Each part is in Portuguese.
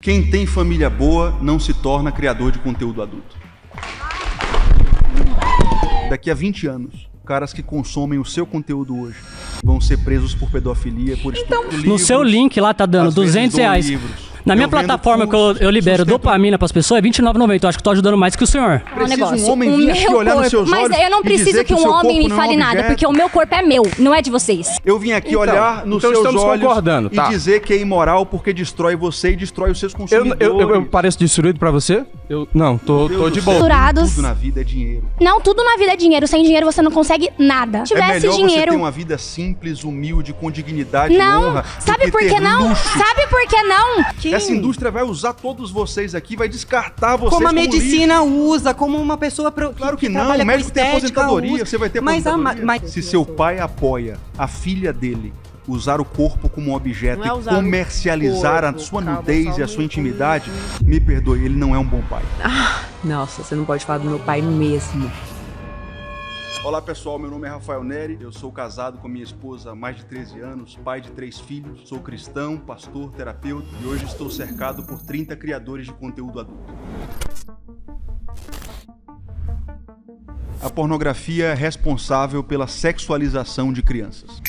Quem tem família boa não se torna criador de conteúdo adulto. Daqui a 20 anos, caras que consomem o seu conteúdo hoje vão ser presos por pedofilia, por estupro. Então, no seu link lá tá dando R$200. Na minha plataforma que eu libero dopamina pras pessoas é R$29,90. Eu acho que tô ajudando mais que o senhor. Precisa um homem vir aqui olhar nos seus olhos. Mas eu não preciso que um homem me fale nada, porque o meu corpo é meu, não é de vocês. Eu vim aqui olhar nos seus olhos e dizer que é imoral porque destrói você e destrói os seus consumidores. Eu pareço destruído pra você? Não, tô de boa. Tudo na vida é dinheiro. Não, tudo na vida é dinheiro. Sem dinheiro você não consegue nada. Se tivesse dinheiro... você ter uma vida simples, humilde, com dignidade e não, honra. Sabe por que não? Sabe por que não? Essa indústria vai usar todos vocês aqui, vai descartar vocês como a medicina usa, como uma pessoa claro que não, o médico tem aposentadoria, você vai ter aposentadoria. Se seu pai apoia a filha dele usar o corpo como objeto e comercializar a sua nudez e a sua intimidade, me perdoe, ele não é um bom pai. Nossa, você não pode falar do meu pai mesmo. Olá pessoal, meu nome é Rafael Neri, eu sou casado com minha esposa há mais de 13 anos, pai de 3 filhos, sou cristão, pastor, terapeuta e hoje estou cercado por 30 criadores de conteúdo adulto. A pornografia é responsável pela sexualização de crianças.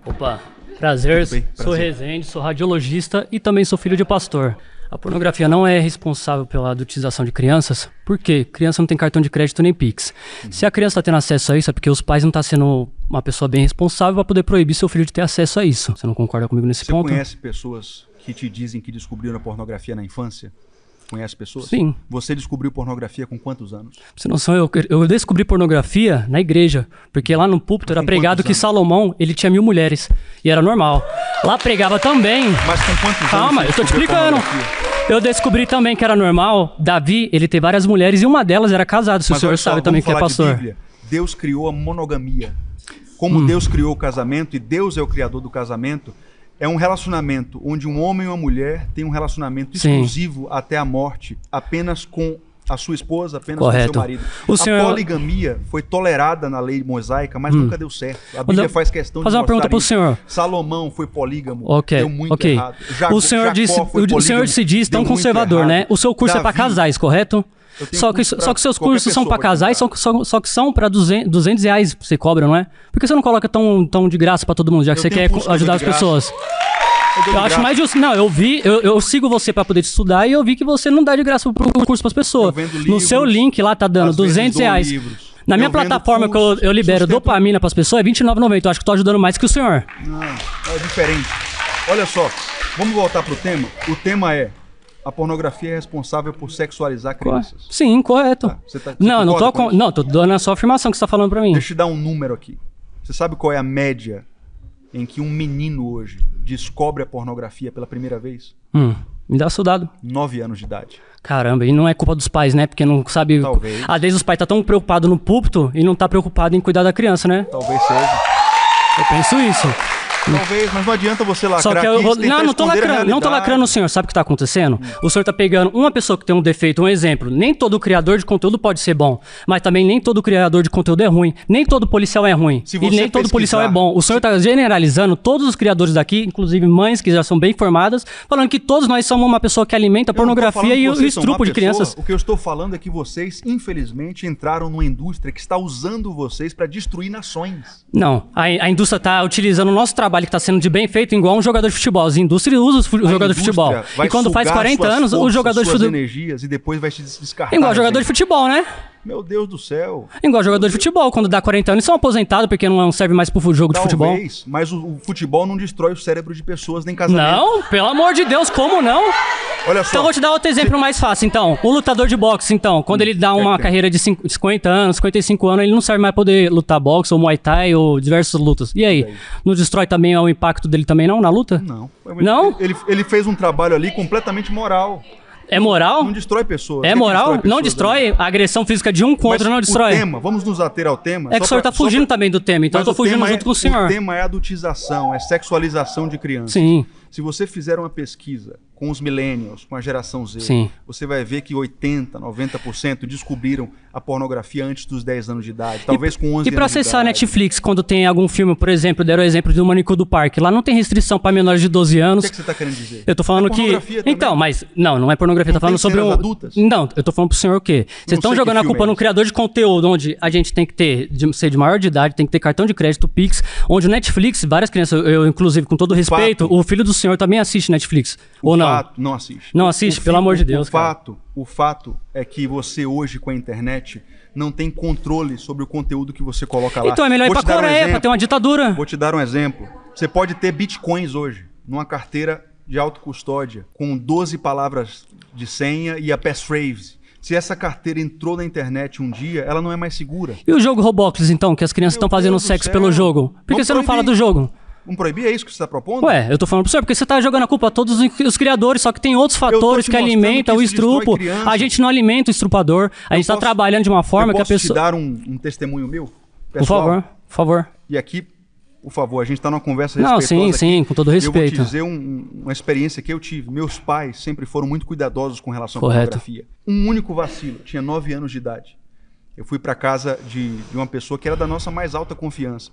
Opa, prazer, sou Rezende, sou radiologista e também sou filho de pastor. A pornografia não é responsável pela adultização de crianças, porque criança não tem cartão de crédito nem Pix. Se a criança está tendo acesso a isso, é porque os pais não estão sendo uma pessoa bem responsável para poder proibir seu filho de ter acesso a isso. Você não concorda comigo nesse ponto? Você conhece pessoas que te dizem que descobriram a pornografia na infância? Conhece pessoas? Sim. Você descobriu pornografia com quantos anos? Pra você não sabe, eu descobri pornografia na igreja, porque lá no púlpito era pregado que Salomão, ele tinha 1000 mulheres, e era normal. Lá pregava também... Mas com quantos anos? Calma, eu tô te explicando. Eu descobri também que era normal Davi, ele ter várias mulheres, e uma delas era casada, se o senhor sabe também que é pastor. Deus criou a monogamia. Como Deus criou o casamento, e Deus é o criador do casamento, é um relacionamento onde um homem e uma mulher têm um relacionamento exclusivo até a morte, apenas com a sua esposa, apenas com o seu marido. A poligamia foi tolerada na lei mosaica, mas nunca deu certo. A Bíblia faz questão de fazer uma pergunta para o senhor. Salomão foi polígamo, deu muito errado. O senhor se diz tão conservador, né? O seu curso é para casais, correto? Só que seus cursos são para casais, só que são para R$200 você cobra, não é? Por que você não coloca tão de graça para todo mundo, já que você quer ajudar as pessoas? Eu acho mais justo. Não, eu sigo você para poder te estudar e eu vi que você não dá de graça pro curso pras pessoas. No seu link lá tá dando R$200. Na minha plataforma que eu libero dopamina pras pessoas é R$29,90. Eu acho que tô ajudando mais que o senhor. Não, é diferente. Olha só, vamos voltar pro tema. O tema é: a pornografia é responsável por sexualizar crianças. Sim, correto. Não, tô dando a sua afirmação que você tá falando pra mim. Deixa eu te dar um número aqui. Você sabe qual é a média em que um menino hoje descobre a pornografia pela primeira vez? Me dá soldado. 9 anos de idade. Caramba, e não é culpa dos pais, né? Porque não sabe... Talvez. Às vezes os pais tá tão preocupados no púlpito e não tá preocupado em cuidar da criança, né? Talvez seja. Eu penso isso. Talvez, mas não adianta você lacrar. Só que não tô lacrando o senhor. Sabe o que tá acontecendo? O senhor tá pegando uma pessoa que tem um defeito, um exemplo. Nem todo criador de conteúdo pode ser bom, mas também nem todo criador de conteúdo é ruim. Nem todo policial é ruim. E nem todo policial é bom. O senhor tá generalizando todos os criadores daqui, inclusive mães que já são bem formadas, falando que todos nós somos uma pessoa que alimenta a pornografia e o estrupo de crianças. O que eu estou falando é que vocês, infelizmente, entraram numa indústria que está usando vocês para destruir nações. Não, a indústria tá utilizando o nosso trabalho que está sendo de bem feito igual um jogador de futebol. As indústrias usam o jogador de futebol. E quando faz 40 anos, o jogador de futebol... energias e depois vai se descartar. Igual jogador de futebol, né? Meu Deus do céu. Igual jogador de futebol. Quando dá 40 anos, são aposentados porque não serve mais pro jogo de futebol. Talvez, mas o futebol não destrói o cérebro de pessoas nem casamento. Não, pelo amor de Deus, como não? Olha só. Então eu vou te dar outro exemplo mais fácil, então. O lutador de boxe, então, quando ele dá uma carreira de 50 anos, 55 anos, ele não serve mais pra poder lutar boxe ou Muay Thai ou diversas lutas. E aí? Não destrói também o impacto dele também não, na luta? Não. Não? Ele fez um trabalho ali completamente moral. É moral? Não destrói pessoas. É moral? Não destrói? A agressão física de um contra não destrói? O tema, vamos nos ater ao tema. É que o senhor tá fugindo também do tema, então eu tô fugindo junto com o senhor. O tema é adultização, é sexualização de crianças. Sim. Se você fizer uma pesquisa com os millennials, com a geração Z, Sim. você vai ver que 80%, 90% descobriram a pornografia antes dos 10 anos de idade, talvez com 11 anos de idade. E pra acessar a Netflix, quando tem algum filme, por exemplo, deram o exemplo do Maníaco do Parque, lá não tem restrição pra menores de 12 anos. O que você tá querendo dizer? Eu tô falando que... Então, mas... Não é pornografia, não tá falando sobre um... adultas? Não, eu tô falando pro senhor o quê? Vocês estão jogando a culpa no criador de conteúdo, onde a gente tem que ser de maior de idade, tem que ter cartão de crédito, Pix, onde o Netflix, várias crianças, eu inclusive, com todo respeito, o filho do senhor também assiste Netflix, ou não? Não assiste. Não assiste, pelo amor de Deus, O fato é que você hoje, com a internet, não tem controle sobre o conteúdo que você coloca lá. Então é melhor ir pra Coreia, pra ter uma ditadura. Vou te dar um exemplo. Você pode ter bitcoins hoje, numa carteira de autocustódia, com 12 palavras de senha e a passphrase. Se essa carteira entrou na internet um dia, ela não é mais segura. E o jogo Roblox, então, que as crianças estão fazendo sexo pelo jogo? Por que você não fala do jogo? Vamos proibir? É isso que você está propondo? Ué, eu tô falando pro senhor, porque você tá jogando a culpa a todos os criadores, só que tem outros fatores que alimentam o estrupo. A gente não alimenta o estrupador, a gente tá trabalhando de uma forma que a pessoa... Eu posso te dar um testemunho meu, Por pessoal? favor. E aqui, por favor, a gente tá numa conversa respeitosa. Não, sim, com todo respeito. Eu vou te dizer uma experiência que eu tive. Meus pais sempre foram muito cuidadosos com relação à pornografia. Um único vacilo, eu tinha 9 anos de idade. Eu fui para casa de uma pessoa que era da nossa mais alta confiança.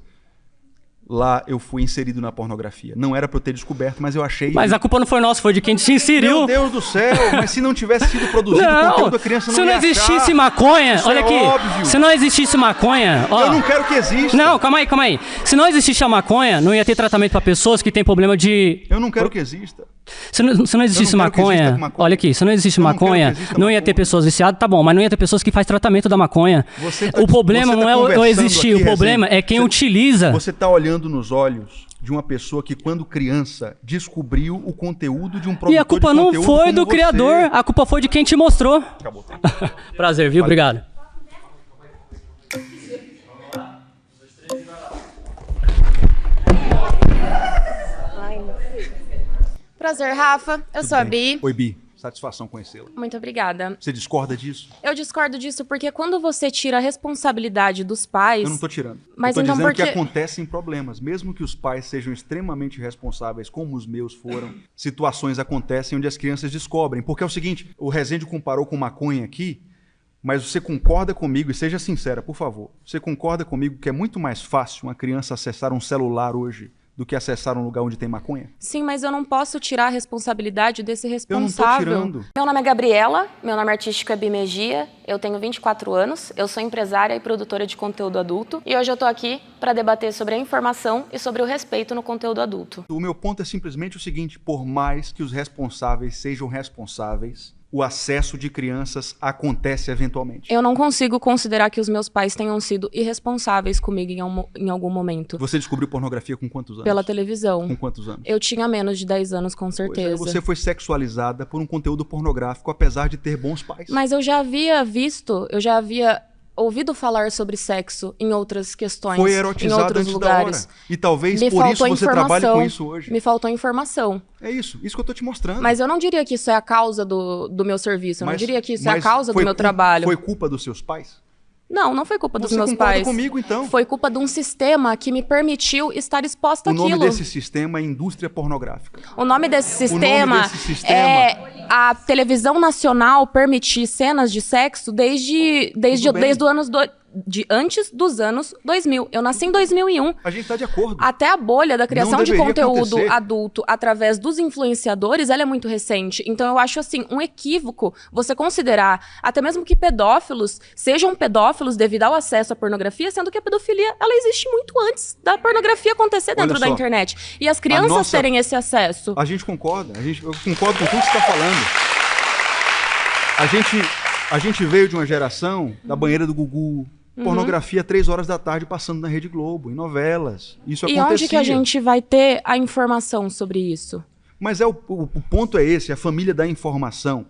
Lá eu fui inserido na pornografia. Não era pra eu ter descoberto, mas eu achei... Mas a culpa não foi nossa, foi de quem te inseriu. Meu Deus do céu, mas se não tivesse sido produzido conteúdo, a criança não ia achar. Se não existisse maconha, Isso olha é aqui. óbvio. Se não existisse maconha... Ó, eu não quero que exista. Não, calma aí. Se não existisse a maconha, não ia ter tratamento pra pessoas que têm problema de... Eu não quero que exista. Se não existisse maconha, olha aqui, se não existe maconha, não ia ter pessoas viciadas, tá bom, mas não ia ter pessoas que fazem tratamento da maconha. O problema não é o existir, o problema é quem utiliza. Você tá olhando nos olhos de uma pessoa que, quando criança, descobriu o conteúdo de um produtor. E a culpa não foi do criador, a culpa foi de quem te mostrou. Acabou. Prazer, viu? Obrigado. Prazer, Rafa. Eu sou a Bi. Oi, Bi. Satisfação conhecê-la. Muito obrigada. Você discorda disso? Eu discordo disso porque quando você tira a responsabilidade dos pais... Eu não tô tirando. Mas eu tô então dizendo porque... que acontecem problemas. Mesmo que os pais sejam extremamente responsáveis, como os meus foram, situações acontecem onde as crianças descobrem. Porque é o seguinte, o Rezende comparou com maconha aqui, mas você concorda comigo, e seja sincera, por favor, você concorda comigo que é muito mais fácil uma criança acessar um celular hoje do que acessar um lugar onde tem maconha? Sim, mas eu não posso tirar a responsabilidade desse responsável. Eu não tô tirando. Meu nome é Gabriela, meu nome artístico é Bi Megia, eu tenho 24 anos, eu sou empresária e produtora de conteúdo adulto e hoje eu tô aqui para debater sobre a informação e sobre o respeito no conteúdo adulto. O meu ponto é simplesmente o seguinte, por mais que os responsáveis sejam responsáveis, o acesso de crianças acontece eventualmente. Eu não consigo considerar que os meus pais tenham sido irresponsáveis comigo em algum momento. Você descobriu pornografia com quantos anos? Pela televisão. Com quantos anos? Eu tinha menos de 10 anos, com certeza. Pois é, você foi sexualizada por um conteúdo pornográfico, apesar de ter bons pais. Mas eu já havia ouvido falar sobre sexo em outras questões, foi erotizado em outros antes lugares. Da hora. E talvez por isso você trabalhe com isso hoje. Me faltou informação. É isso que eu tô te mostrando. Mas eu não diria que isso é a causa do meu serviço, eu não diria que isso é a causa do meu trabalho. Foi culpa dos seus pais? Não foi culpa dos meus pais. Comigo, então? Foi culpa de um sistema que me permitiu estar exposta àquilo. O nome desse sistema é indústria pornográfica. O nome desse sistema é a televisão nacional permitir cenas de sexo desde o ano antes dos anos 2000. Eu nasci em 2001. A gente tá de acordo. Até a bolha da criação de conteúdo adulto através dos influenciadores, ela é muito recente. Então eu acho assim, um equívoco você considerar até mesmo que pedófilos sejam pedófilos devido ao acesso à pornografia, sendo que a pedofilia, ela existe muito antes da pornografia acontecer dentro da internet. E as crianças terem esse acesso. A gente concorda. Eu concordo com tudo que você está falando. A gente veio de uma geração da banheira do Gugu, pornografia 3 horas da tarde passando na Rede Globo, em novelas. Isso acontecia. E onde que a gente vai ter a informação sobre isso? Mas o ponto é esse, a família dá informação.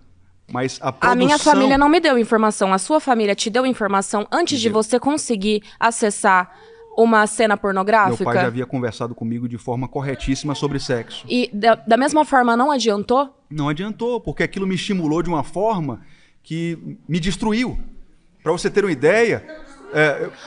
Mas a produção... A minha família não me deu informação, a sua família te deu informação antes de você conseguir acessar uma cena pornográfica? Meu pai já havia conversado comigo de forma corretíssima sobre sexo. E da mesma forma não adiantou? Não adiantou, porque aquilo me estimulou de uma forma que me destruiu. Para você ter uma ideia,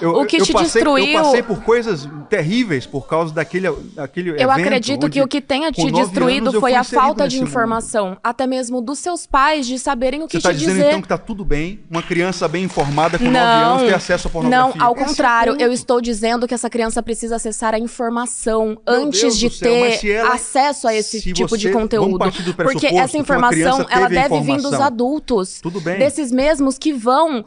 O que te destruiu... Eu passei por coisas terríveis por causa daquele evento. Eu acredito que o que tenha te destruído foi a falta de informação, até mesmo dos seus pais, de saberem o que te dizer. Você está dizendo então que tá tudo bem, uma criança bem informada com 9 anos ter acesso à pornografia? Não, ao contrário, eu estou dizendo que essa criança precisa acessar a informação antes de ter acesso a esse tipo de conteúdo. Porque essa informação, ela deve vir dos adultos, desses mesmos que vão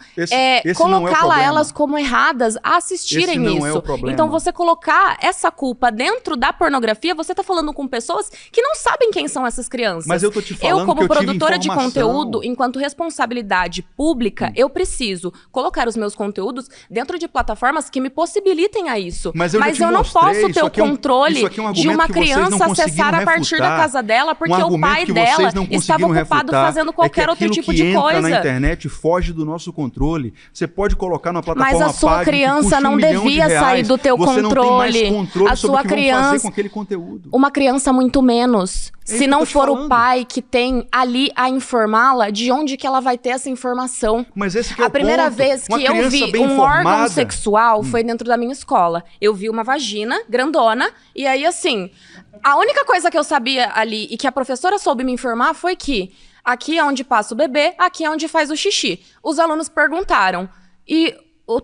colocá-la elas como erradas a assistirem isso. Então você colocar essa culpa dentro da pornografia, você tá falando com pessoas que não sabem quem são essas crianças. Mas eu tô te falando como produtora de conteúdo, enquanto responsabilidade pública, eu preciso colocar os meus conteúdos dentro de plataformas que me possibilitem a isso. Mas eu não posso ter o controle de uma criança acessar a partir da casa dela porque o pai dela estava ocupado fazendo qualquer outro tipo de coisa. Na internet foge do nosso controle. Você pode colocar numa plataforma Mas a sua criança não devia sair do teu controle. A sua criança com aquele conteúdo. Uma criança muito menos. Se não for o pai que tem ali a informá-la, de onde que ela vai ter essa informação? Mas esse que é o ponto. A primeira vez que eu vi um órgão sexual foi dentro da minha escola. Eu vi uma vagina grandona e aí assim, a única coisa que eu sabia ali e que a professora soube me informar foi que aqui é onde passa o bebê, aqui é onde faz o xixi. Os alunos perguntaram. E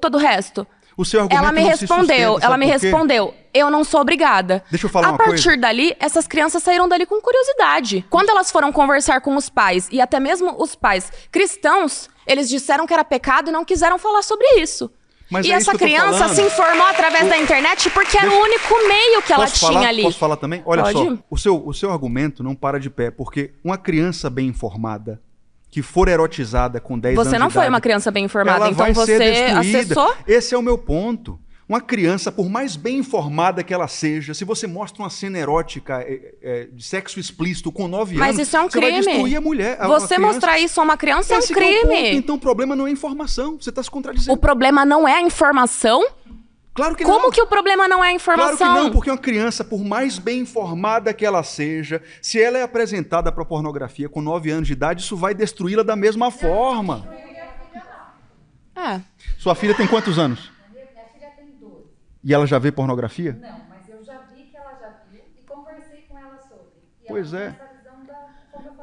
todo o resto? O seu argumento ela me respondeu, eu não sou obrigada. Deixa eu falar uma coisa. A partir dali, essas crianças saíram dali com curiosidade. Quando elas foram conversar com os pais, e até mesmo os pais cristãos, eles disseram que era pecado e não quiseram falar sobre isso. Mas e essa criança se informou através da internet porque era o único meio que ela tinha ali. Posso falar também? Olha só, o seu argumento não para de pé, porque uma criança bem informada, que for erotizada com 10 anos de idade... Você não foi uma criança bem informada, então você acessou? Esse é o meu ponto. Uma criança, por mais bem informada que ela seja, se você mostra uma cena erótica de sexo explícito com 9 anos... Mas isso é um crime. Você vai destruir a mulher. Você mostrar isso a uma criança é um crime. Então o problema não é a informação. Você está se contradizendo. O problema não é a informação? Claro que não. Como que o problema não é a informação? Claro que não, porque uma criança, por mais bem informada que ela seja, se ela é apresentada para pornografia com 9 anos de idade, isso vai destruí-la da mesma forma. Sua filha tem quantos anos? Minha filha tem 12. E ela já vê pornografia? Não, mas eu já vi que ela já viu e conversei com ela sobre. Pois é.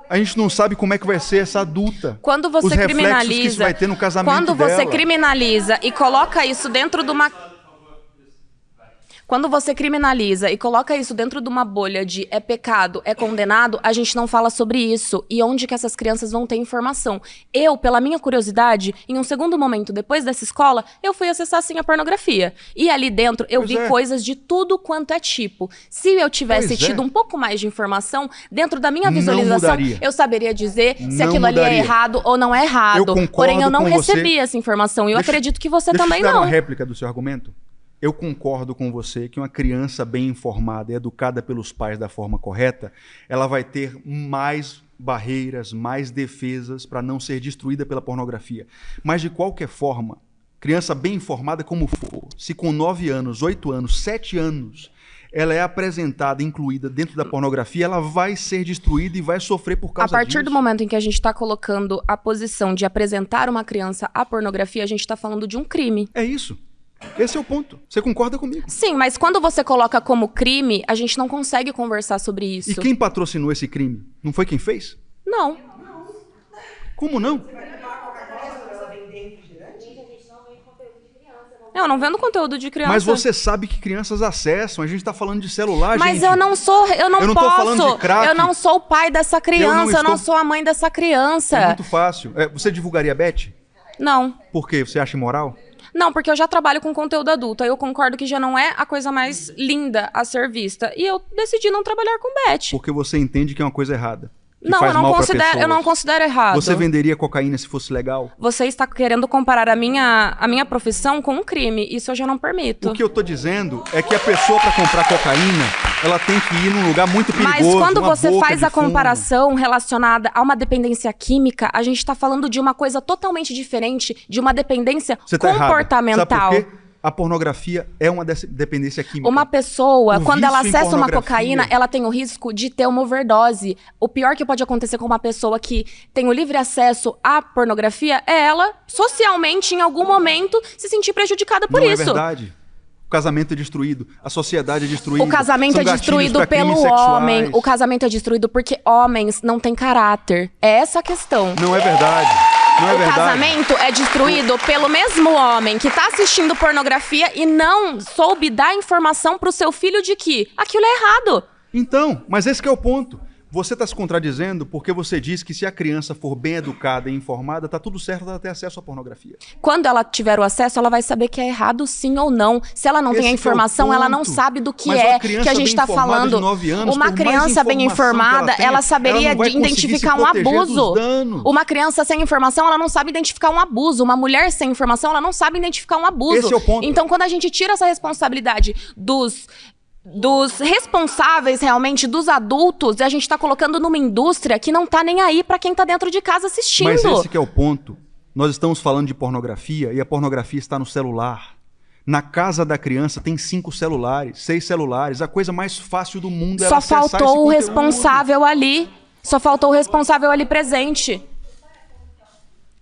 A gente não sabe como é que vai ser essa adulta. Quando você criminaliza, que isso vai ter no casamento quando você criminaliza e coloca isso dentro de uma... Quando você criminaliza e coloca isso dentro de uma bolha de é pecado, é condenado, a gente não fala sobre isso. E onde que essas crianças vão ter informação? Eu, pela minha curiosidade, em um segundo momento, depois dessa escola, eu fui acessar, sim, a pornografia. E ali dentro, eu vi coisas de tudo quanto é tipo. Se eu tivesse tido um pouco mais de informação, dentro da minha visualização, eu saberia dizer se aquilo ali é errado ou não é errado. Porém, eu não recebi essa informação. E eu acredito que você também não. Deixa eu dar uma réplica do seu argumento. Eu concordo com você que uma criança bem informada e educada pelos pais da forma correta, ela vai ter mais barreiras, mais defesas para não ser destruída pela pornografia. Mas, de qualquer forma, criança bem informada como for, se com 9 anos, 8 anos, 7 anos, ela é apresentada, incluída dentro da pornografia, ela vai ser destruída e vai sofrer por causa disso. A partir do momento em que a gente está colocando a posição de apresentar uma criança à pornografia, a gente está falando de um crime. É isso. Esse é o ponto. Você concorda comigo? Sim, mas quando você coloca como crime, a gente não consegue conversar sobre isso. E quem patrocinou esse crime? Não foi quem fez? Não. Como não? Eu não vendo conteúdo de criança. Mas você sabe que crianças acessam. A gente tá falando de celular, mas gente. Mas eu não posso. Tô falando de crack. Eu não sou o pai dessa criança, eu não sou a mãe dessa criança. É muito fácil. Você divulgaria a Beth? Não. Por quê? Você acha imoral? Não, porque eu já trabalho com conteúdo adulto. Aí eu concordo que já não é a coisa mais linda a ser vista. E eu decidi não trabalhar com Beth. Porque você entende que é uma coisa errada. Não, eu não considero errado. Você venderia cocaína se fosse legal? Você está querendo comparar a minha profissão com um crime. Isso eu já não permito. O que eu tô dizendo é que a pessoa, para comprar cocaína, ela tem que ir num lugar muito perigoso. Mas quando você faz a comparação relacionada a uma dependência química, a gente está falando de uma coisa totalmente diferente de uma dependência comportamental. Sabe por quê? A pornografia é uma dependência química. Uma pessoa, quando ela acessa uma cocaína, ela tem o risco de ter uma overdose. O pior que pode acontecer com uma pessoa que tem o livre acesso à pornografia é ela, socialmente, em algum momento, se sentir prejudicada por isso. Não é verdade. O casamento é destruído, a sociedade é destruída. O casamento é destruído pelo homem. O casamento é destruído porque homens não têm caráter. É essa a questão. Não é verdade. Não é o verdade. Casamento é destruído pelo mesmo homem que tá assistindo pornografia e não soube dar informação pro seu filho de que aquilo é errado. Então, mas esse que é o ponto. Você está se contradizendo porque você diz que se a criança for bem educada e informada, tá tudo certo ela ter acesso à pornografia. Quando ela tiver o acesso, ela vai saber que é errado sim ou não. Se ela não tem a informação, ela não sabe do que é que a gente está falando. Uma criança bem informada, ela saberia identificar um abuso. Uma criança sem informação, ela não sabe identificar um abuso. Uma mulher sem informação, ela não sabe identificar um abuso. Esse é o ponto. Então, quando a gente tira essa responsabilidade dos responsáveis realmente, dos adultos, e a gente tá colocando numa indústria que não tá nem aí pra quem tá dentro de casa assistindo. Mas esse que é o ponto. Nós estamos falando de pornografia e a pornografia está no celular. Na casa da criança tem 5 celulares, 6 celulares. A coisa mais fácil do mundo é Só acessar esse faltou o conteúdo. responsável ali. Só faltou o responsável ali presente.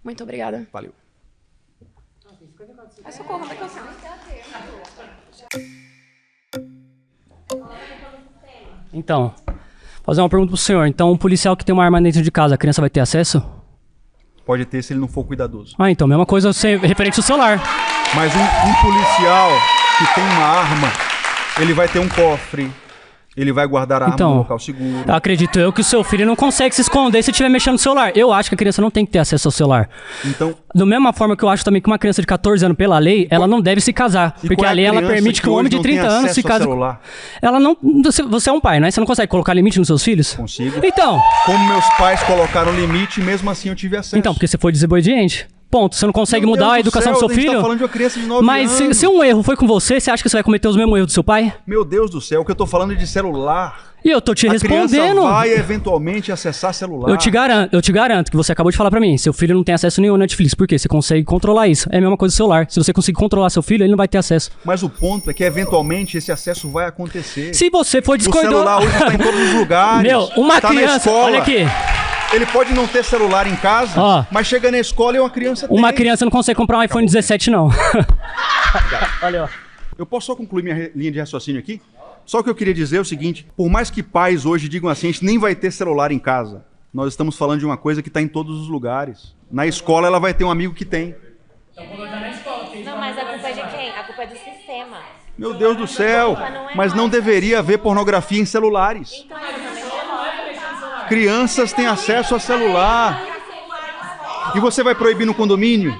Muito obrigada. Valeu. Ai, socorro, onde é que eu saio? Então, fazer uma pergunta pro senhor. Então, um policial que tem uma arma dentro de casa, a criança vai ter acesso? Pode ter se ele não for cuidadoso. Ah, então, mesma coisa referente ao celular. Mas um policial que tem uma arma, ele vai ter um cofre, ele vai guardar a arma no local seguro. Acredito eu que o seu filho não consegue se esconder se estiver mexendo no celular. Eu acho que a criança não tem que ter acesso ao celular. Então, da mesma forma que eu acho também que uma criança de 14 anos, pela lei, ela não deve se casar. Porque a lei, ela permite que um homem de 30 anos se case. Ela não... Você é um pai, né? Você não consegue colocar limite nos seus filhos? Consigo. Então... Como meus pais colocaram limite, mesmo assim eu tive acesso. Então, porque você foi desobediente. Ponto. Você não consegue mudar a educação do seu filho? Tá falando de uma criança de 9 Mas anos. se um erro foi com você, você acha que você vai cometer os mesmos erros do seu pai? Meu Deus do céu, o que eu tô falando é de celular. E eu tô te respondendo. A criança vai eventualmente acessar celular. Eu te garanto que você acabou de falar pra mim. Seu filho não tem acesso nenhum ao Netflix. Por quê? Você consegue controlar isso. É a mesma coisa do celular. Se você conseguir controlar seu filho, ele não vai ter acesso. Mas o ponto é que eventualmente esse acesso vai acontecer. Se você for discordar... O celular hoje está em todos os lugares. Meu, uma tá criança... na escola. Olha aqui. Ele pode não ter celular em casa, mas chega na escola e uma criança tem. Uma criança não consegue comprar um iPhone 17, não. Olha, ó. Eu posso só concluir minha linha de raciocínio aqui? Só que eu queria dizer o seguinte, por mais que pais hoje digam assim, a gente nem vai ter celular em casa, nós estamos falando de uma coisa que está em todos os lugares. Na escola ela vai ter um amigo que tem. Não, mas a culpa é de quem? A culpa é do sistema. Meu Deus do céu, mas não deveria haver pornografia em celulares. Crianças têm acesso a celular. E você vai proibir no condomínio?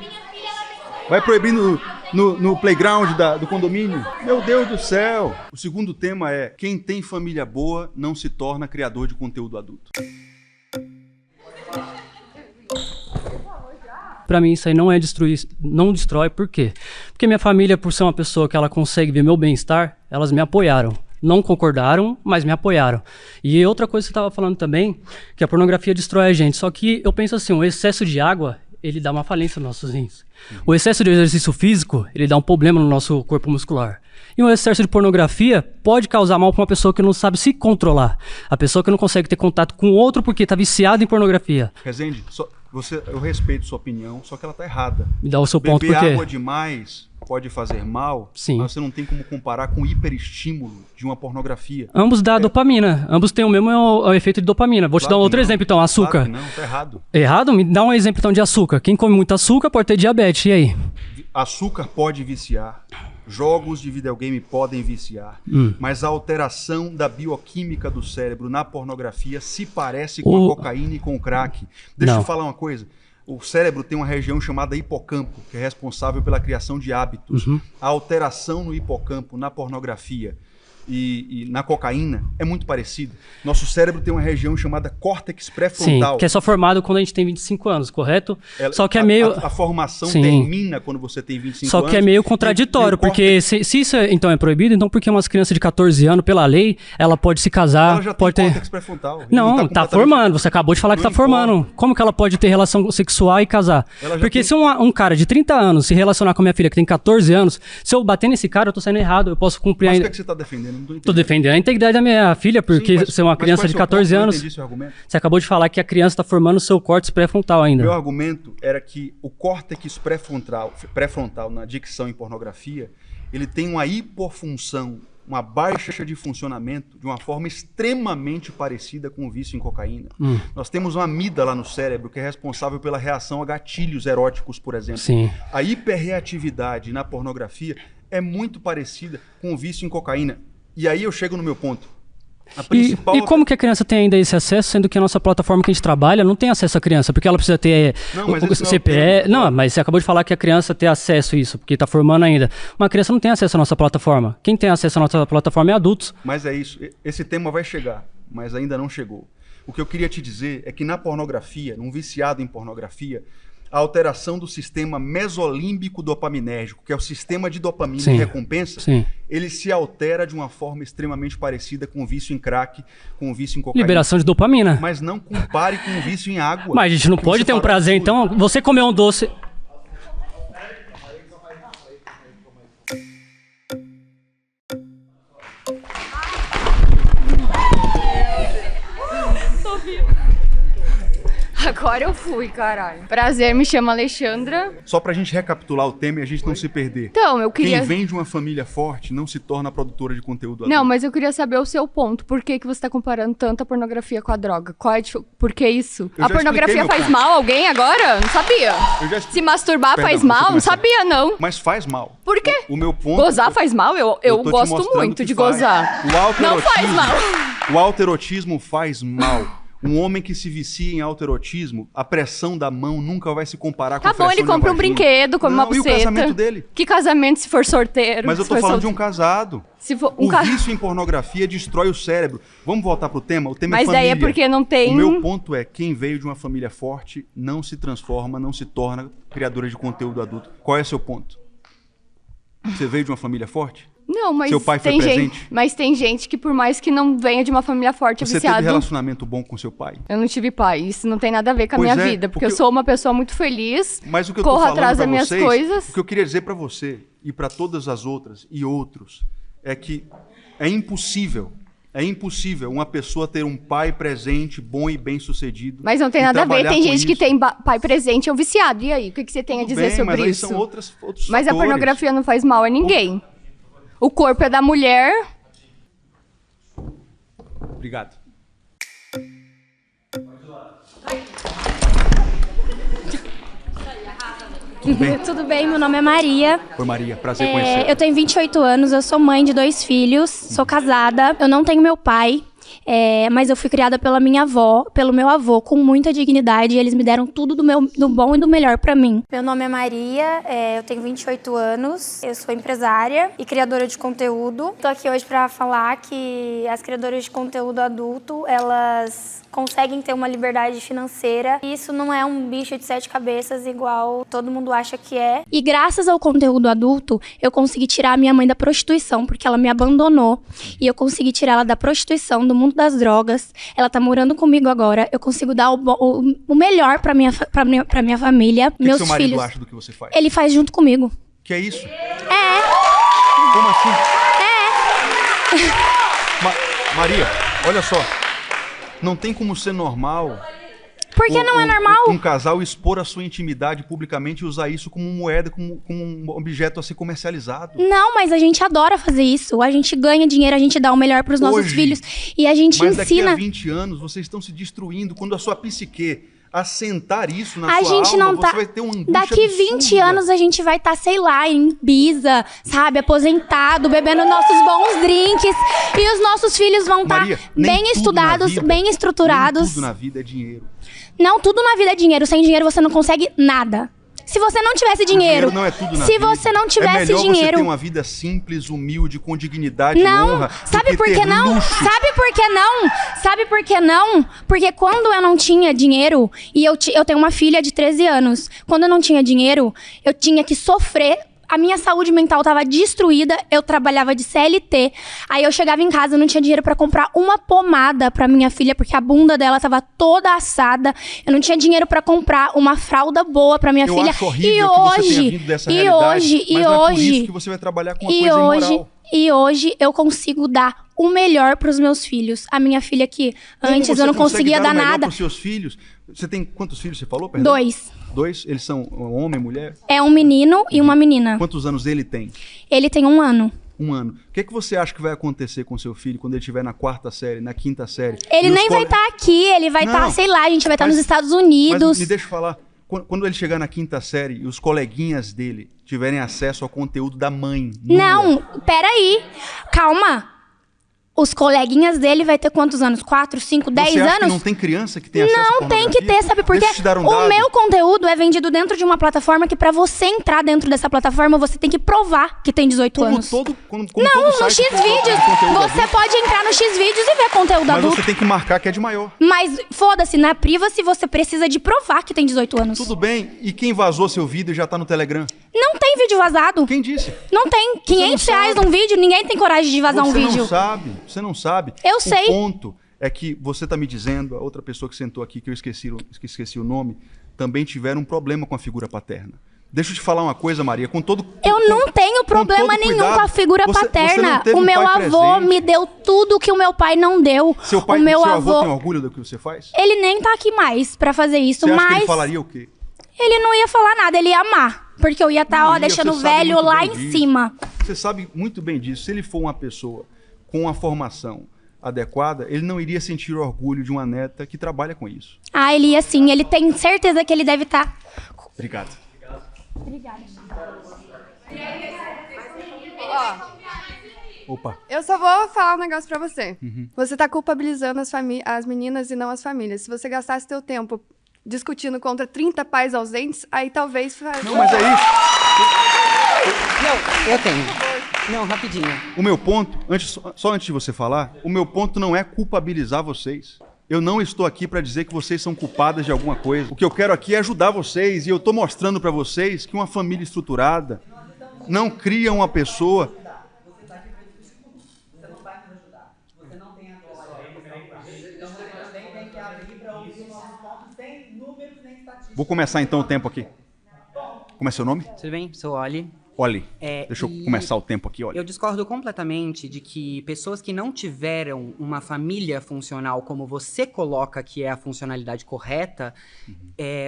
Vai proibir no playground do condomínio? Meu Deus do céu! O segundo tema é: quem tem família boa não se torna criador de conteúdo adulto. Pra mim isso aí não é destruir, não destrói. Por quê? Porque minha família, por ser uma pessoa que ela consegue ver meu bem-estar, elas me apoiaram. Não concordaram, mas me apoiaram. E outra coisa que você estava falando também, que a pornografia destrói a gente. Só que eu penso assim, o excesso de água, ele dá uma falência nos nossos rins. O excesso de exercício físico, ele dá um problema no nosso corpo muscular. E o excesso de pornografia pode causar mal para uma pessoa que não sabe se controlar. A pessoa que não consegue ter contato com o outro porque está viciada em pornografia. Rezende, eu respeito sua opinião, só que ela está errada. Me dá o seu ponto, por quê? Beber água demais pode fazer mal, sim, mas você não tem como comparar com o hiperestímulo de uma pornografia. Ambos dão dopamina, ambos têm o mesmo efeito de dopamina. Vou te dar outro exemplo então, açúcar. Claro que não, tá errado. Errado? Me dá um exemplo então de açúcar. Quem come muito açúcar pode ter diabetes, e aí? Açúcar pode viciar, jogos de videogame podem viciar, mas a alteração da bioquímica do cérebro na pornografia se parece com a cocaína e com o crack. Deixa eu falar uma coisa. O cérebro tem uma região chamada hipocampo, que é responsável pela criação de hábitos. A alteração no hipocampo, na pornografia, e na cocaína é muito parecido. Nosso cérebro tem uma região chamada córtex pré-frontal. Sim, que é só formado quando a gente tem 25 anos, correto? Só que é meio... A formação termina quando você tem 25 só anos. Só que é meio contraditório, porque se isso então é proibido, então por que uma criança de 14 anos, pela lei, ela pode se casar... Ela já pode tem ter córtex pré-frontal. Não, tá formando. Você acabou de falar que tá formando. Como que ela pode ter relação sexual e casar? Porque se um cara de 30 anos se relacionar com a minha filha que tem 14 anos, se eu bater nesse cara, eu tô saindo errado, eu posso cumprir ainda... Mas o que você tá defendendo? Tô defendendo a integridade da minha filha, porque você é uma criança de 14 anos. Você acabou de falar que a criança está formando o seu córtex pré-frontal ainda. Meu argumento era que o córtex pré-frontal na dicção em pornografia, ele tem uma hipofunção, uma baixa de funcionamento de uma forma extremamente parecida com o vício em cocaína. Nós temos uma amígdala no cérebro que é responsável pela reação a gatilhos eróticos, por exemplo. Sim. A hiperreatividade na pornografia é muito parecida com o vício em cocaína. E aí eu chego no meu ponto. E como que a criança tem ainda esse acesso, sendo que a nossa plataforma que a gente trabalha não tem acesso à criança? Porque ela precisa ter o CPE... Não, mas você acabou de falar que a criança tem acesso a isso, porque está formando ainda. Uma criança não tem acesso à nossa plataforma. Quem tem acesso à nossa plataforma é adultos. Mas é isso. Esse tema vai chegar, mas ainda não chegou. O que eu queria te dizer é que na pornografia, num viciado em pornografia, a alteração do sistema mesolímbico dopaminérgico, que é o sistema de dopamina e recompensa, ele se altera de uma forma extremamente parecida com o vício em crack, com o vício em cocaína. Liberação de dopamina. Mas não compare com o vício em água. Mas a gente não pode ter um prazer, então, você comer um doce... Agora eu fui, caralho. Prazer, me chamo Alexandra. Só pra gente recapitular o tema e a gente não se perder. Então, eu queria... Quem vem de uma família forte não se torna produtora de conteúdo adulto. Não, mas eu queria saber o seu ponto. Por que você tá comparando tanto a pornografia com a droga? Por que isso? A pornografia faz mal a alguém agora? Não sabia. Se masturbar faz mal? Não sabia, não. Mas faz mal. Por quê? O meu ponto... Gozar faz mal? Eu gosto muito de gozar. Não faz mal. O autoerotismo faz mal. Um homem que se vicia em autoerotismo, a pressão da mão nunca vai se comparar com a pressão da vagina. Tá bom, ele compra um brinquedo, come uma buceta. E o casamento dele? Que casamento se for sorteiro? Mas eu tô falando de um casado. Se for o vício em pornografia destrói o cérebro. Vamos voltar pro tema? O tema é família. Mas daí é porque não tem... O meu ponto é, quem veio de uma família forte não se transforma, não se torna criadora de conteúdo adulto. Qual é o seu ponto? Você veio de uma família forte? Não, mas seu pai foi presente? Mas tem gente que, por mais que não venha de uma família forte, é viciado. Você teve relacionamento bom com seu pai? Eu não tive pai. Isso não tem nada a ver com a minha vida. Porque eu sou uma pessoa muito feliz, mas o que eu corro tô falando atrás das minhas vocês, coisas. O que eu queria dizer pra você, e pra todas as outras e outros, é que é impossível uma pessoa ter um pai presente, bom e bem-sucedido. Mas não tem nada a ver. Tem gente que tem pai presente e é um viciado. E aí? O que você tem a dizer sobre mas isso? São outros mas fatores. A pornografia não faz mal a ninguém. O corpo é da mulher. Obrigado. Tudo bem, meu nome é Maria. Oi, Maria, prazer conhecer. Eu tenho 28 anos, eu sou mãe de 2 filhos, sou casada, eu não tenho meu pai. Mas eu fui criada pela minha avó, pelo meu avô, com muita dignidade, e eles me deram tudo do bom e do melhor pra mim. Meu nome é Maria, eu tenho 28 anos, eu sou empresária e criadora de conteúdo. Tô aqui hoje pra falar que as criadoras de conteúdo adulto, elas conseguem ter uma liberdade financeira. E isso não é um bicho de 7 cabeças igual todo mundo acha que é. E graças ao conteúdo adulto, eu consegui tirar a minha mãe da prostituição, porque ela me abandonou. E eu consegui tirar ela da prostituição, do mundo das drogas. Ela tá morando comigo agora. Eu consigo dar o melhor pra minha família. O que seu marido acha do que você faz? Ele faz junto comigo. Que é isso? É. Como assim? É. Maria, olha só. Não tem como ser normal... Por que não é normal? Um casal expor a sua intimidade publicamente e usar isso como moeda, como um objeto a ser comercializado. Não, mas a gente adora fazer isso. A gente ganha dinheiro, a gente dá o melhor pros nossos filhos. E a gente ensina... Mas daqui a 20 anos, vocês estão se destruindo. Quando a sua psique assentar isso na sua gente alma, não tá... você vai ter uma angústia Daqui 20 anos a gente vai estar, sei lá, em Ibiza, sabe? Aposentado, bebendo nossos bons drinks. E os nossos filhos vão estar bem estudados, bem estruturados. Nem tudo na vida é dinheiro. Não, tudo na vida é dinheiro. Sem dinheiro você não consegue nada. Se você não tivesse dinheiro, não é tudo na se vida. você não tivesse é melhor dinheiro, você ter uma vida simples, humilde, com dignidade e honra. Sabe por que não? Sabe por que não? Sabe por que não? Porque quando eu não tinha dinheiro, e eu tenho uma filha de 13 anos, quando eu não tinha dinheiro, eu tinha que sofrer. A minha saúde mental tava destruída, eu trabalhava de CLT. Aí eu chegava em casa, eu não tinha dinheiro pra comprar uma pomada pra minha filha, porque a bunda dela tava toda assada. Eu não tinha dinheiro pra comprar uma fralda boa pra minha filha. Acho horrível que você tenha vindo dessa realidade, mas não é por isso que você vai trabalhar com uma coisa imoral. E hoje eu consigo dar o melhor pros meus filhos. A minha filha que antes eu não conseguia dar nada. Pros seus filhos? Você tem quantos filhos você falou? Perdão? 2. 2? Eles são homem e mulher? É um menino e uma menina. Quantos anos ele tem? Ele tem 1 ano. 1 ano. O que você acha que vai acontecer com seu filho quando ele estiver na 4ª série, na 5ª série? Ele nem vai estar aqui, ele vai estar, sei lá, a gente vai estar nos Estados Unidos. Mas me deixa eu falar. Quando ele chegar na 5ª série e os coleguinhas dele tiverem acesso ao conteúdo da mãe. Não, peraí. Calma. Os coleguinhas dele vai ter quantos anos? 4, 5, 10 Você acha anos? Que não tem criança que tem acesso à pornografia? Não, tem que ter, sabe por quê? O meu conteúdo é vendido dentro de uma plataforma que pra você entrar dentro dessa plataforma, você tem que provar que tem 18 anos. Como não, todo no Xvideos. Você pode entrar no Xvideos e ver conteúdo adulto. Mas você tem que marcar que é de maior. Mas foda-se, na privacy você precisa de provar que tem 18 anos. Tudo bem. E quem vazou seu vídeo já tá no Telegram? Não tem vídeo vazado. Quem disse? Não tem. R$500 num vídeo, ninguém tem coragem de vazar um vídeo. Você não sabe. Eu sei. O ponto é que você tá me dizendo, a outra pessoa que sentou aqui, que eu esqueci o nome, também tiveram um problema com a figura paterna. Deixa eu te falar uma coisa, Maria, Eu não tenho problema nenhum com a figura paterna. O meu avô me deu tudo que o meu pai não deu. Seu avô tem orgulho do que você faz? Ele nem tá aqui mais pra fazer isso, Você mas... acha que ele falaria o quê? Ele não ia falar nada, ele ia amar. Porque eu ia estar, deixando o velho lá em cima. Você sabe muito bem disso. Se ele for uma pessoa com uma formação adequada, ele não iria sentir orgulho de uma neta que trabalha com isso. Ah, ele ia sim. Ele tem certeza que ele deve estar... Obrigado. Obrigada. Opa. Eu só vou falar um negócio pra você. Você tá culpabilizando as meninas e não as famílias. Se você gastasse teu tempo discutindo contra 30 pais ausentes, aí talvez... Não, mas aí... Não, eu tenho. Não, rapidinho. O meu ponto, só antes de você falar, o meu ponto não é culpabilizar vocês. Eu não estou aqui para dizer que vocês são culpadas de alguma coisa. O que eu quero aqui é ajudar vocês, e eu estou mostrando para vocês que uma família estruturada não cria uma pessoa... Vou começar então o tempo aqui. Como é seu nome? Tudo bem? Sou Oli. Oli, deixa eu começar o tempo aqui, Oli. Eu discordo completamente de que pessoas que não tiveram uma família funcional, como você coloca que é a funcionalidade correta,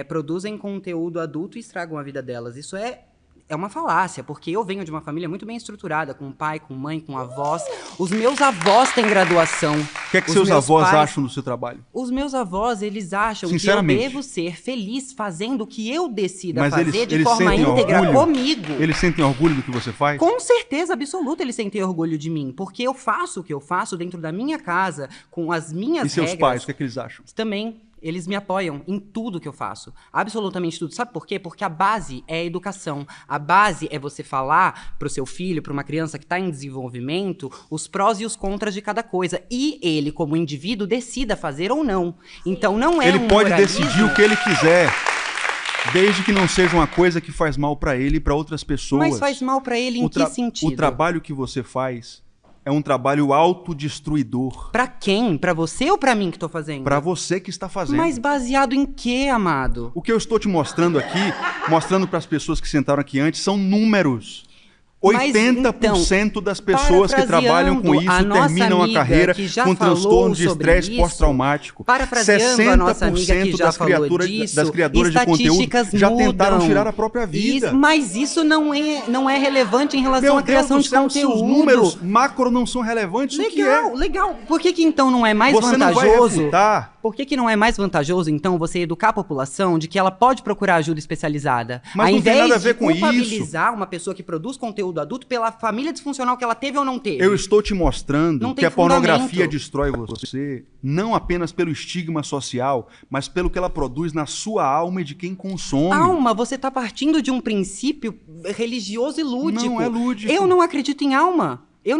produzem conteúdo adulto e estragam a vida delas. Isso é uma falácia, porque eu venho de uma família muito bem estruturada, com pai, com mãe, com avós. Os meus avós têm graduação. O que é que seus avós acham do seu trabalho? Os meus avós, eles acham que eu devo ser feliz fazendo o que eu decida fazer de forma íntegra comigo. Eles sentem orgulho do que você faz? Com certeza absoluta eles sentem orgulho de mim, porque eu faço o que eu faço dentro da minha casa, com as minhas regras. E seus pais, o que é que eles acham? Também. Eles me apoiam em tudo que eu faço. Absolutamente tudo. Sabe por quê? Porque a base é a educação. A base é você falar pro seu filho, pra uma criança que tá em desenvolvimento, os prós e os contras de cada coisa. E ele, como indivíduo, decida fazer ou não. Então não é ele pode decidir o que ele quiser. Desde que não seja uma coisa que faz mal pra ele e pra outras pessoas. Mas faz mal pra ele em que sentido? O trabalho que você faz... é um trabalho autodestruidor. Pra quem? Pra você ou pra mim que tô fazendo? Pra você que está fazendo. Mas baseado em quê, amado? O que eu estou te mostrando aqui, mostrando para as pessoas que sentaram aqui antes, são números. 80% das pessoas que trabalham com isso terminam a carreira com transtorno de estresse pós-traumático. 60% das criadoras de conteúdo já tentaram tirar a própria vida. Mas isso não é relevante em relação à criação de conteúdo. Os números macro não são relevantes. Legal. Por que então não é mais vantajoso? Você não vai refutar. Por que não é mais vantajoso, então, você educar a população de que ela pode procurar ajuda especializada? Mas não tem nada a ver com isso. Ao invés de culpabilizar uma pessoa que produz conteúdo conteúdo adulto pela família disfuncional que ela teve ou não teve. Eu estou te mostrando que a pornografia destrói você, não apenas pelo estigma social, mas pelo que ela produz na sua alma e de quem consome. Alma, você está partindo de um princípio religioso e lúdico. Não é lúdico. Eu não acredito em alma. Eu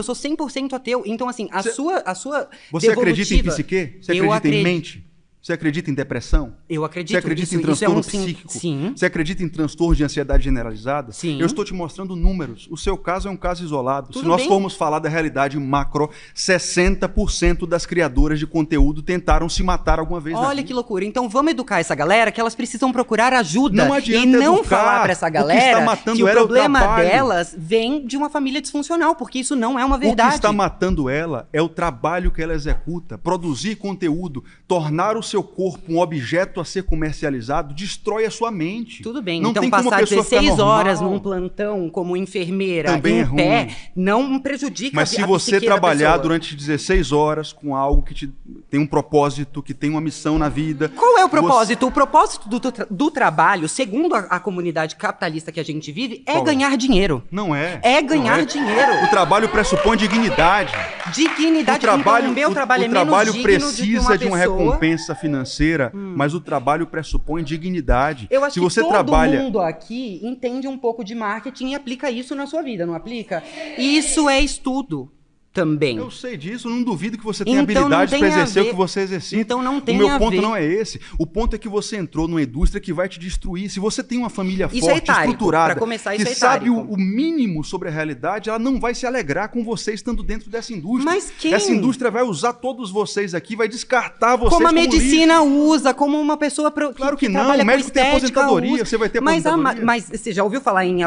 sou 100% ateu. Então, assim, a sua Você acredita em psique? Você acredita em mente? Você acredita em depressão? Eu acredito. Você acredita em transtorno psíquico? Sim. Você acredita em transtorno de ansiedade generalizada? Sim. Eu estou te mostrando números. O seu caso é um caso isolado. Tudo Se nós bem. formos falar da realidade macro, 60% das criadoras de conteúdo tentaram se matar alguma vez na vida. Olha que loucura. Então vamos educar essa galera que elas precisam procurar ajuda. Não adianta e não educar. falar pra essa galera O que está matando que o ela problema é o trabalho. delas vem de uma família disfuncional, porque isso não é uma verdade. O que está matando ela é o trabalho que ela executa. Produzir conteúdo, tornar o seu corpo um objeto a ser comercializado, destrói a sua mente. Tudo bem, não então tem como passar 16 horas normal. num plantão como enfermeira Também em pé ruim. não prejudica Mas se a você psique da trabalhar pessoa. durante 16 horas com algo que tem um propósito, que tem uma missão na vida... Qual é o propósito? O propósito do trabalho, segundo a comunidade capitalista que a gente vive, é ganhar dinheiro. Não é. É ganhar dinheiro. O trabalho pressupõe dignidade. Dignidade. O trabalho, então, o meu trabalho é menos trabalho digno precisa de uma pessoa... recompensa financeira, mas o trabalho pressupõe dignidade. Eu acho se você que todo trabalha... mundo aqui entende um pouco de marketing e aplica isso na sua vida, não aplica? Isso é estudo também. Eu sei disso, não duvido que você tenha Então, habilidade não para tem a exercer o ver. que você exercita. Então não tem O meu a ponto ver. não é esse. O ponto é que você entrou numa indústria que vai te destruir. Se você tem uma família Isso é forte, etárico. estruturada, Pra começar, que isso é sabe etárico. o mínimo sobre a realidade, ela não vai se alegrar com você estando dentro dessa indústria. Mas quem? Essa indústria vai usar todos vocês aqui, vai descartar vocês Como a como medicina lixo. usa, como uma pessoa Claro que não, trabalha o médico com tem estética, aposentadoria, usa. você vai ter mas, aposentadoria. mas você já ouviu falar em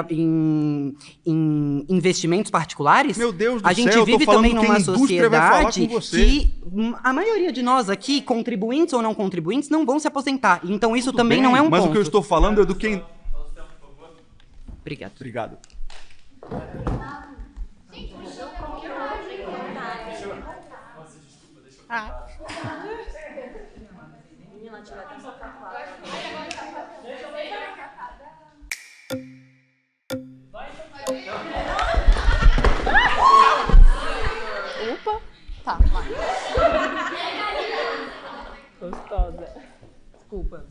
investimentos particulares? Meu Deus do A gente céu, eu tô vive falando também que a numa indústria vai falar sociedade com você. que a maioria de nós aqui, contribuintes ou não contribuintes, não vão se aposentar. Então isso Tudo também bem, não é um mas ponto. o que eu estou falando é do quem... Obrigado. Obrigado. Opa. Tá, vai. Gostosa. Desculpa.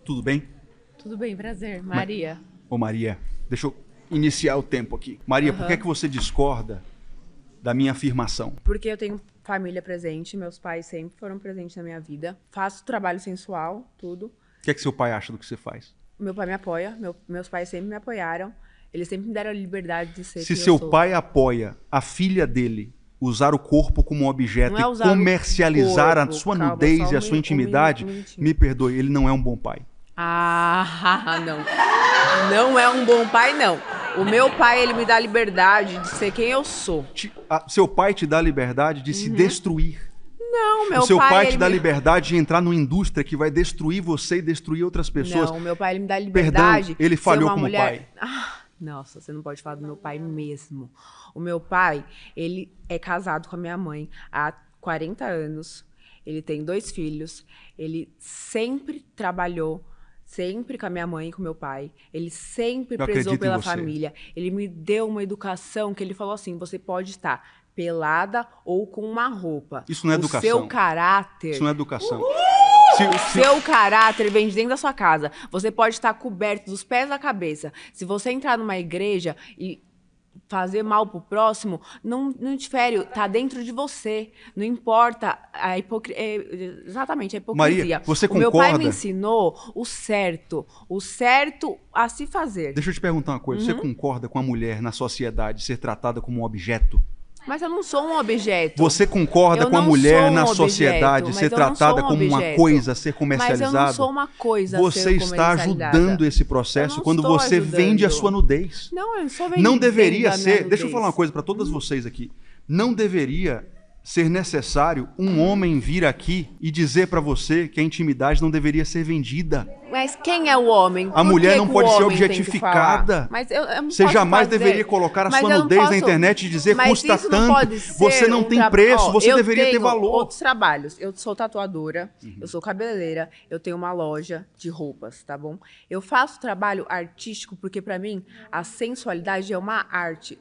Tudo bem? Tudo bem, prazer. Maria. Ô Maria, deixa eu iniciar o tempo aqui. Maria, por que é que você discorda da minha afirmação? Porque eu tenho família presente, meus pais sempre foram presentes na minha vida. Faço trabalho sensual, tudo. O que é que seu pai acha do que você faz? Meu pai me apoia, meus pais sempre me apoiaram. Eles sempre me deram a liberdade de ser Se quem seu eu sou. pai apoia a filha dele usar o corpo como objeto Não é e usar o comercializar corpo, a sua calma, nudez só e a um sua intimidade, minutinho. me perdoe, ele não é um bom pai. Ah, não. Não é um bom pai, não. O meu pai, ele me dá a liberdade de ser quem eu sou. Seu pai te dá a liberdade de se destruir. Não, meu O seu pai te ele dá a me... liberdade de entrar numa indústria que vai destruir você e destruir outras pessoas. Não, meu pai, ele me dá a liberdade Perdão, ele de ser falhou uma como mulher... pai. Nossa, você não pode falar do meu pai mesmo. O meu pai, ele é casado com a minha mãe há 40 anos. Ele tem 2 filhos. Ele sempre trabalhou, sempre com a minha mãe e com o meu pai. Ele sempre Eu prezou acredito em pela você. família. Ele me deu uma educação que ele falou assim, você pode estar pelada ou com uma roupa. Isso não é educação. O seu caráter... Isso não é educação. O seu caráter vem de dentro da sua casa. Você pode estar coberto dos pés à cabeça. Se você entrar numa igreja e fazer mal pro próximo, não difere, tá dentro de você. Não importa a hipocrisia. Exatamente, a hipocrisia. Maria, você O meu pai concorda? me ensinou o certo a se fazer. Deixa eu te perguntar uma coisa. Uhum. Você concorda com a mulher na sociedade ser tratada como um objeto? Mas eu não sou um objeto. Você concorda Eu com a não mulher sou um na objeto, sociedade mas ser eu não tratada sou um como uma objeto. coisa a ser Mas comercializada? eu não sou uma coisa a Você ser está comercializada. ajudando esse Eu processo não quando estou você vende a ajudando. sua nudez. Não, eu não sou vendendo Não deveria a minha ser. Deixa eu nudez. falar uma coisa para todas vocês aqui. Não deveria ser necessário um homem vir aqui e dizer para você que a intimidade não deveria ser vendida. Mas quem é o homem? A mulher não pode ser objetificada. Mas eu não você jamais deveria colocar a sua nudez na internet e dizer custa tanto, você não tem preço, você deveria ter valor. Outros trabalhos. Eu sou tatuadora, eu sou cabeleireira, eu tenho uma loja de roupas, tá bom? Eu faço trabalho artístico porque para mim a sensualidade é uma arte.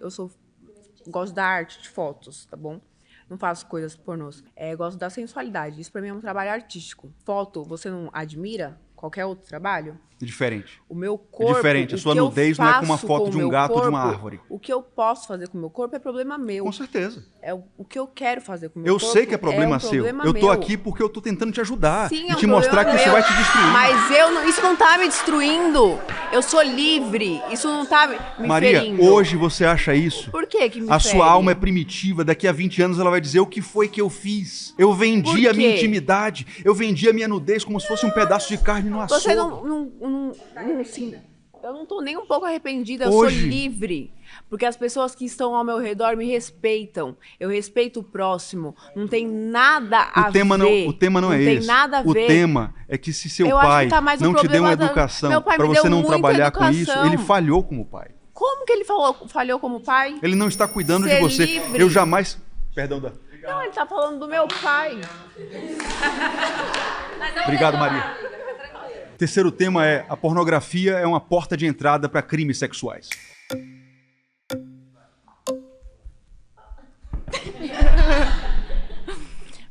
Gosto da arte de fotos, tá bom? Não faço coisas pornôs. Gosto da sensualidade. Isso pra mim é um trabalho artístico. Foto, você não admira qualquer outro trabalho? Diferente. O meu corpo... Diferente. A sua nudez não é como uma foto de um gato ou de uma árvore. O que eu posso fazer com o meu corpo é problema meu. Com certeza. É o que eu quero fazer com o meu corpo. Eu sei que é problema seu. Eu tô aqui porque eu tô tentando te ajudar. Sim, e te mostrar que isso vai te destruir. Mas isso não tá me destruindo. Eu sou livre. Isso não tá me ferindo. Maria, hoje você acha isso? Por que me A sua alma é primitiva. Daqui a 20 anos ela vai dizer o que foi que eu fiz. Eu vendi a minha intimidade. Eu vendi a minha nudez como se fosse um pedaço de carne no açougue. Você assim, eu não tô nem um pouco arrependida, eu sou livre. Porque as pessoas que estão ao meu redor me respeitam. Eu respeito o próximo. Não tem nada a ver. O tema não é esse. Tem nada a ver. O tema é que se seu pai não te deu uma educação para você não trabalhar com isso, ele falhou como pai. Como que ele falhou como pai? Ele não está cuidando de você. Livre. Eu jamais... Perdão, Não, ele tá falando do meu pai. Obrigado, Maria. Terceiro tema é: a pornografia é uma porta de entrada para crimes sexuais.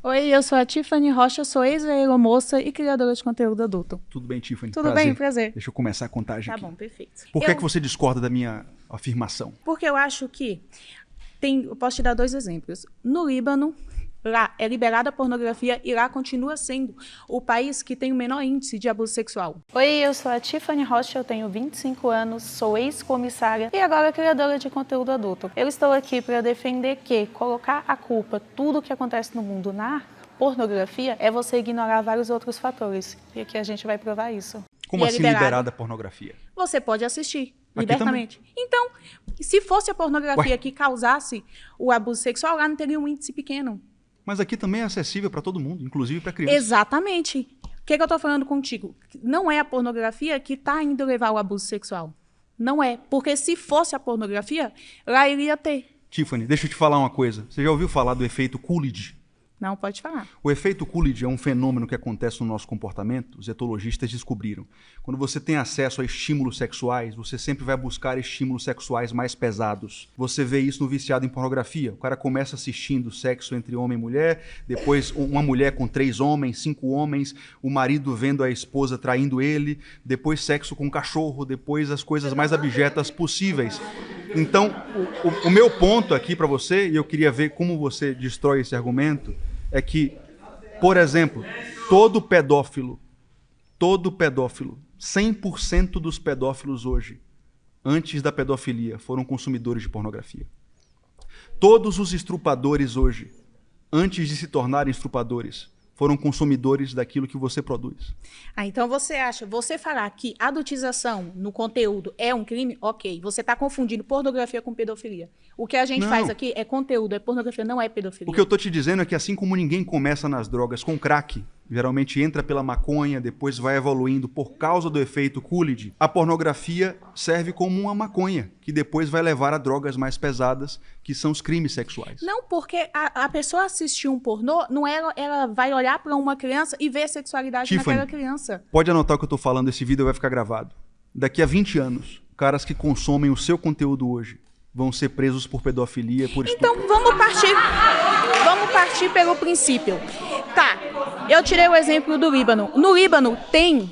Oi, eu sou a Tiffany Rocha, sou ex-aeromoça e criadora de conteúdo adulto. Tudo bem, Tiffany? Tudo bem, prazer. Deixa eu começar a contagem aqui. Tá bom, perfeito. Por que você discorda da minha afirmação? Porque eu acho que eu posso te dar 2 exemplos. No Líbano, lá é liberada a pornografia e lá continua sendo o país que tem o menor índice de abuso sexual. Oi, eu sou a Tiffany Rocha, eu tenho 25 anos, sou ex-comissária e agora criadora de conteúdo adulto. Eu estou aqui para defender que colocar a culpa, tudo o que acontece no mundo na pornografia, é você ignorar vários outros fatores. E aqui a gente vai provar isso. Como assim liberada a pornografia? Você pode assistir libertamente. Então, se fosse a pornografia que causasse o abuso sexual, lá não teria um índice pequeno. Mas aqui também é acessível para todo mundo, inclusive para crianças. Exatamente. O que eu estou falando contigo? Não é a pornografia que está indo levar ao abuso sexual. Não é. Porque se fosse a pornografia, lá iria ter. Tiffany, deixa eu te falar uma coisa. Você já ouviu falar do efeito Coolidge? Não, pode falar. O efeito Coolidge é um fenômeno que acontece no nosso comportamento. Os etologistas descobriram. Quando você tem acesso a estímulos sexuais, você sempre vai buscar estímulos sexuais mais pesados. Você vê isso no viciado em pornografia. O cara começa assistindo sexo entre homem e mulher, depois uma mulher com 3 homens, 5 homens, o marido vendo a esposa traindo ele, depois sexo com cachorro, depois as coisas mais abjetas possíveis. Então, o meu ponto aqui para você, e eu queria ver como você destrói esse argumento, é que, por exemplo, todo pedófilo, 100% dos pedófilos hoje, antes da pedofilia, foram consumidores de pornografia. Todos os estrupadores hoje, antes de se tornarem estrupadores, foram consumidores daquilo que você produz. Então você falar que adultização no conteúdo é um crime, ok, você está confundindo pornografia com pedofilia. O que a gente faz aqui é conteúdo, é pornografia, não é pedofilia. O que eu estou te dizendo é que assim como ninguém começa nas drogas com crack, geralmente entra pela maconha, depois vai evoluindo por causa do efeito Coolidge, a pornografia serve como uma maconha, que depois vai levar a drogas mais pesadas, que são os crimes sexuais. Não, porque a pessoa assistir um pornô, não é, ela vai olhar para uma criança e ver sexualidade Tiffany, naquela criança. Pode anotar o que eu estou falando, esse vídeo vai ficar gravado. Daqui a 20 anos, caras que consomem o seu conteúdo hoje vão ser presos por pedofilia, por estupro. Então vamos partir pelo princípio. Tá, eu tirei o exemplo do Líbano. No Líbano tem...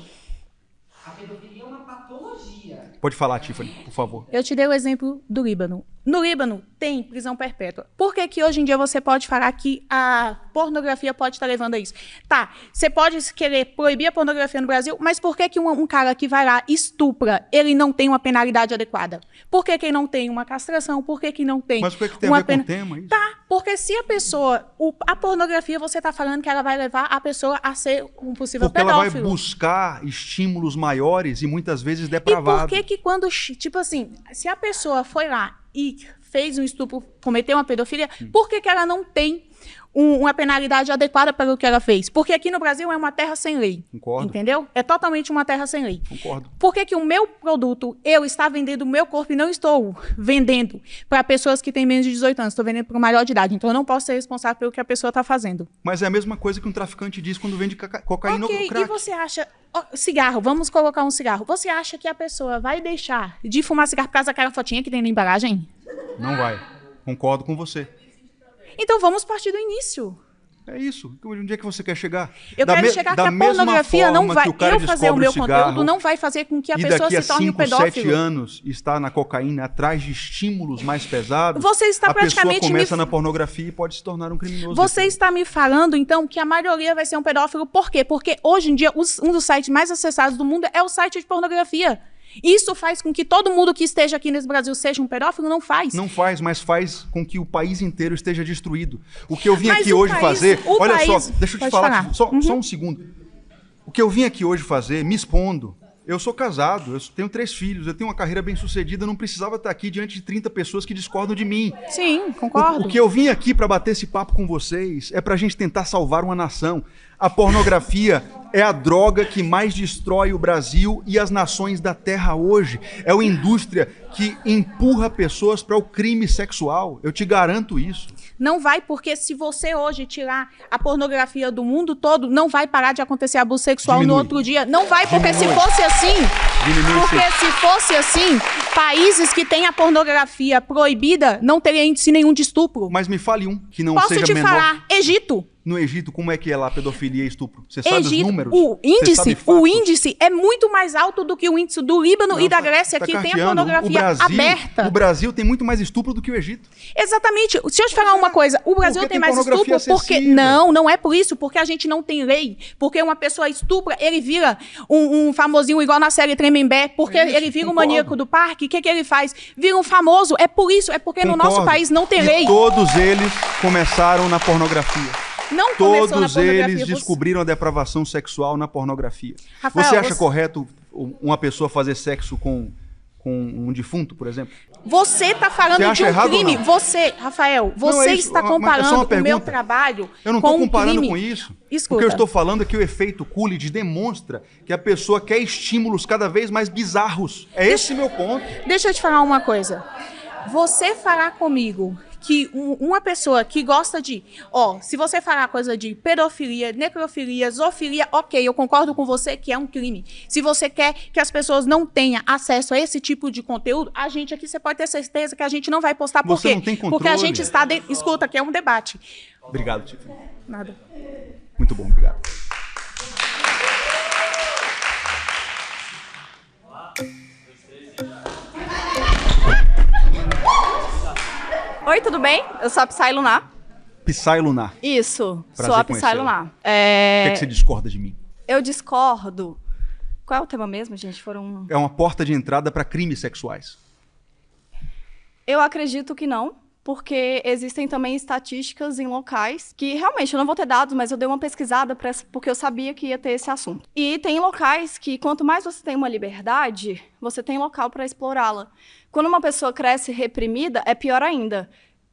A pedofilia é uma patologia. Pode falar, Tiffany, por favor. Eu tirei o exemplo do Líbano. No Líbano tem prisão perpétua. Por que que hoje em dia você pode falar que a pornografia pode estar levando a isso? Tá, você pode querer proibir a pornografia no Brasil, mas por que que um cara que vai lá estupra, ele não tem uma penalidade adequada? Por que que ele não tem uma castração? Por que que não tem Mas o que tem a ver com o tema? Isso? Tá, porque se a pessoa... A pornografia, você está falando que ela vai levar a pessoa a ser um possível pedófilo. Porque ela vai buscar estímulos maiores e muitas vezes depravados. E por que que quando... Tipo assim, se a pessoa foi lá e fez um estupro, cometeu uma pedofilia, por que ela não tem uma penalidade adequada para o que ela fez? Porque aqui no Brasil é uma terra sem lei. Concordo. Entendeu? É totalmente uma terra sem lei. Concordo. Por que o meu produto, eu está vendendo o meu corpo e não estou vendendo para pessoas que têm menos de 18 anos, estou vendendo para um maior de idade, então eu não posso ser responsável pelo que a pessoa está fazendo. Mas é a mesma coisa que um traficante diz quando vende cocaína ou crack. E você acha... cigarro, vamos colocar um cigarro. Você acha que a pessoa vai deixar de fumar cigarro por causa daquela fotinha que tem na embalagem? Não vai. Concordo com você. Então vamos partir do início. É isso. Onde é que você quer chegar? Eu quero chegar que a pornografia não vai... Eu fazer o meu conteúdo não vai fazer com que a pessoa se torne um pedófilo. E daqui a 5, 7 anos está na cocaína atrás de estímulos mais pesados, você está praticamente a pessoa começa na pornografia e pode se tornar um criminoso. Você está me falando, então, que a maioria vai ser um pedófilo. Por quê? Porque hoje em dia um dos sites mais acessados do mundo é o site de pornografia. Isso faz com que todo mundo que esteja aqui nesse Brasil seja um pedófilo? Não faz. Não faz, mas faz com que o país inteiro esteja destruído. O que eu vim aqui hoje fazer... Olha só, deixa eu te falar, só um segundo. O que eu vim aqui hoje fazer, me expondo... Eu sou casado, eu tenho 3 filhos, eu tenho uma carreira bem-sucedida, eu não precisava estar aqui diante de 30 pessoas que discordam de mim. Sim, concordo. O que eu vim aqui para bater esse papo com vocês é para a gente tentar salvar uma nação. A pornografia é a droga que mais destrói o Brasil e as nações da Terra hoje. É uma indústria que empurra pessoas para o crime sexual. Eu te garanto isso. Não vai, porque se você hoje tirar a pornografia do mundo todo, não vai parar de acontecer abuso sexual no outro dia. Não vai, porque se fosse assim... se fosse assim, países que têm a pornografia proibida não teriam índice nenhum de estupro. Mas me fale um que não seja menor. Posso te falar, Egito. No Egito, como é que é lá pedofilia e estupro? Você sabe os números? O índice é muito mais alto do que o índice do Líbano e da Grécia, que tem a pornografia aberta. O Brasil tem muito mais estupro do que o Egito. Exatamente. Se eu te falar uma coisa, o Brasil tem mais estupro porque... Não é por isso, porque a gente não tem lei. Porque uma pessoa estupra, ele vira um famosinho igual na série Tremembé, porque ele vira um maníaco do parque, o que ele faz? Vira um famoso. É por isso, é porque no nosso país não tem lei. Todos eles começaram na pornografia. Todos eles descobriram a depravação sexual na pornografia. Rafael, você acha correto uma pessoa fazer sexo com um defunto, por exemplo? Você está falando de um crime. Rafael, você está comparando o meu trabalho com um crime. Eu não estou comparando com isso. Escuta. O que eu estou falando é que o efeito Coolidge demonstra que a pessoa quer estímulos cada vez mais bizarros. Esse meu ponto. Deixa eu te falar uma coisa. Você falar comigo que uma pessoa que gosta de... se você falar coisa de pedofilia, necrofilia, zoofilia, ok, eu concordo com você que é um crime. Se você quer que as pessoas não tenham acesso a esse tipo de conteúdo, a gente aqui, você pode ter certeza que a gente não vai postar. Por quê? Não tem controle. Porque a gente está... Escuta, que é um debate. Obrigado, Tiffany. Nada. Muito bom, obrigado. Oi, tudo bem? Eu sou a Psy Lunar. Psy Lunar. Isso, prazer, sou a Psy Lunar. O que é que você discorda de mim? Eu discordo. Qual é o tema mesmo, gente? É uma porta de entrada para crimes sexuais. Eu acredito que não, porque existem também estatísticas em locais que realmente eu não vou ter dados, mas eu dei uma pesquisada porque eu sabia que ia ter esse assunto. E tem locais que quanto mais você tem uma liberdade, você tem local para explorá-la. Quando uma pessoa cresce reprimida, é pior ainda.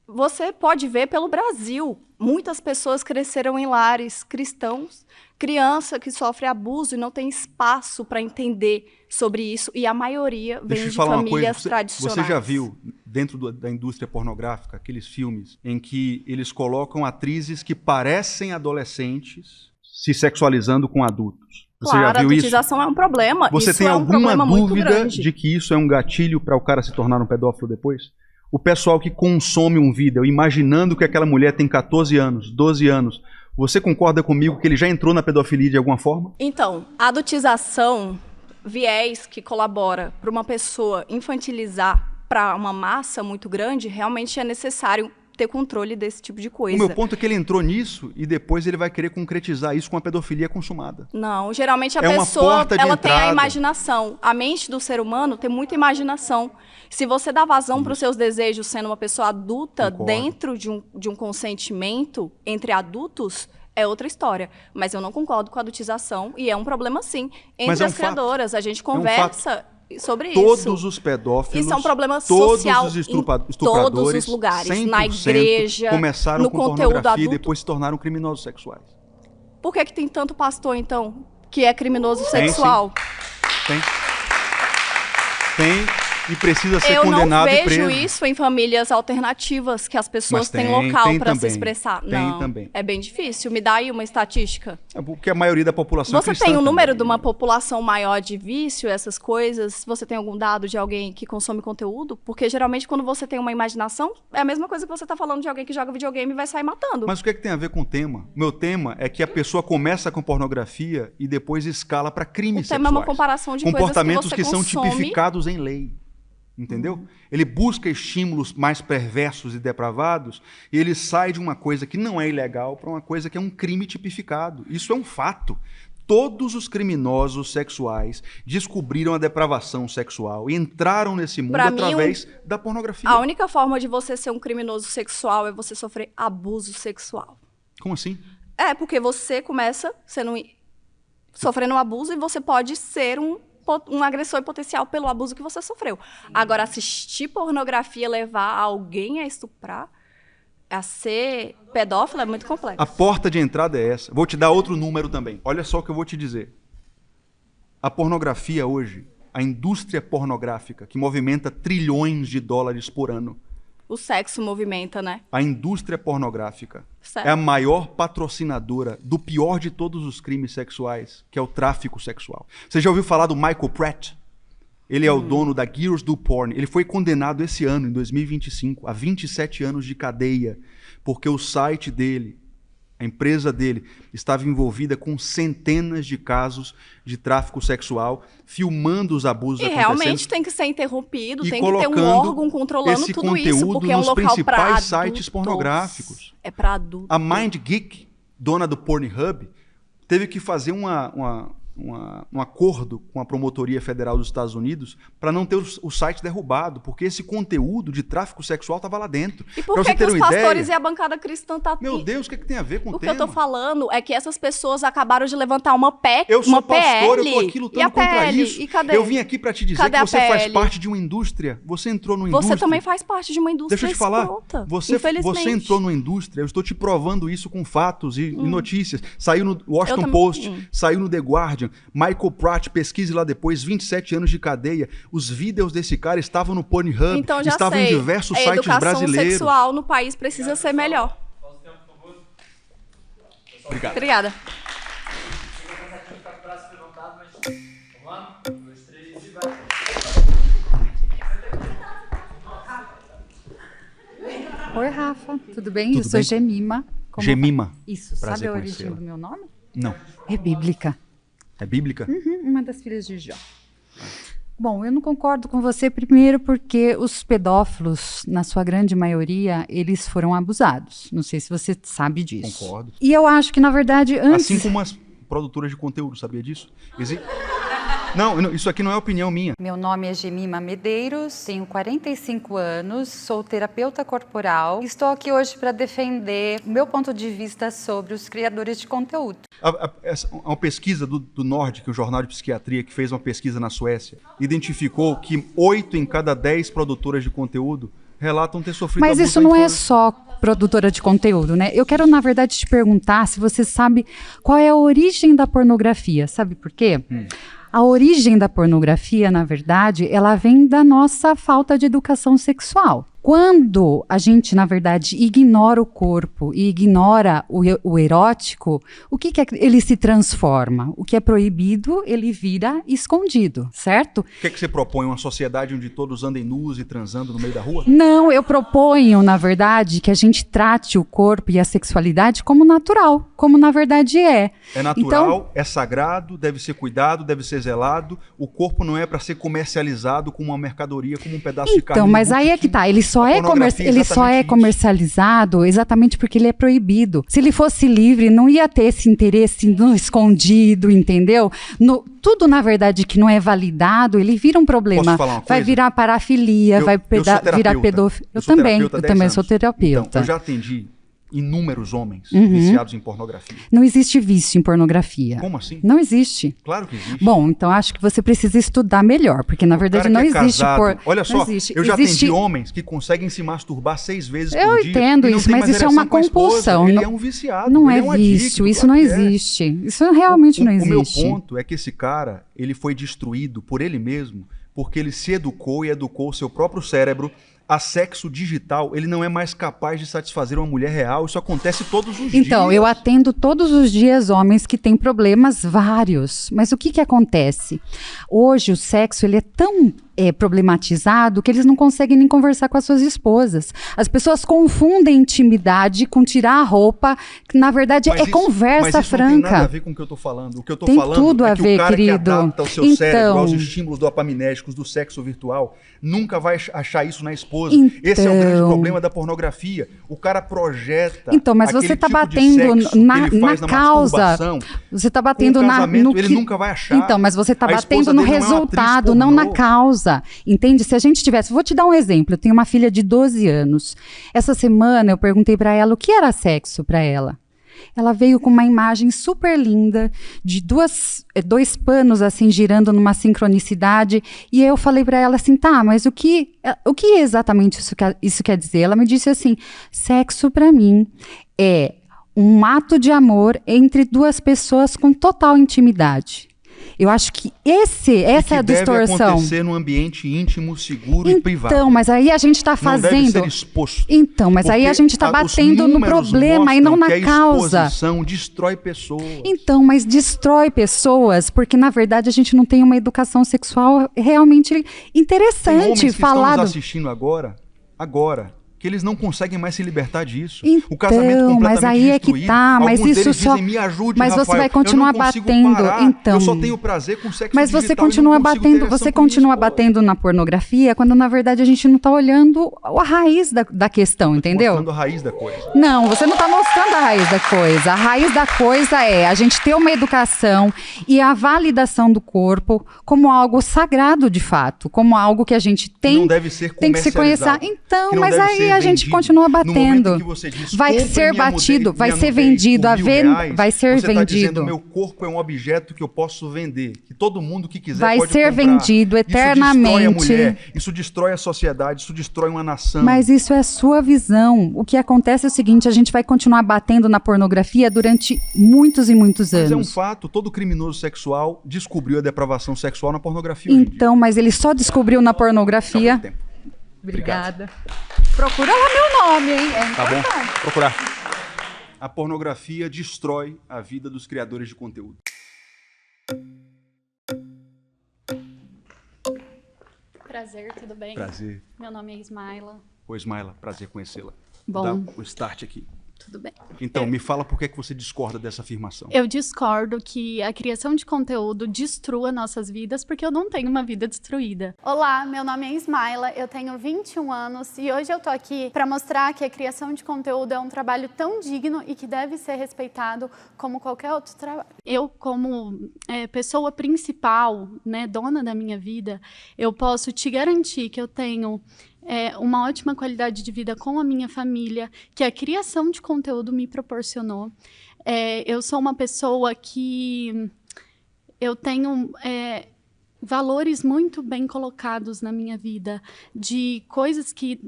Você pode ver pelo Brasil, muitas pessoas cresceram em lares cristãos, criança que sofre abuso e não tem espaço para entender sobre isso, e a maioria vem de famílias tradicionais. Você já viu, dentro da indústria pornográfica, aqueles filmes em que eles colocam atrizes que parecem adolescentes se sexualizando com adultos? Você já viu a adultização é um problema. Você tem alguma dúvida de que isso é um gatilho para o cara se tornar um pedófilo depois? O pessoal que consome um vídeo imaginando que aquela mulher tem 14 anos, 12 anos, você concorda comigo que ele já entrou na pedofilia de alguma forma? Então, a adultização, viés que colabora para uma pessoa infantilizar para uma massa muito grande, realmente é necessário ter controle desse tipo de coisa. O meu ponto é que ele entrou nisso e depois ele vai querer concretizar isso com a pedofilia consumada. Não, geralmente a pessoa ela tem a imaginação. A mente do ser humano tem muita imaginação. Se você dá vazão para os seus desejos sendo uma pessoa adulta dentro de um consentimento entre adultos, é outra história. Mas eu não concordo com a adultização e é um problema sim. Entre as criadoras, a gente conversa... sobre todos os pedófilos, isso é um problema social todos os estupradores, todos os lugares, na igreja, começaram no com conteúdo pornografia adulto. e depois se tornaram criminosos sexuais. Por que tem tanto pastor, então, que é criminoso sexual? Tem. E precisa ser condenado e preso. Eu não vejo isso em famílias alternativas, que as pessoas têm local para se expressar. Não, também. É bem difícil. Me dá aí uma estatística. É porque a maioria da população Você tem um número de uma população maior de vício, essas coisas? Você tem algum dado de alguém que consome conteúdo? Porque geralmente quando você tem uma imaginação, é a mesma coisa que você está falando de alguém que joga videogame e vai sair matando. Mas o que tem a ver com o tema? Meu tema é que a pessoa começa com pornografia e depois escala para crimes sexuais. O tema é uma comparação de comportamentos coisas que são consome... tipificados em lei. Entendeu? Ele busca estímulos mais perversos e depravados e ele sai de uma coisa que não é ilegal para uma coisa que é um crime tipificado. Isso é um fato. Todos os criminosos sexuais descobriram a depravação sexual e entraram nesse mundo através da pornografia. A única forma de você ser um criminoso sexual é você sofrer abuso sexual. Como assim? É, porque você começa sofrendo um abuso e você pode ser um agressor potencial pelo abuso que você sofreu. Agora, assistir pornografia, levar alguém a estuprar, a ser pedófilo, é muito complexo. A porta de entrada é essa. Vou te dar outro número também. Olha só o que eu vou te dizer. A pornografia hoje, a indústria pornográfica, que movimenta trilhões de dólares por ano. O sexo movimenta, né? A indústria pornográfica certo. É a maior patrocinadora do pior de todos os crimes sexuais, que é o tráfico sexual. Você já ouviu falar do Michael Pratt? Ele é o dono da Girls Do Porn. Ele foi condenado esse ano, em 2025, a 27 anos de cadeia, porque o site dele, a empresa dele, estava envolvida com centenas de casos de tráfico sexual, filmando os abusos acontecendo. E realmente tem que ser interrompido, tem que ter um órgão controlando esse tudo isso, porque é um nos local para principais sites pornográficos. É para adultos. A MindGeek, dona do Pornhub, teve que fazer um acordo com a Promotoria Federal dos Estados Unidos para não ter o site derrubado, porque esse conteúdo de tráfico sexual estava lá dentro. E por que os pastores e a bancada cristã tá... Meu Deus, o que tem a ver com o tema? O que eu tô falando é que essas pessoas acabaram de levantar uma PEC, eu sou uma pastor, PL, eu tô aqui lutando contra isso. E cadê? Eu vim aqui para te dizer que você faz parte de uma indústria. Você entrou numa indústria. Você também faz parte de uma indústria. Deixa eu te falar. Você entrou numa indústria. Eu estou te provando isso com fatos e notícias. Saiu no Washington Post, saiu no The Guardian. Michael Pratt, pesquise lá depois, 27 anos de cadeia. Os vídeos desse cara estavam no Pornhub, então, já estavam em diversos sites brasileiros. A educação sexual no país precisa ser melhor. Obrigado. Obrigada. Oi, Rafa. Tudo bem? Eu sou Gemima. Gemima. Isso. Sabe a origem do meu nome? Não. É bíblica. É bíblica? Uma das filhas de Jó. Bom, eu não concordo com você, primeiro porque os pedófilos, na sua grande maioria, eles foram abusados. Não sei se você sabe disso. Concordo. E eu acho que, na verdade, antes... Assim como as produtoras de conteúdo, sabia disso? Não, isso aqui não é opinião minha. Meu nome é Gemima Medeiros, tenho 45 anos, sou terapeuta corporal e estou aqui hoje para defender o meu ponto de vista sobre os criadores de conteúdo. Uma pesquisa do Nordic, o Jornal de Psiquiatria, que fez uma pesquisa na Suécia, identificou que 8 em cada 10 produtoras de conteúdo relatam ter sofrido abuso. Mas isso não é só produtora de conteúdo, né? Eu quero, na verdade, te perguntar se você sabe qual é a origem da pornografia. Sabe por quê? A origem da pornografia, na verdade, ela vem da nossa falta de educação sexual. Quando a gente, na verdade, ignora o corpo e ignora o erótico, o que ele se transforma? O que é proibido, ele vira escondido, certo? O que você propõe? Uma sociedade onde todos andem nus e transando no meio da rua? Não, eu proponho, na verdade, que a gente trate o corpo e a sexualidade como natural, como na verdade é. É natural, é sagrado, deve ser cuidado, deve ser zelado. O corpo não é para ser comercializado como uma mercadoria, como um pedaço de carne. Então, mas aí é que tá, ele só é comercializado exatamente porque ele é proibido. Se ele fosse livre, não ia ter esse interesse no escondido, entendeu? Tudo, na verdade, que não é validado, ele vira um problema. Posso falar uma coisa? Vai virar parafilia, vai virar pedofilia. Eu também sou terapeuta. Então, eu já atendi inúmeros homens viciados em pornografia. Não existe vício em pornografia. Como assim? Não existe. Claro que existe. Bom, então acho que você precisa estudar melhor, porque na verdade não existe Olha só, eu já atendi homens que conseguem se masturbar 6 vezes por dia. Eu entendo isso, mas isso é uma compulsão. Ele é um viciado. Não é vício, isso não existe. Isso realmente não existe. O meu ponto é que esse cara, ele foi destruído por ele mesmo, porque ele se educou e educou o seu próprio cérebro a sexo digital. Ele não é mais capaz de satisfazer uma mulher real. Isso acontece todos os dias. Então, eu atendo todos os dias homens que têm problemas vários. Mas o que acontece? Hoje o sexo ele é tão problematizado que eles não conseguem nem conversar com as suas esposas. As pessoas confundem intimidade com tirar a roupa, que na verdade conversa franca. Não tem nada a ver com o que eu tô falando. O que eu tô falando tudo é a que ver, o cara querido. que adapta o seu cérebro aos estímulos dopaminérgicos do sexo virtual nunca vai achar isso na esposa. Esse é o grande problema da pornografia. O cara projeta. Então, mas você está batendo na causa. Você está batendo no ele nunca vai achar. Então, mas você está batendo no resultado, não na causa. Entende? Se a gente tivesse... Vou te dar um exemplo. Eu tenho uma filha de 12 anos. Essa semana eu perguntei para ela o que era sexo para ela. Ela veio com uma imagem super linda de dois panos assim girando numa sincronicidade e eu falei para ela assim, tá, mas o que exatamente isso quer dizer? Ela me disse assim, sexo para mim é um ato de amor entre duas pessoas com total intimidade. Eu acho que essa é a distorção. Deve acontecer num ambiente íntimo, seguro e privado. Então, mas aí a gente está fazendo... Não deve ser exposto. Então, mas aí a gente está batendo no problema e não na causa. A exposição destrói pessoas. Então, mas destrói pessoas porque, na verdade, a gente não tem uma educação sexual realmente interessante. Tem homens que estão nos assistindo agora, que eles não conseguem mais se libertar disso. Então, o casamento completamente mas aí é que tá, mas alguns isso só... dizem, me ajude, mas Rafael, você vai continuar batendo, parar, então. Eu só tenho prazer com sexo mas você digital continua batendo na pornografia quando na verdade a gente não tá olhando a raiz da questão, entendeu? Mostrando a raiz da coisa. Não, você não tá mostrando a raiz da coisa. A raiz da coisa é a gente ter uma educação e a validação do corpo como algo sagrado de fato, como algo que a gente tem deve ser que se conhecer. Então, mas aí a gente continua batendo. Vai ser batido, vai ser vendido, vai ser vendido. Você está dizendo, meu corpo é um objeto que eu posso vender, que todo mundo que quiser vai pode ser comprar. Vendido eternamente. Isso destrói a mulher, isso destrói a sociedade, isso destrói uma nação. Mas isso é a sua visão. O que acontece é o seguinte, a gente vai continuar batendo na pornografia durante muitos e muitos anos. Mas é um fato, todo criminoso sexual descobriu a depravação sexual na pornografia. Então, mas ele só descobriu na pornografia. Obrigada. Procura lá meu nome, hein? Tá bom, procurar. A pornografia destrói a vida dos criadores de conteúdo. Prazer, tudo bem? Prazer. Meu nome é Ismaila. Oi, Ismaila, prazer conhecê-la. Bom. Dá o start aqui. Tudo bem. Então, me fala por que é que você discorda dessa afirmação. Eu discordo que a criação de conteúdo destrua nossas vidas, porque eu não tenho uma vida destruída. Olá, meu nome é Ismaila, eu tenho 21 anos e hoje eu tô aqui para mostrar que a criação de conteúdo é um trabalho tão digno e que deve ser respeitado como qualquer outro trabalho. Eu, como pessoa principal, né, dona da minha vida, eu posso te garantir que eu tenho uma ótima qualidade de vida com a minha família, que a criação de conteúdo me proporcionou. Eu sou uma pessoa que eu tenho valores muito bem colocados na minha vida, de coisas que,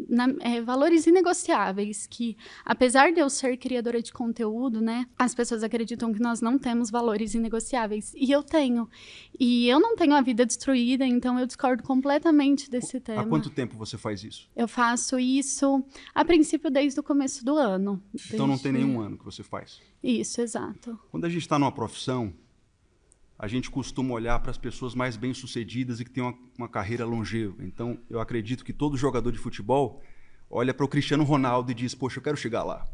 valores inegociáveis, que apesar de eu ser criadora de conteúdo, né, as pessoas acreditam que nós não temos valores inegociáveis, e eu tenho. E eu não tenho a vida destruída, então eu discordo completamente desse tema. Há quanto tempo você faz isso? Eu faço isso, a princípio, desde o começo do ano. Então não tem nenhum ano que você faz? Isso, exato. Quando a gente está numa profissão, a gente costuma olhar para as pessoas mais bem-sucedidas e que têm uma carreira longeva. Então, eu acredito que todo jogador de futebol olha para o Cristiano Ronaldo e diz, poxa, eu quero chegar lá.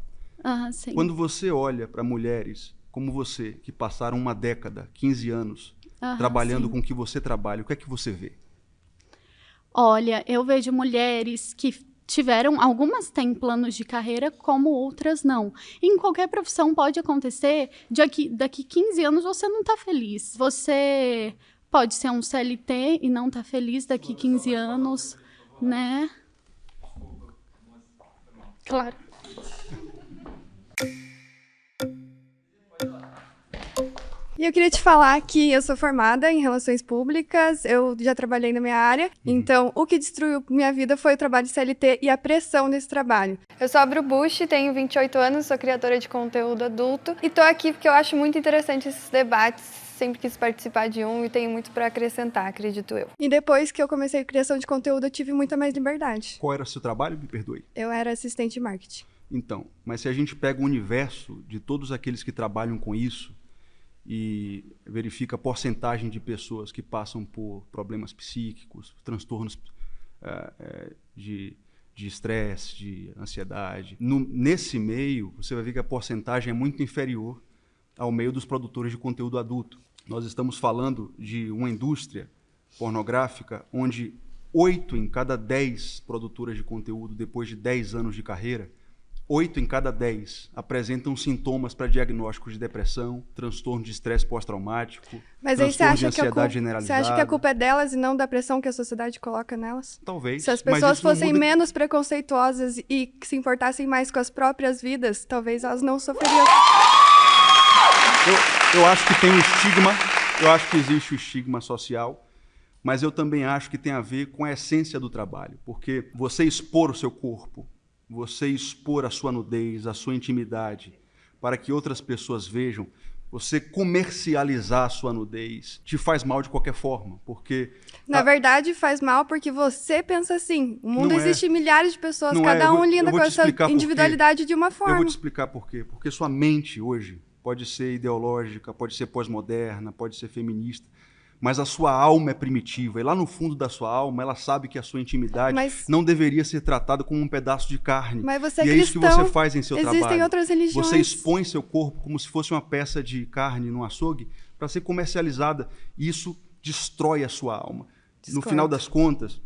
Sim. Quando você olha para mulheres como você, que passaram uma década, 15 anos, trabalhando com o que você trabalha, o que é que você vê? Olha, eu vejo mulheres que algumas têm planos de carreira, como outras não. Em qualquer profissão pode acontecer, daqui 15 anos você não está feliz. Você pode ser um CLT e não estar feliz daqui 15 anos, né? Claro. E eu queria te falar que eu sou formada em Relações Públicas, eu já trabalhei na minha área, então o que destruiu minha vida foi o trabalho de CLT e a pressão desse trabalho. Eu sou a Bru Bush, tenho 28 anos, sou criadora de conteúdo adulto e tô aqui porque eu acho muito interessante esses debates. Sempre quis participar de um e tenho muito para acrescentar, acredito eu. E depois que eu comecei a criação de conteúdo, eu tive muita mais liberdade. Qual era o seu trabalho? Me perdoe. Eu era assistente de marketing. Então, mas se a gente pega o universo de todos aqueles que trabalham com isso e verifica a porcentagem de pessoas que passam por problemas psíquicos, transtornos de estresse, de ansiedade, nesse meio você vai ver que a porcentagem é muito inferior ao meio dos produtores de conteúdo adulto. Nós estamos falando de uma indústria pornográfica onde 8 em cada 10 produtoras de conteúdo, depois de 10 anos de carreira, 8 em cada 10 apresentam sintomas para diagnósticos de depressão, transtorno de estresse pós-traumático, transtorno de ansiedade generalizada. Você acha que a culpa é delas e não da pressão que a sociedade coloca nelas? Talvez. Se as pessoas fossem menos preconceituosas e se importassem mais com as próprias vidas, talvez elas não sofreriam. Eu acho que tem um estigma, eu acho que existe o estigma social, mas eu também acho que tem a ver com a essência do trabalho, porque você expor o seu corpo, você expor a sua nudez, a sua intimidade, para que outras pessoas vejam, você comercializar a sua nudez, te faz mal de qualquer forma, porque... Na verdade, faz mal porque você pensa assim. O mundo existe milhares de pessoas, cada um lida com essa individualidade de uma forma. Eu vou te explicar por quê. Porque sua mente hoje pode ser ideológica, pode ser pós-moderna, pode ser feminista, mas a sua alma é primitiva, e lá no fundo da sua alma, ela sabe que a sua intimidade não deveria ser tratada como um pedaço de carne. Mas você é cristão, e é isso que você faz em seu trabalho. Existem outras religiões. Você expõe seu corpo como se fosse uma peça de carne num açougue para ser comercializada, e isso destrói a sua alma. No final das contas,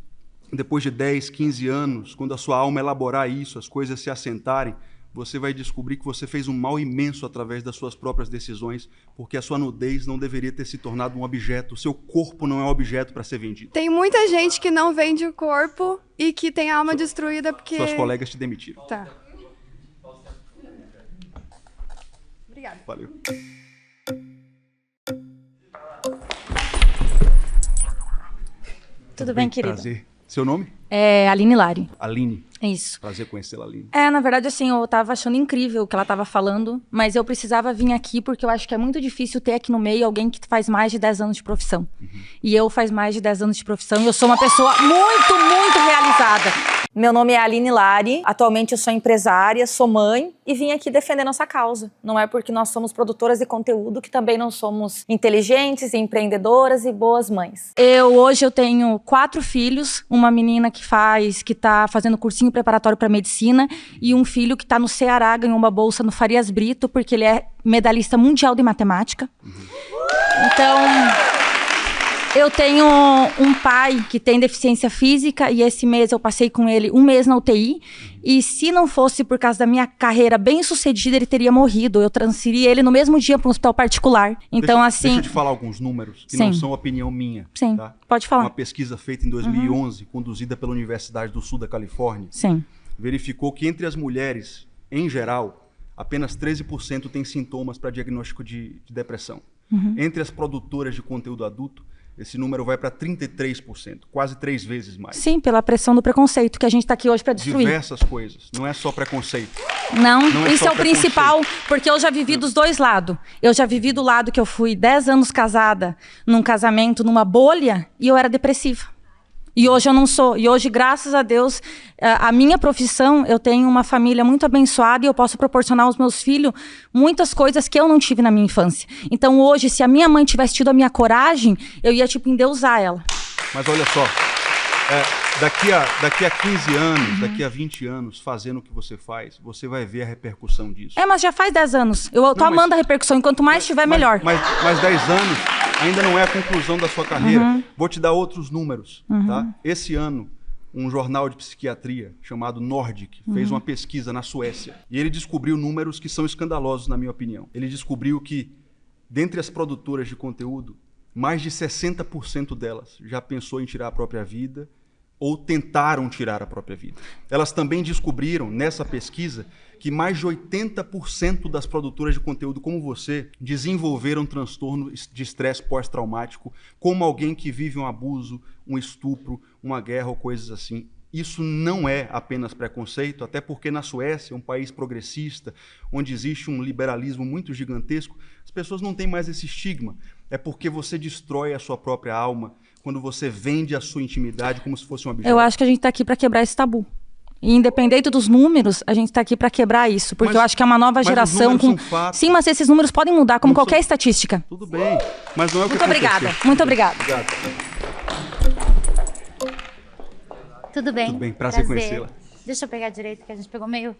depois de 10, 15 anos, quando a sua alma elaborar isso, as coisas se assentarem, você vai descobrir que você fez um mal imenso através das suas próprias decisões, porque a sua nudez não deveria ter se tornado um objeto. O seu corpo não é um objeto para ser vendido. Tem muita gente que não vende o corpo e que tem a alma destruída porque... Suas colegas te demitiram. Tá. Obrigada. Valeu. Tudo bem, querido? Prazer. Seu nome? É Aline Lari. Aline. Isso. Prazer conhecê-la, Aline. Na verdade, assim, eu tava achando incrível o que ela tava falando, mas eu precisava vir aqui porque eu acho que é muito difícil ter aqui no meio alguém que faz mais de 10 anos de profissão. E eu faz mais de 10 anos de profissão e eu sou uma pessoa muito realizada. Meu nome é Aline Lari, atualmente eu sou empresária, sou mãe e vim aqui defender nossa causa. Não é porque nós somos produtoras de conteúdo que também não somos inteligentes, empreendedoras e boas mães. Hoje eu tenho 4 filhos, uma menina que tá fazendo cursinho preparatório para medicina e um filho que tá no Ceará, ganhou uma bolsa no Farias Brito porque ele é medalhista mundial de matemática. Então... eu tenho um pai que tem deficiência física e esse mês eu passei com ele um mês na UTI e se não fosse por causa da minha carreira bem sucedida, ele teria morrido. Eu transferi ele no mesmo dia para um hospital particular. Então, deixa eu te falar alguns números que não são opinião minha. Sim, tá? Pode falar. Uma pesquisa feita em 2011, conduzida pela Universidade do Sul da Califórnia, verificou que entre as mulheres, em geral, apenas 13% tem sintomas para diagnóstico de depressão. Entre as produtoras de conteúdo adulto, esse número vai para 33%, quase 3 vezes mais. Sim, pela pressão do preconceito que a gente está aqui hoje para destruir. Diversas coisas, não é só preconceito. Não isso é o principal, porque eu já vivi dos dois lados. Eu já vivi do lado que eu fui 10 anos casada, num casamento, numa bolha, e eu era depressiva. E hoje eu não sou. E hoje, graças a Deus, a minha profissão, eu tenho uma família muito abençoada e eu posso proporcionar aos meus filhos muitas coisas que eu não tive na minha infância. Então hoje, se a minha mãe tivesse tido a minha coragem, eu ia, endeusar ela. Mas olha só, daqui a 15 anos, daqui a 20 anos, fazendo o que você faz, você vai ver a repercussão disso. Mas já faz 10 anos. Eu tô amando a repercussão. Enquanto mais tiver, melhor. Mas 10 anos ainda não é a conclusão da sua carreira. Vou te dar outros números. Tá? Esse ano, um jornal de psiquiatria chamado Nordic fez uma pesquisa na Suécia. E ele descobriu números que são escandalosos, na minha opinião. Ele descobriu que, dentre as produtoras de conteúdo, mais de 60% delas já pensou em tirar a própria vida ou tentaram tirar a própria vida. Elas também descobriram, nessa pesquisa, que mais de 80% das produtoras de conteúdo como você desenvolveram transtorno de estresse pós-traumático, como alguém que vive um abuso, um estupro, uma guerra ou coisas assim. Isso não é apenas preconceito, até porque na Suécia, um país progressista, onde existe um liberalismo muito gigantesco, as pessoas não têm mais esse estigma. É porque você destrói a sua própria alma quando você vende a sua intimidade como se fosse um objeto. Eu acho que a gente está aqui para quebrar esse tabu. E independente dos números, a gente está aqui para quebrar isso. Porque eu acho que é uma nova geração com... Sim, mas esses números podem mudar, como qualquer estatística. Tudo bem, mas não é o que Muito obrigada. Muito obrigada. Obrigado. Tudo bem? Tudo bem, prazer conhecê-la. Deixa eu pegar direito, que a gente pegou meio...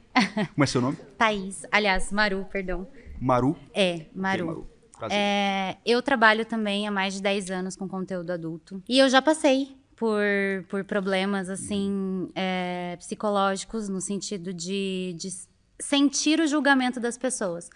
Como é seu nome? Thaís. Aliás, Maru, perdão. Maru? É, Maru. Maru. Eu trabalho também há mais de 10 anos com conteúdo adulto. E eu já passei por problemas, assim, psicológicos, no sentido de sentir o julgamento das pessoas.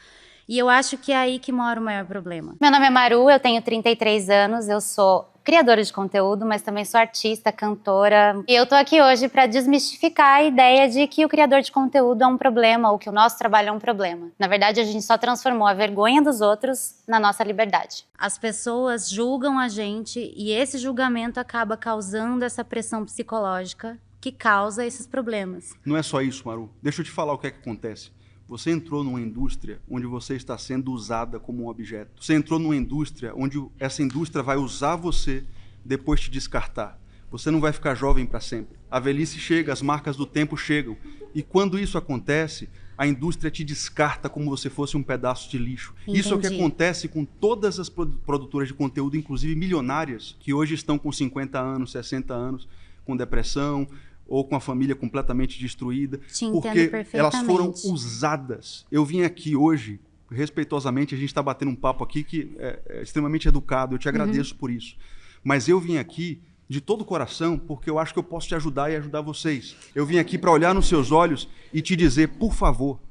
E eu acho que é aí que mora o maior problema. Meu nome é Maru, eu tenho 33 anos, eu sou criadora de conteúdo, mas também sou artista, cantora. E eu tô aqui hoje para desmistificar a ideia de que o criador de conteúdo é um problema, ou que o nosso trabalho é um problema. Na verdade, a gente só transformou a vergonha dos outros na nossa liberdade. As pessoas julgam a gente e esse julgamento acaba causando essa pressão psicológica que causa esses problemas. Não é só isso, Maru. Deixa eu te falar o que é que acontece. Você entrou numa indústria onde você está sendo usada como um objeto. Você entrou numa indústria onde essa indústria vai usar você, depois te descartar. Você não vai ficar jovem para sempre. A velhice chega, as marcas do tempo chegam. E quando isso acontece, a indústria te descarta como você fosse um pedaço de lixo. Entendi. Isso é o que acontece com todas as produtoras de conteúdo, inclusive milionárias, que hoje estão com 50 anos, 60 anos, com depressão, ou com a família completamente destruída, porque elas foram usadas. Eu vim aqui hoje, respeitosamente, a gente está batendo um papo aqui que é extremamente educado, eu te agradeço por isso. Mas eu vim aqui de todo o coração, porque eu acho que eu posso te ajudar e ajudar vocês. Eu vim aqui para olhar nos seus olhos e te dizer, por favor,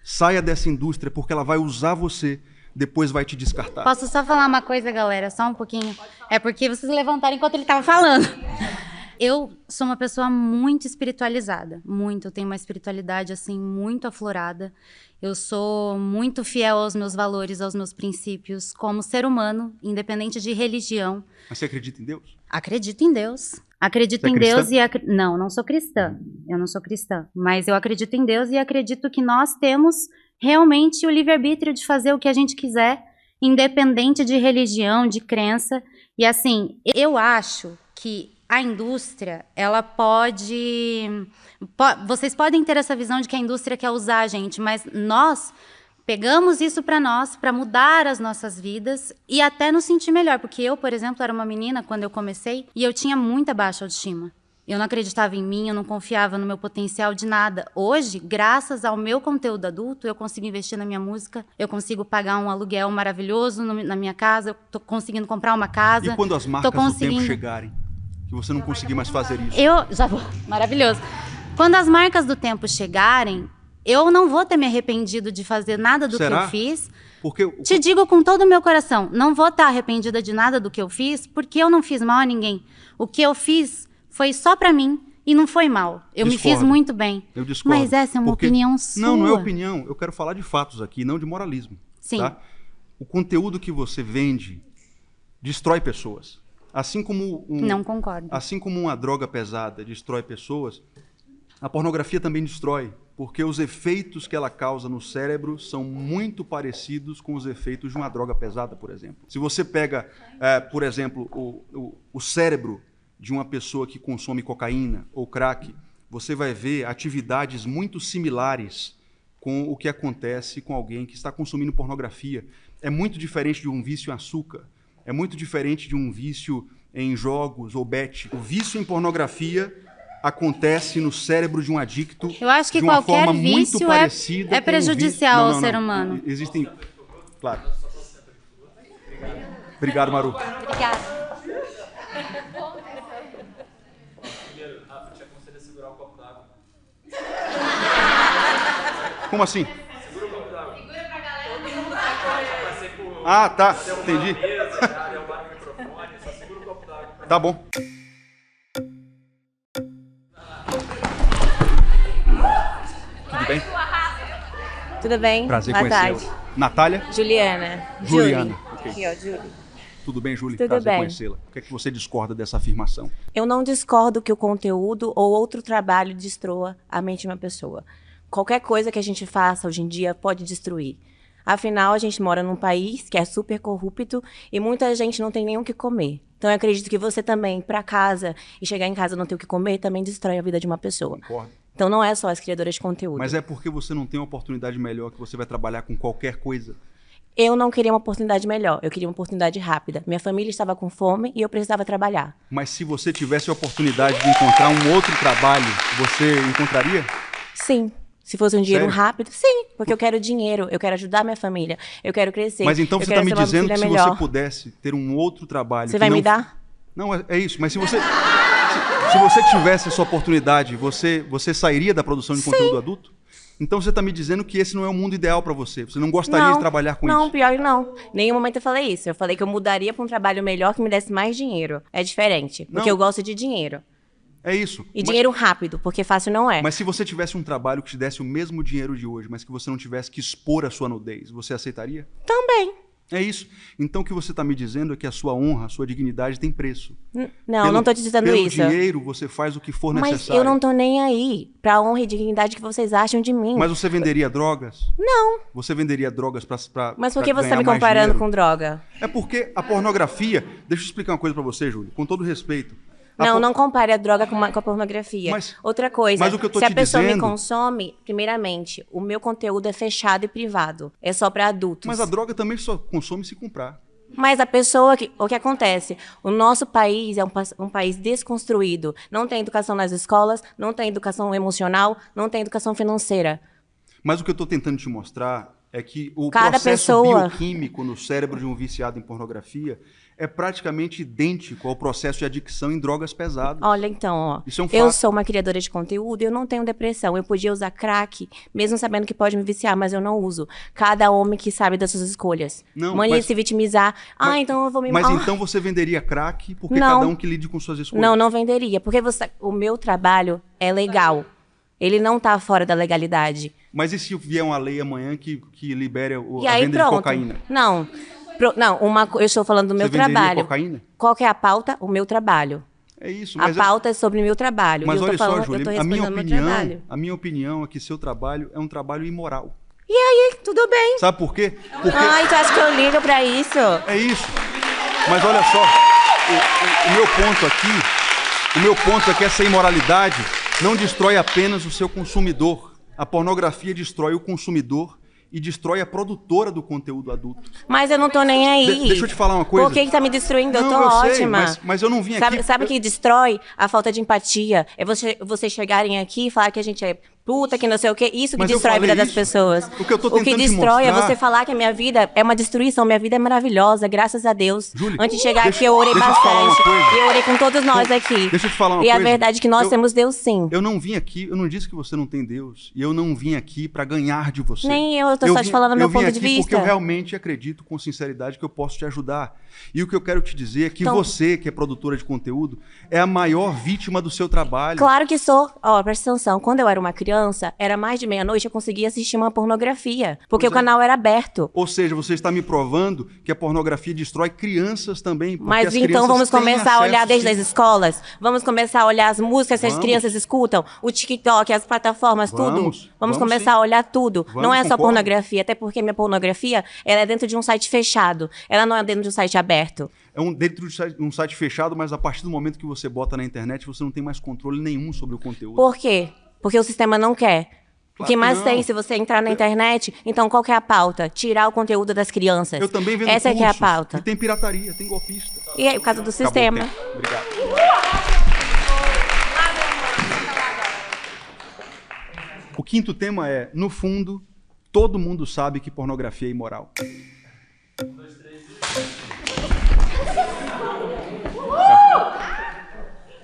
saia dessa indústria, porque ela vai usar você, depois vai te descartar. Posso só falar uma coisa, galera? Só um pouquinho. É porque vocês levantaram enquanto ele estava falando. Eu sou uma pessoa muito espiritualizada, muito. Eu tenho uma espiritualidade, assim, muito aflorada. Eu sou muito fiel aos meus valores, aos meus princípios, como ser humano, independente de religião. Mas você acredita em Deus? Acredito em Deus. Acredito em Deus e... Não, não sou cristã. Eu não sou cristã. Mas eu acredito em Deus e acredito que nós temos realmente o livre-arbítrio de fazer o que a gente quiser, independente de religião, de crença. E, assim, eu acho que a indústria, ela vocês podem ter essa visão de que a indústria quer usar a gente, mas nós pegamos isso para nós, para mudar as nossas vidas e até nos sentir melhor. Porque eu, por exemplo, era uma menina quando eu comecei e eu tinha muita baixa autoestima. Eu não acreditava em mim, eu não confiava no meu potencial de nada. Hoje, graças ao meu conteúdo adulto, eu consigo investir na minha música, eu consigo pagar um aluguel maravilhoso na minha casa, eu tô conseguindo comprar uma casa. E quando as marcas do tempo chegarem? Que você não conseguir mais fazer isso. Eu já vou. Maravilhoso. Quando as marcas do tempo chegarem, eu não vou ter me arrependido de fazer nada do que eu fiz. Porque te digo com todo o meu coração, não vou estar arrependida de nada do que eu fiz, porque eu não fiz mal a ninguém. O que eu fiz foi só pra mim e não foi mal. Eu me fiz muito bem. Eu discordo. Mas essa é uma opinião sua. Não, não é opinião. Eu quero falar de fatos aqui, não de moralismo. Sim. Tá? O conteúdo que você vende destrói pessoas. Assim como não concordo. Assim como uma droga pesada destrói pessoas, a pornografia também destrói, porque os efeitos que ela causa no cérebro são muito parecidos com os efeitos de uma droga pesada, por exemplo. Se você pega, por exemplo, o cérebro de uma pessoa que consome cocaína ou crack, você vai ver atividades muito similares com o que acontece com alguém que está consumindo pornografia. É muito diferente de um vício em açúcar. É muito diferente de um vício em jogos ou bet. O vício em pornografia acontece no cérebro de um adicto. Eu acho que qualquer vício é prejudicial ao ser humano. Existem... Claro. Obrigado, Maru. Obrigada. Como assim? Ah, tá. Entendi. Tá bom. bem? Tudo bem? Prazer conhecê-la. Natália? Juliana. Juliana. Okay. Aqui, ó, Júlia. Tudo bem, Júlia? Tudo Prazer bem. conhecê-la. O que é que você discorda dessa afirmação? Eu não discordo que o conteúdo ou outro trabalho destrua a mente de uma pessoa. Qualquer coisa que a gente faça hoje em dia pode destruir. Afinal, a gente mora num país que é super corrupto e muita gente não tem nem o que comer. Então, eu acredito que você também ir para casa e chegar em casa e não ter o que comer também destrói a vida de uma pessoa. Concordo. Então, não é só as criadoras de conteúdo. Mas é porque você não tem uma oportunidade melhor que você vai trabalhar com qualquer coisa. Eu não queria uma oportunidade melhor, eu queria uma oportunidade rápida. Minha família estava com fome e eu precisava trabalhar. Mas se você tivesse a oportunidade de encontrar um outro trabalho, você encontraria? Sim. Se fosse um dinheiro Sério? rápido, sim. Porque eu quero dinheiro, eu quero ajudar minha família, eu quero crescer. Mas então você está me dizendo que se você pudesse ter um outro trabalho... Você vai me dar? Não, é isso. Mas se você... Se você tivesse essa oportunidade, você sairia da produção de conteúdo adulto? Então você está me dizendo que esse não é o mundo ideal para você. Você não gostaria de trabalhar com isso? Não, pior que não. Em nenhum momento eu falei isso. Eu falei que eu mudaria para um trabalho melhor que me desse mais dinheiro. É diferente. Porque eu gosto de dinheiro. É isso. E dinheiro rápido, porque fácil não é. Mas se você tivesse um trabalho que te desse o mesmo dinheiro de hoje, mas que você não tivesse que expor a sua nudez, você aceitaria? Também. É isso. Então o que você está me dizendo é que a sua honra, a sua dignidade tem preço. Não, não estou te dizendo isso. Pelo dinheiro, você faz o que for necessário. Mas eu não estou nem aí para a honra e dignidade que vocês acham de mim. Mas você venderia drogas? Não. Você venderia drogas para Mas por que você está me comparando com droga? É porque a pornografia... Deixa eu explicar uma coisa para você, Júlia, com todo respeito. Não compare a droga com a pornografia. Outra coisa, mas o que eu tô se a te pessoa dizendo... me consome, primeiramente, o meu conteúdo é fechado e privado. É só para adultos. Mas a droga também só consome se comprar. Mas a pessoa, o que acontece? O nosso país é um país desconstruído. Não tem educação nas escolas, não tem educação emocional, não tem educação financeira. Mas o que eu estou tentando te mostrar é que o processo bioquímico no cérebro de um viciado em pornografia é praticamente idêntico ao processo de adicção em drogas pesadas. Olha, então, ó, isso é um fato. Eu sou uma criadora de conteúdo e eu não tenho depressão. Eu podia usar crack, mesmo sabendo que pode me viciar, mas eu não uso. Cada homem que sabe das suas escolhas. Mania de se vitimizar. Então eu vou me... Mas então você venderia crack porque cada um que lide com suas escolhas? Não venderia. Porque o meu trabalho é legal. Ele não tá fora da legalidade. Mas e se vier uma lei amanhã que libere a venda de cocaína? Não, eu estou falando do meu trabalho. Cocaína? Qual que é a pauta? O meu trabalho. É isso. A pauta é sobre o meu trabalho. Mas olha só, Júlia, eu tô respondendo meu trabalho. A minha opinião é que seu trabalho é um trabalho imoral. E aí, tudo bem. Sabe por quê? Porque... Ai, tu acha que eu ligo pra isso? É isso. Mas olha só, o meu ponto aqui é que essa imoralidade não destrói apenas o seu consumidor. A pornografia destrói o consumidor e destrói a produtora do conteúdo adulto. Mas eu não tô nem aí. Deixa eu te falar uma coisa. Por que tá me destruindo? Não, eu tô ótima. Sei, mas eu não vim aqui... Sabe o que destrói a falta de empatia? É vocês chegarem aqui e falar que a gente é puta, que não sei o quê. Isso que destrói a vida das pessoas. O que destrói é você falar que a minha vida é uma destruição. Minha vida é maravilhosa, graças a Deus. Júlia, antes de chegar aqui, eu orei bastante. E eu orei com todos nós aqui. Deixa eu te falar uma coisa. E a verdade é que nós temos Deus, sim. Eu não vim aqui, eu não disse que você não tem Deus. E eu não vim aqui pra ganhar de você. Nem eu tô só te falando meu ponto de vista. Porque eu realmente acredito com sinceridade que eu posso te ajudar. E o que eu quero te dizer é que você, que é produtora de conteúdo, é a maior vítima do seu trabalho. Claro que sou. Ó, presta atenção. Quando eu era uma criança, era mais de meia-noite, eu conseguia assistir uma pornografia. Porque o canal era aberto. Ou seja, você está me provando que a pornografia destrói crianças também. Mas então vamos começar a olhar desde as escolas? Vamos começar a olhar as músicas que as crianças escutam? O TikTok, as plataformas, tudo? Vamos começar a olhar tudo. Não é só pornografia, até porque minha pornografia ela é dentro de um site fechado. Ela não é dentro de um site aberto. É dentro de um site fechado, mas a partir do momento que você bota na internet, você não tem mais controle nenhum sobre o conteúdo. Por quê? Porque o sistema não quer. O que mais tem, se você entrar na internet, então qual que é a pauta? Tirar o conteúdo das crianças. Eu também vendo Essa que é a pauta. E tem pirataria, tem golpista. E aí, por causa do sistema. Obrigado. O quinto tema é, no fundo, todo mundo sabe que pornografia é imoral. 1, 2, 3.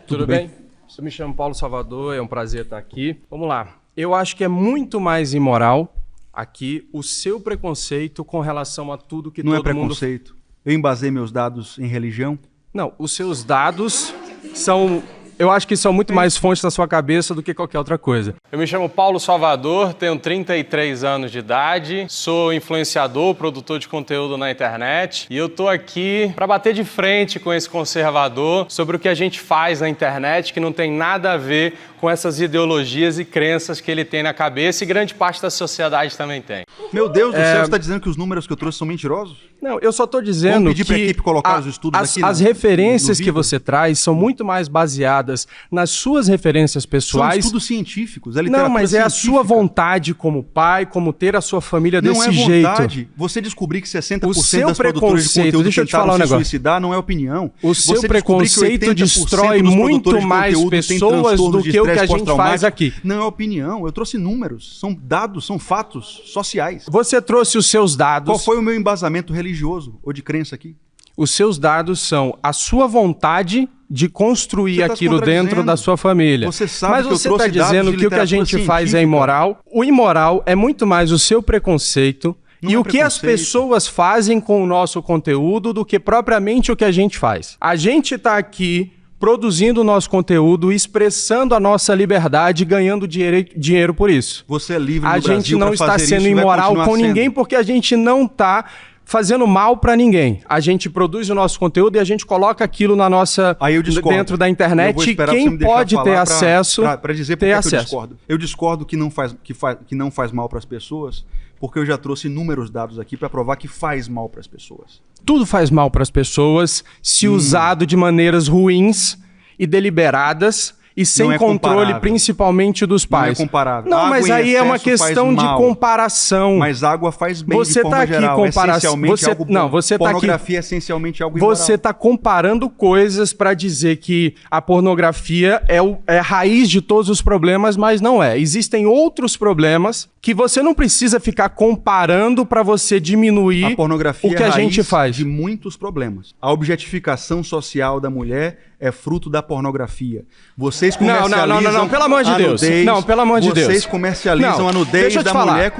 Tudo bem? Eu me chamo Paulo Salvador, é um prazer estar aqui. Vamos lá. Eu acho que é muito mais imoral aqui o seu preconceito com relação a tudo que todo mundo... Não é preconceito. Eu embasei meus dados em religião? Não, os seus dados são... Eu acho que isso é muito mais fonte da sua cabeça do que qualquer outra coisa. Eu me chamo Paulo Salvador, tenho 33 anos de idade, sou influenciador, produtor de conteúdo na internet e eu tô aqui para bater de frente com esse conservador sobre o que a gente faz na internet que não tem nada a ver com essas ideologias e crenças que ele tem na cabeça e grande parte da sociedade também tem. Meu Deus do céu, você está dizendo que os números que eu trouxe são mentirosos? Não, eu só estou dizendo pedir para a equipe colocar os estudos aqui. As referências que você traz são muito mais baseadas nas suas referências pessoais. São estudos científicos, Não, mas é a sua vontade como pai, como ter a sua família desse jeito. Não é vontade. Você descobrir que 60% das produtoras de conteúdo tentaram se suicidar não é opinião. O seu preconceito destrói muito mais pessoas do que o que a gente faz aqui. Não é opinião, eu trouxe números, são dados, são fatos sociais. Você trouxe os seus dados. Qual foi o meu embasamento religioso ou de crença aqui? Os seus dados são a sua vontade de construir aquilo dentro da sua família. Você sabe Mas você está dizendo que o que a gente faz é imoral. O imoral é muito mais o seu preconceito e o que as pessoas fazem com o nosso conteúdo do que propriamente o que a gente faz. A gente está aqui produzindo o nosso conteúdo, expressando a nossa liberdade e ganhando dinheiro por isso. Você é livre no Brasil. A gente não está sendo imoral com ninguém porque a gente não está fazendo mal para ninguém. A gente produz o nosso conteúdo e a gente coloca aquilo na nossa dentro da internet e quem pode ter acesso para dizer por que eu discordo. Eu discordo que não faz mal para as pessoas, porque eu já trouxe inúmeros dados aqui para provar que faz mal para as pessoas. Tudo faz mal para as pessoas se usado de maneiras ruins e deliberadas e sem controle, principalmente dos pais. Não é comparável. Não, mas aí é uma questão de comparação. Mas água faz bem você de forma geral. Essencialmente algo bom. Pornografia é essencialmente algo imoral. Você está comparando coisas para dizer que a pornografia é a raiz de todos os problemas, mas não é. Existem outros problemas que você não precisa ficar comparando para você diminuir a pornografia o que a gente faz. De muitos problemas. A objetificação social da mulher é fruto da pornografia. Vocês comercializam não, pelo amor de Deus. Nudez, não, pelo amor de Deus. Vocês comercializam a nudez da mulher.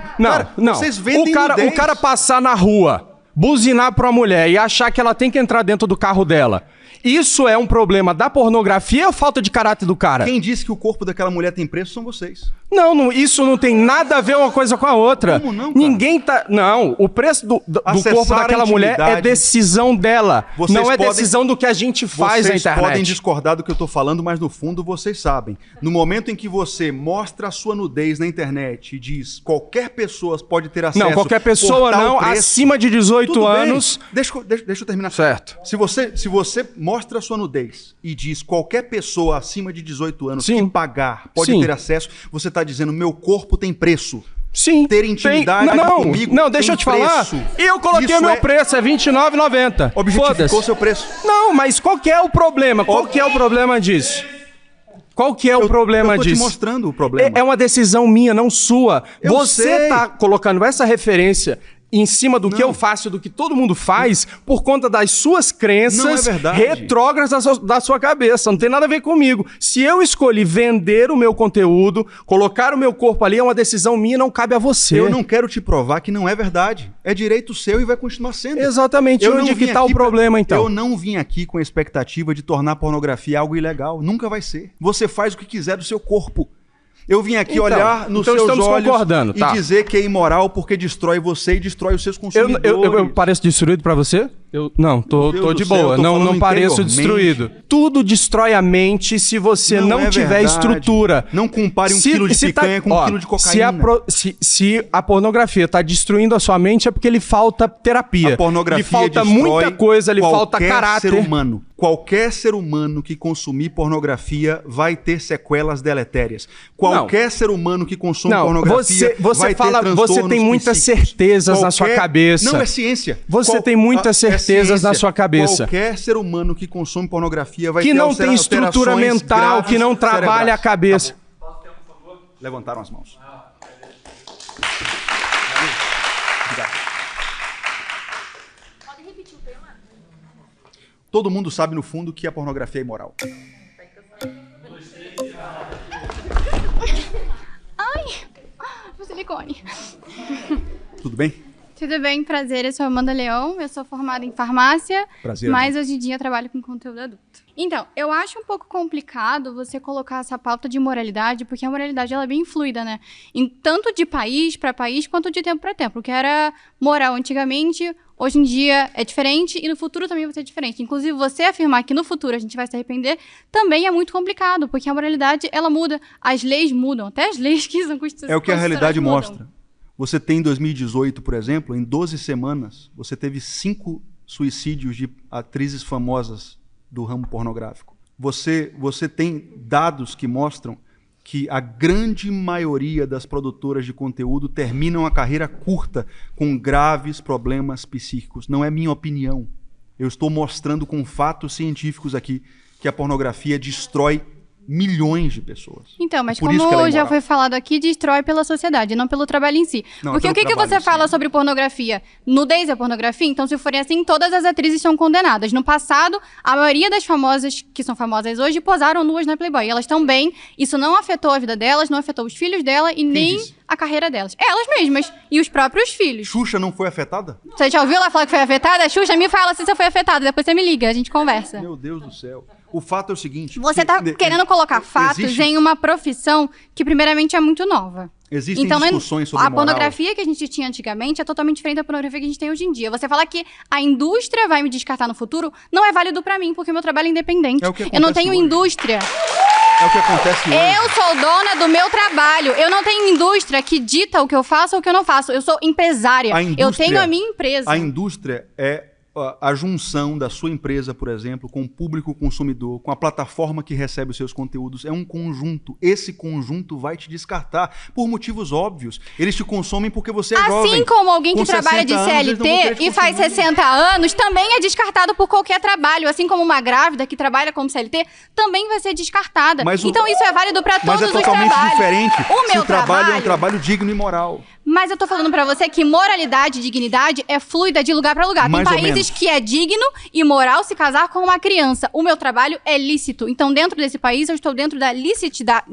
Vocês vendem nudez. O cara passar na rua, buzinar pra uma mulher e achar que ela tem que entrar dentro do carro dela. Isso é um problema da pornografia ou falta de caráter do cara? Quem disse que o corpo daquela mulher tem preço são vocês. Não, isso não tem nada a ver uma coisa com a outra. Como não, cara? Ninguém tá... Não, o preço do corpo daquela mulher é decisão dela. Não é decisão do que a gente faz na internet. Vocês podem discordar do que eu tô falando, mas no fundo vocês sabem. No momento em que você mostra a sua nudez na internet e diz qualquer pessoa pode ter acesso... Não, qualquer pessoa não, acima de 18 anos... Deixa eu terminar. Certo. Se você mostra a sua nudez e diz qualquer pessoa acima de 18 anos que pagar pode ter acesso, você está dizendo meu corpo tem preço. Sim. Ter intimidade comigo. Não, deixa eu te falar. Eu coloquei o meu preço, é R$29,90. Objetificou seu preço. Não, mas qual que é o problema? Qual que é o problema disso? Qual que é o problema disso? Eu tô te mostrando o problema. É uma decisão minha, não sua. Você tá colocando essa referência em cima do que eu faço, do que todo mundo faz, por conta das suas crenças retrógradas da sua cabeça. Não tem nada a ver comigo. Se eu escolhi vender o meu conteúdo, colocar o meu corpo ali, é uma decisão minha, não cabe a você. Eu não quero te provar que não é verdade. É direito seu e vai continuar sendo. Exatamente. Onde que tá o problema, então? Eu não vim aqui com a expectativa de tornar a pornografia algo ilegal. Nunca vai ser. Você faz o que quiser do seu corpo. Eu vim aqui olhar nos seus olhos e dizer que é imoral porque destrói você e destrói os seus consumidores. Eu pareço destruído pra você? Não, tô de boa. Não pareço destruído. Tudo destrói a mente se você não tiver estrutura. Não compare um quilo de picanha com um quilo de cocaína. Se a pornografia tá destruindo a sua mente é porque lhe falta terapia. A pornografia lhe falta muita coisa, lhe falta caráter. Qualquer ser humano que consumir pornografia vai ter sequelas deletérias. Qualquer ser humano que consome pornografia vai ter transtornos Você tem muitas certezas na sua cabeça. Não, é ciência. Você tem muitas certezas na sua cabeça. Qualquer ser humano que consome pornografia vai ter que não tem estrutura mental, que não trabalha a cabeça. Levantaram as mãos. Todo mundo sabe, no fundo, que a pornografia é imoral. Ai, o silicone. Tudo bem? Tudo bem, prazer. Eu sou Amanda Leão, eu sou formada em farmácia, prazer, mas hoje em dia trabalho com conteúdo adulto. Então, eu acho um pouco complicado você colocar essa pauta de moralidade, porque a moralidade ela é bem fluida, né? Tanto de país para país, quanto de tempo para tempo. O que era moral antigamente, hoje em dia é diferente e no futuro também vai ser diferente. Inclusive, você afirmar que no futuro a gente vai se arrepender também é muito complicado, porque a moralidade, ela muda. As leis mudam, até as leis que são constitucionais. É o que a realidade mostra. Você tem em 2018, por exemplo, em 12 semanas, você teve 5 suicídios de atrizes famosas do ramo pornográfico. Você tem dados que mostram que a grande maioria das produtoras de conteúdo terminam a carreira curta com graves problemas psíquicos. Não é minha opinião. Eu estou mostrando com fatos científicos aqui que a pornografia destrói milhões de pessoas. Então, mas como já foi falado aqui, destrói pela sociedade, não pelo trabalho em si. Não, porque o que você fala sobre pornografia? Nudez é pornografia? Então, se forem assim, todas as atrizes são condenadas. No passado, a maioria das famosas, que são famosas hoje, posaram nuas na Playboy. E elas estão bem, isso não afetou a vida delas, não afetou os filhos dela e nem a carreira delas. Elas mesmas. E os próprios filhos. Xuxa não foi afetada? Você já ouviu ela falar que foi afetada? Xuxa, me fala se você foi afetada, depois você me liga, a gente conversa. Meu Deus do céu. O fato é o seguinte... Você tá querendo colocar fatos em uma profissão que, primeiramente, é muito nova. Existem discussões sobre moral. A pornografia que a gente tinha antigamente é totalmente diferente da pornografia que a gente tem hoje em dia. Você falar que a indústria vai me descartar no futuro não é válido pra mim, porque o meu trabalho é independente. Eu não tenho indústria. É o que acontece hoje. Eu sou dona do meu trabalho. Eu não tenho indústria que dita o que eu faço ou o que eu não faço. Eu sou empresária. Eu tenho a minha empresa. A indústria é a junção da sua empresa, por exemplo, com o público consumidor, com a plataforma que recebe os seus conteúdos. É um conjunto. Esse conjunto vai te descartar por motivos óbvios. Eles te consomem porque você é jovem. Assim como alguém que trabalha de CLT e faz 60 anos também é descartado por qualquer trabalho. Assim como uma grávida que trabalha como CLT também vai ser descartada. Então isso é válido para todos os trabalhos. Mas é totalmente diferente se o trabalho é um trabalho digno e moral. Mas eu tô falando pra você que moralidade e dignidade é fluida de lugar pra lugar. Tem países que é digno e moral se casar com uma criança. O meu trabalho é lícito. Então, dentro desse país, eu estou dentro da licitidade.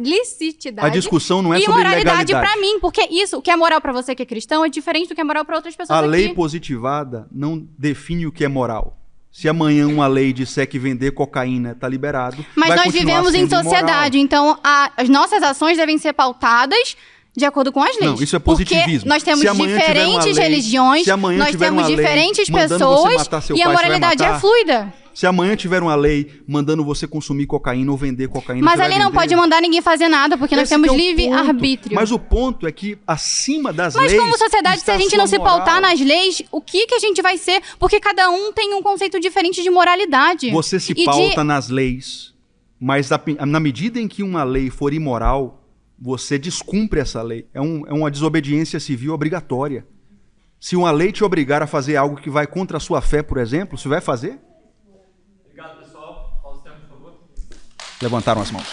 A discussão não é sobre legalidade. E moralidade pra mim. Porque isso, o que é moral pra você que é cristão, é diferente do que é moral pra outras pessoas aqui. A lei positivada não define o que é moral. Se amanhã uma lei disser que vender cocaína tá liberado, mas nós vivemos em sociedade. Então, as nossas ações devem ser pautadas de acordo com as leis. Não, isso é positivismo. Porque nós temos diferentes religiões, nós temos diferentes pessoas e a moralidade é fluida. Se amanhã tiver uma lei mandando você consumir cocaína ou vender cocaína... Mas a lei não pode mandar ninguém fazer nada, porque nós temos livre-arbítrio. Mas o ponto é que acima das leis... Mas como sociedade, se a gente não se pautar nas leis, o que a gente vai ser? Porque cada um tem um conceito diferente de moralidade. Você se pauta nas leis, mas na medida em que uma lei for imoral, você descumpre essa lei. É uma desobediência civil obrigatória. Se uma lei te obrigar a fazer algo que vai contra a sua fé, por exemplo, você vai fazer? Obrigado, pessoal. Pausa o tempo, por favor. Levantaram as mãos.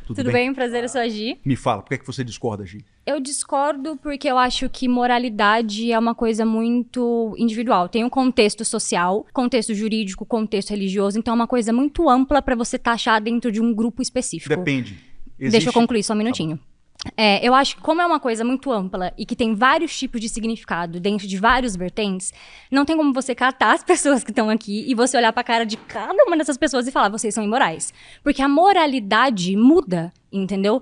Tudo bem? Prazer, eu sou a Gi. Me fala, por que você discorda, Gi? Eu discordo porque eu acho que moralidade é uma coisa muito individual. Tem um contexto social, contexto jurídico, contexto religioso, então é uma coisa muito ampla para você taxar dentro de um grupo específico. Depende. Deixa eu concluir só um minutinho. Eu acho que como é uma coisa muito ampla e que tem vários tipos de significado dentro de vários vertentes, não tem como você catar as pessoas que estão aqui e você olhar pra cara de cada uma dessas pessoas e falar, vocês são imorais. Porque a moralidade muda, entendeu?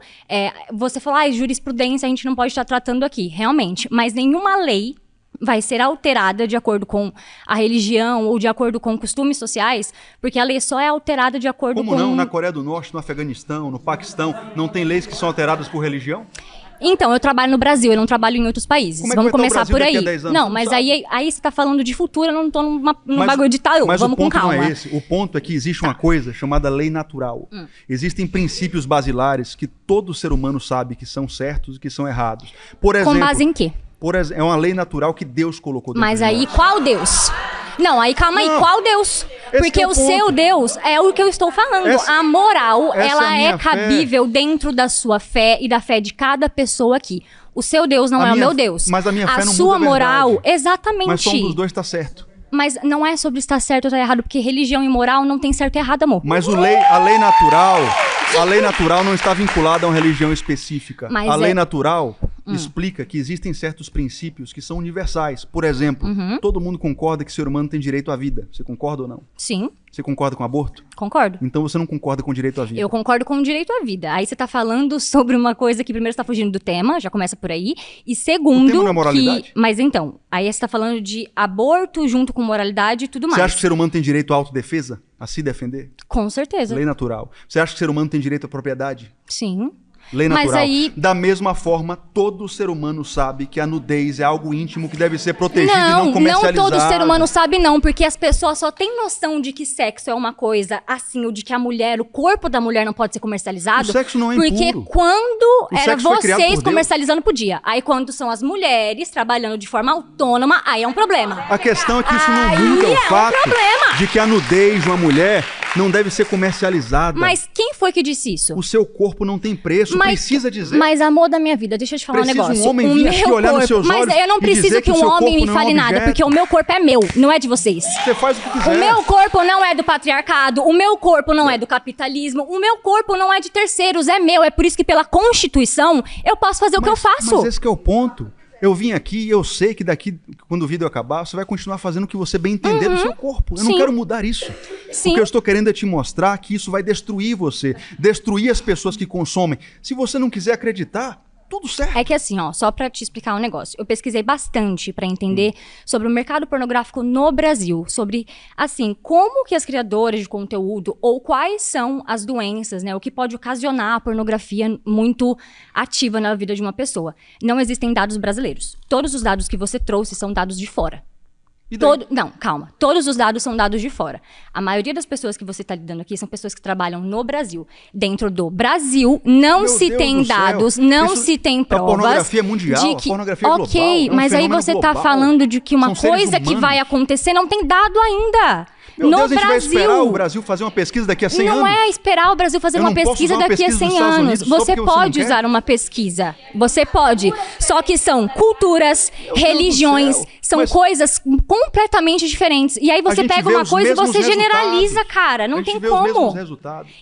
Você fala, jurisprudência a gente não pode estar tratando aqui, realmente. Mas nenhuma lei vai ser alterada de acordo com a religião ou de acordo com costumes sociais, porque a lei só é alterada de acordo com... Como não? Na Coreia do Norte, no Afeganistão, no Paquistão, não tem leis que são alteradas por religião? Então, eu trabalho no Brasil, eu não trabalho em outros países. Vamos começar por aí. Não, mas aí você tá falando de futuro, eu não tô num bagulho de tarô. Vamos com calma. Mas o ponto não é esse. O ponto é que existe uma coisa chamada lei natural. Existem princípios basilares que todo ser humano sabe que são certos e que são errados. Por exemplo... Com base em quê? Por exemplo, é uma lei natural que Deus colocou dentro Mas aí, qual Deus? Não, aí calma aí, qual Deus? Porque o seu Deus é o que eu estou falando. A moral, ela é cabível dentro da sua fé e da fé de cada pessoa aqui. O seu Deus não é o meu Deus. Mas a minha fé não muda a sua moral, exatamente. Mas só um dos dois está certo. Mas não é sobre estar certo ou estar errado, porque religião e moral não tem certo e errado, amor. Mas a lei natural não está vinculada a uma religião específica. Mas a lei natural explica que existem certos princípios que são universais. Por exemplo, todo mundo concorda que o ser humano tem direito à vida. Você concorda ou não? Sim. Você concorda com o aborto? Concordo. Então você não concorda com o direito à vida. Eu concordo com o direito à vida. Aí você tá falando sobre uma coisa que primeiro você tá fugindo do tema, já começa por aí. E segundo, o tema não é moralidade? Mas então, aí você tá falando de aborto junto com moralidade e tudo mais. Você acha que o ser humano tem direito à autodefesa? A se defender? Com certeza. Lei natural. Você acha que o ser humano tem direito à propriedade? Sim. Lei natural. Mas aí... Da mesma forma, todo ser humano sabe que a nudez é algo íntimo que deve ser protegido e não comercializado. Não todo ser humano sabe não, porque as pessoas só têm noção de que sexo é uma coisa assim, ou de que o corpo da mulher não pode ser comercializado. O sexo não é porque impuro. Quando era vocês por comercializando, podia. Aí quando são as mulheres trabalhando de forma autônoma, aí é um problema. A questão é que isso não muda o fato de que a nudez de uma mulher não deve ser comercializada. Mas quem foi que disse isso? O seu corpo não tem preço, precisa dizer. Mas amor da minha vida, deixa eu te falar um negócio. Um homem vir aqui olhar nos seus olhos. Mas eu não preciso que um homem me fale nada, porque o meu corpo é meu, não é de vocês. Você faz o que quiser. O meu corpo não é do patriarcado, o meu corpo não é do capitalismo, o meu corpo não é de terceiros, é meu. É por isso que pela Constituição eu posso fazer o que eu faço. Mas esse que é o ponto. Eu vim aqui e eu sei que daqui, quando o vídeo acabar, você vai continuar fazendo o que você bem entender do seu corpo. Eu não quero mudar isso. Sim. O que eu estou querendo é te mostrar que isso vai destruir você, destruir as pessoas que consomem. Se você não quiser acreditar, tudo certo. É que assim, ó, só pra te explicar um negócio. Eu pesquisei bastante pra entender sobre o mercado pornográfico no Brasil. Sobre, assim, como que as criadoras de conteúdo ou quais são as doenças, né? O que pode ocasionar a pornografia muito ativa na vida de uma pessoa. Não existem dados brasileiros. Todos os dados que você trouxe são dados de fora. Não, calma. Todos os dados são dados de fora. A maioria das pessoas que você está lidando aqui são pessoas que trabalham no Brasil. Dentro do Brasil, não se tem dados, não se tem provas. A pornografia mundial, de que, a pornografia global. Ok, mas aí você está falando de que uma coisa que vai acontecer não tem dado ainda. Meu Deus, a gente vai esperar o Brasil fazer uma pesquisa daqui a 100 anos? Não é esperar o Brasil fazer uma pesquisa daqui a 100 anos. Você pode usar uma pesquisa. Você pode. Só que são culturas, religiões, são coisas completamente diferentes. E aí você pega uma coisa e você generaliza, cara. Não tem como.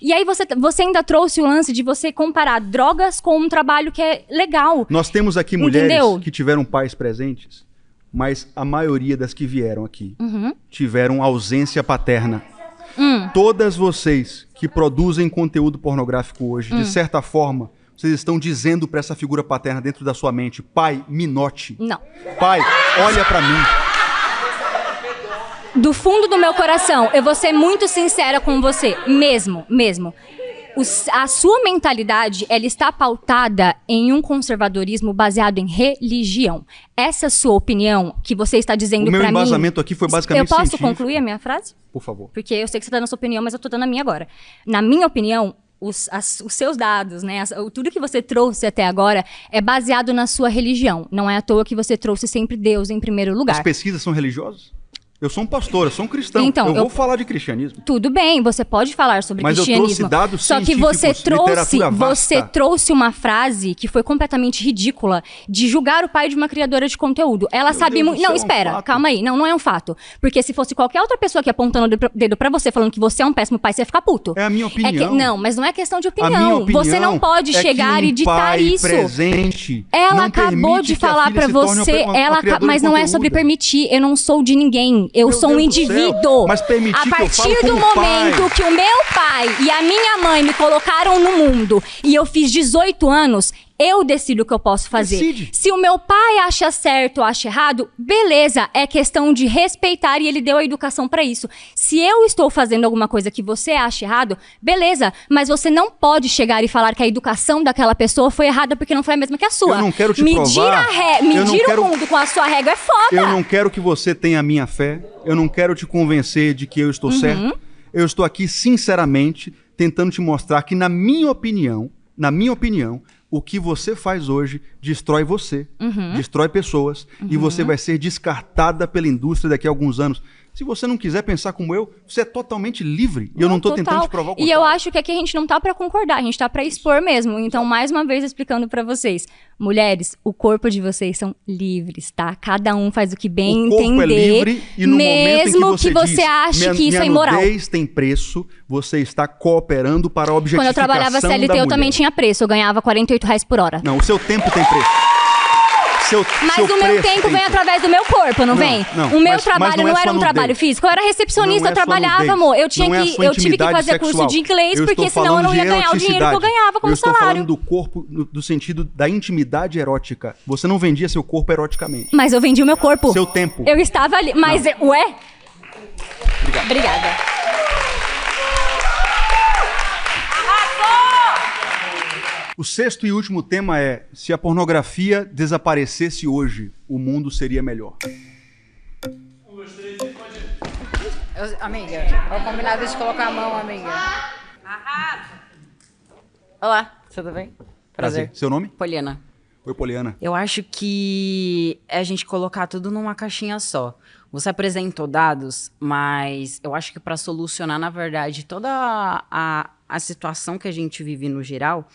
E aí você ainda trouxe o lance de você comparar drogas com um trabalho que é legal. Nós temos aqui mulheres que tiveram pais presentes. Mas a maioria das que vieram aqui tiveram ausência paterna. Todas vocês que produzem conteúdo pornográfico hoje, de certa forma, vocês estão dizendo para essa figura paterna dentro da sua mente: pai, me note. Não. Pai, olha para mim. Do fundo do meu coração, eu vou ser muito sincera com você, mesmo. A sua mentalidade, ela está pautada em um conservadorismo baseado em religião. Essa sua opinião que você está dizendo para mim... O meu embasamento aqui foi basicamente científico. Eu posso concluir a minha frase? Por favor. Porque eu sei que você está dando a sua opinião, mas eu estou dando a minha agora. Na minha opinião, os seus dados, né, tudo que você trouxe até agora é baseado na sua religião. Não é à toa que você trouxe sempre Deus em primeiro lugar. As pesquisas são religiosas? Eu sou um pastor, eu sou um cristão. Então, eu vou falar de cristianismo. Tudo bem, você pode falar sobre cristianismo. Mas eu trouxe dados científicos, você trouxe uma frase que foi completamente ridícula de julgar o pai de uma criadora de conteúdo. Ela sabe muito... Não, espera, calma aí. Não é um fato. Porque se fosse qualquer outra pessoa aqui apontando o dedo pra você, falando que você é um péssimo pai, você ia ficar puto. É a minha opinião. Não, mas não é questão de opinião. Você não pode chegar e ditar isso. Ela acabou de falar pra você, mas não é sobre permitir. Eu não sou de ninguém. Eu sou um indivíduo. Mas permitir a partir do momento que o meu pai e a minha mãe me colocaram no mundo e eu fiz 18 anos, eu decido o que eu posso fazer. Decide. Se o meu pai acha certo ou acha errado, beleza, é questão de respeitar e ele deu a educação pra isso. Se eu estou fazendo alguma coisa que você acha errado, beleza, mas você não pode chegar e falar que a educação daquela pessoa foi errada porque não foi a mesma que a sua. Eu não quero te provar. Medir o mundo com a sua régua é foda. Eu não quero que você tenha a minha fé. Eu não quero te convencer de que eu estou certo. Eu estou aqui, sinceramente, tentando te mostrar que, na minha opinião, o que você faz hoje destrói você, destrói pessoas, e você vai ser descartada pela indústria daqui a alguns anos. Se você não quiser pensar como eu, você é totalmente livre. E eu não tô tentando te provar o contrário. E eu acho que aqui a gente não tá pra concordar, a gente tá pra expor mesmo. Então, mais uma vez, explicando pra vocês. Mulheres, o corpo de vocês são livres, tá? Cada um faz o que bem entender. O corpo é livre e no momento em que você acha que isso é imoral. Minha nudez tem preço, você está cooperando para a objetificação da mulher. Quando eu trabalhava CLT, eu também tinha preço. Eu ganhava R$48 por hora. Não, o seu tempo tem preço. Mas o meu tempo vem através do meu corpo, não vem? O meu trabalho não era um trabalho físico. Eu era recepcionista, eu trabalhava, amor. Eu tive que fazer curso de inglês, porque senão eu não ia ganhar o dinheiro que eu ganhava como salário. Eu estou falando do corpo, do sentido da intimidade erótica. Você não vendia seu corpo eroticamente. Mas eu vendi o meu corpo. Seu tempo. Eu estava ali. Mas, ué? Obrigada. O sexto e último tema é: se a pornografia desaparecesse hoje, o mundo seria melhor. Amiga, ó, combinado de colocar a mão, amiga. Olá, tudo bem? Prazer. Seu nome? Poliana. Oi, Poliana. Eu acho que é a gente colocar tudo numa caixinha só. Você apresentou dados, mas eu acho que para solucionar, na verdade, toda a situação que a gente vive no geral,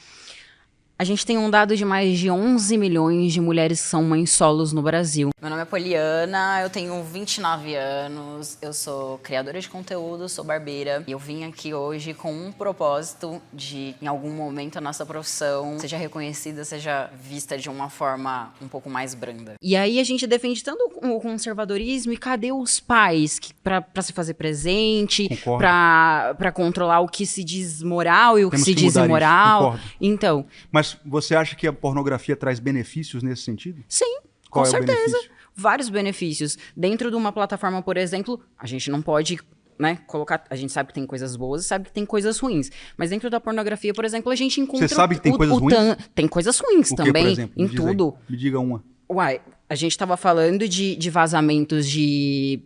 a gente tem um dado de mais de 11 milhões de mulheres que são mães solos no Brasil. Meu nome é Poliana, eu tenho 29 anos, eu sou criadora de conteúdo, sou barbeira. E eu vim aqui hoje com um propósito de, em algum momento, a nossa profissão seja reconhecida, seja vista de uma forma um pouco mais branda. E aí a gente defende tanto o conservadorismo, e cadê os pais para se fazer presente, para controlar o que se diz moral e o que se diz imoral? Então... Mas você acha que a pornografia traz benefícios nesse sentido? Sim, com certeza. Vários benefícios. Dentro de uma plataforma, por exemplo, a gente não pode, né, colocar... A gente sabe que tem coisas boas e sabe que tem coisas ruins. Mas dentro da pornografia, por exemplo, a gente encontra... Você sabe que tem coisas ruins? Tem coisas ruins o também, por exemplo? em tudo. Me diga uma. Uai, a gente estava falando de vazamentos de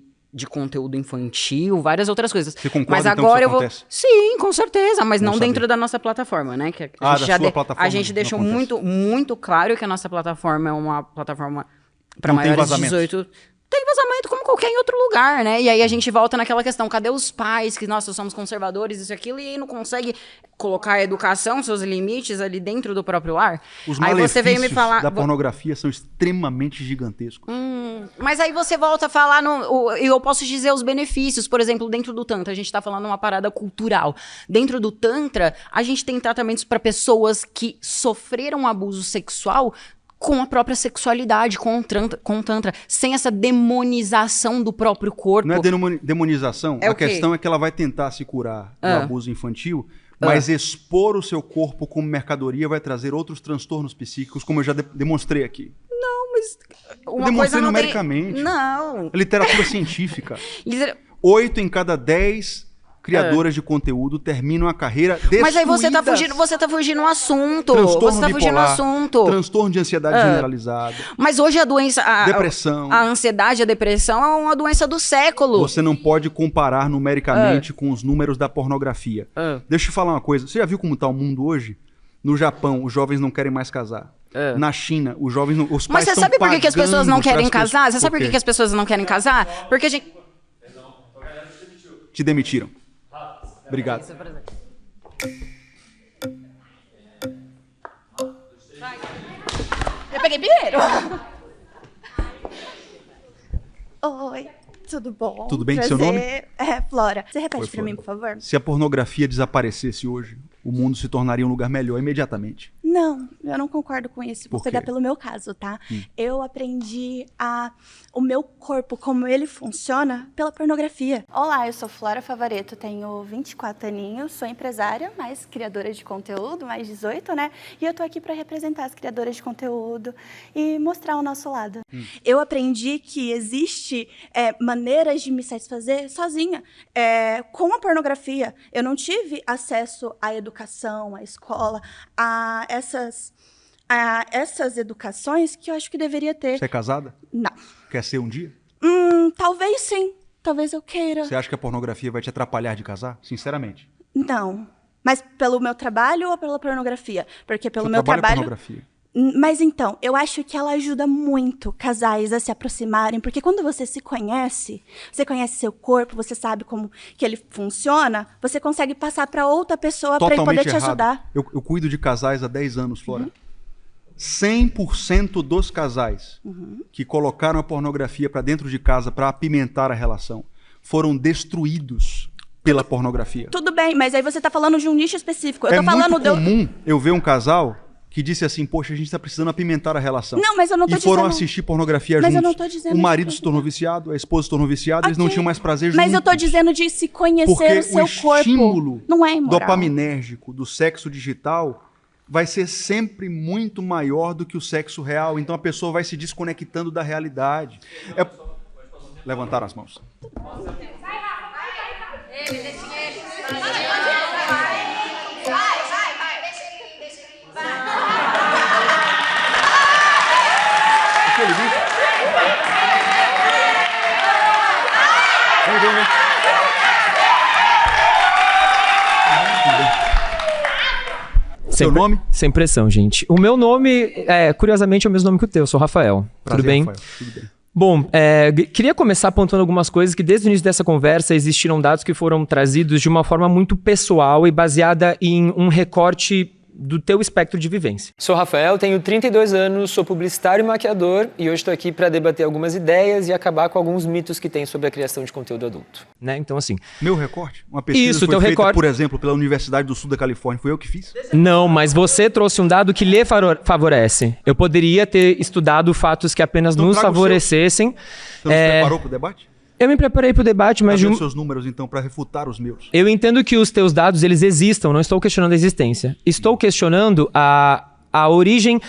conteúdo infantil, várias outras coisas. Você concorda, mas então, agora que eu vou... acontece? Sim, com certeza, mas não dentro da nossa plataforma, né? Que a gente deixou muito claro que a nossa plataforma é uma plataforma para maiores de 18. Tem vazamento como qualquer outro lugar, né? E aí a gente volta naquela questão, cadê os pais que, nossa, somos conservadores, isso e aquilo, e aí não consegue colocar a educação, seus limites ali dentro do próprio lar? Os malefícios da pornografia são extremamente gigantescos. Mas aí você volta a falar, eu posso dizer os benefícios, por exemplo, dentro do Tantra, a gente tá falando uma parada cultural. Dentro do Tantra, a gente tem tratamentos para pessoas que sofreram abuso sexual com a própria sexualidade, com o Tantra, sem essa demonização do próprio corpo. Não é demonização, a questão é que ela vai tentar se curar do abuso infantil, mas expor o seu corpo como mercadoria vai trazer outros transtornos psíquicos, como eu já demonstrei aqui. Não, mas... Eu demonstrei numericamente. Não. Literatura científica. 8 em cada 10 criadoras de conteúdo terminam a carreira destruídas. Mas aí você tá fugindo do assunto. Transtorno bipolar, transtorno de ansiedade generalizada. Mas hoje a doença... depressão. A ansiedade, a depressão é uma doença do século. Você não pode comparar numericamente com os números da pornografia. Deixa eu te falar uma coisa. Você já viu como está o mundo hoje? No Japão, os jovens não querem mais casar. Na China, os jovens... Os pais Mas você sabe por que as pessoas não querem casar? Você sabe por que as pessoas não querem casar? Porque a gente... Te demitiram. Obrigado. Eu peguei primeiro. Oi, tudo bom? Tudo bem? Prazer. Seu nome? É Flora. Você repete pra mim, por favor? Se a pornografia desaparecesse hoje, o mundo se tornaria um lugar melhor imediatamente. Não, eu não concordo com isso. Vou pegar pelo meu caso, tá? Eu aprendi o meu corpo, como ele funciona, pela pornografia. Olá, eu sou Flora Favaretto, tenho 24 aninhos, sou empresária, mas criadora de conteúdo, mais 18, né? E eu tô aqui para representar as criadoras de conteúdo e mostrar o nosso lado. Eu aprendi que existe maneiras de me satisfazer sozinha, com a pornografia. Eu não tive acesso à educação, à escola, a essas educações que eu acho que deveria ter. Você é casada? Não. Quer ser um dia? Talvez sim. Talvez eu queira. Você acha que a pornografia vai te atrapalhar de casar? Sinceramente. Não. Mas pelo meu trabalho ou pela pornografia? Porque pelo meu trabalho trabalho... É pornografia. Mas então, eu acho que ela ajuda muito casais a se aproximarem, porque quando você se conhece, você conhece seu corpo, você sabe como que ele funciona, você consegue passar para outra pessoa para poder te ajudar. Eu cuido de casais há 10 anos, Flora. 100% dos casais que colocaram a pornografia para dentro de casa para apimentar a relação foram destruídos pela pornografia. Tudo bem, mas aí você tá falando de um nicho específico. Eu tô falando muito comum eu ver um casal que disse assim, poxa, a gente tá precisando apimentar a relação. Não, mas eu não tô dizendo... E foram assistir pornografia juntos. Mas eu não tô dizendo... O marido se tornou viciado, a esposa se tornou viciada, eles não tinham mais prazer juntos. Mas eu tô dizendo de se conhecer o seu corpo. Porque o estímulo não é imoral. Dopaminérgico do sexo digital vai ser sempre muito maior do que o sexo real. Então a pessoa vai se desconectando da realidade. Levantaram as mãos. Seu nome? Sem pressão, gente. O meu nome, curiosamente, é o mesmo nome que o teu. Eu sou Rafael. Prazer, tudo bem? Rafael. Tudo bem. Bom, queria começar apontando algumas coisas que desde o início dessa conversa existiram dados que foram trazidos de uma forma muito pessoal e baseada em um recorte do teu espectro de vivência. Sou Rafael, tenho 32 anos, sou publicitário e maquiador e hoje estou aqui para debater algumas ideias e acabar com alguns mitos que tem sobre a criação de conteúdo adulto. Né? Então, assim... Meu recorte? Uma pesquisa foi feita, por exemplo, pela Universidade do Sul da Califórnia. Foi eu que fiz? Não, mas você trouxe um dado que lhe favorece. Eu poderia ter estudado fatos que apenas nos favorecessem. Você se preparou para o debate? Eu me preparei para o debate, mas... Os seus números, então, para refutar os meus. Eu entendo que os teus dados, eles existam, não estou questionando a existência. Estou questionando a origem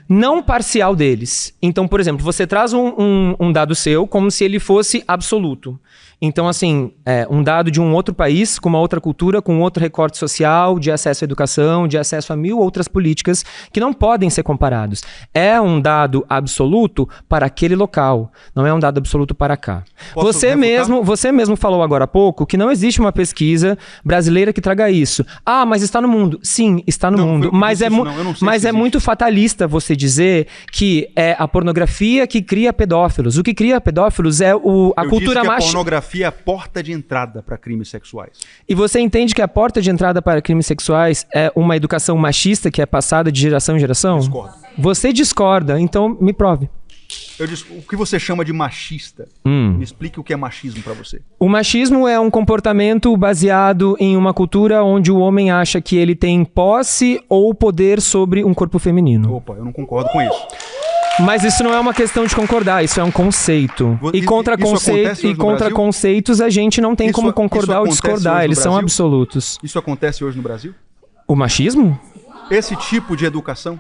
não parcial deles. Então, por exemplo, você traz um dado seu como se ele fosse absoluto. Então, assim, um dado de um outro país, com uma outra cultura, com outro recorte social, de acesso à educação, de acesso a 1000 outras políticas que não podem ser comparados. É um dado absoluto para aquele local, não é um dado absoluto para cá. Você mesmo falou agora há pouco que não existe uma pesquisa brasileira que traga isso. Ah, mas está no mundo. Sim, está no mundo. Mas é muito fatalista você dizer que é a pornografia que cria pedófilos. O que cria pedófilos é a cultura machista. Pornografia é a porta de entrada para crimes sexuais. E você entende que a porta de entrada para crimes sexuais é uma educação machista que é passada de geração em geração? Discordo. Você discorda, então me prove. O que você chama de machista? Me explique o que é machismo para você. O machismo é um comportamento baseado em uma cultura onde o homem acha que ele tem posse ou poder sobre um corpo feminino. Opa, eu não concordo com isso. Mas isso não é uma questão de concordar, isso é um conceito. E contra conceitos a gente não tem como concordar ou discordar, eles são absolutos. Isso acontece hoje no Brasil? O machismo? Esse tipo de educação?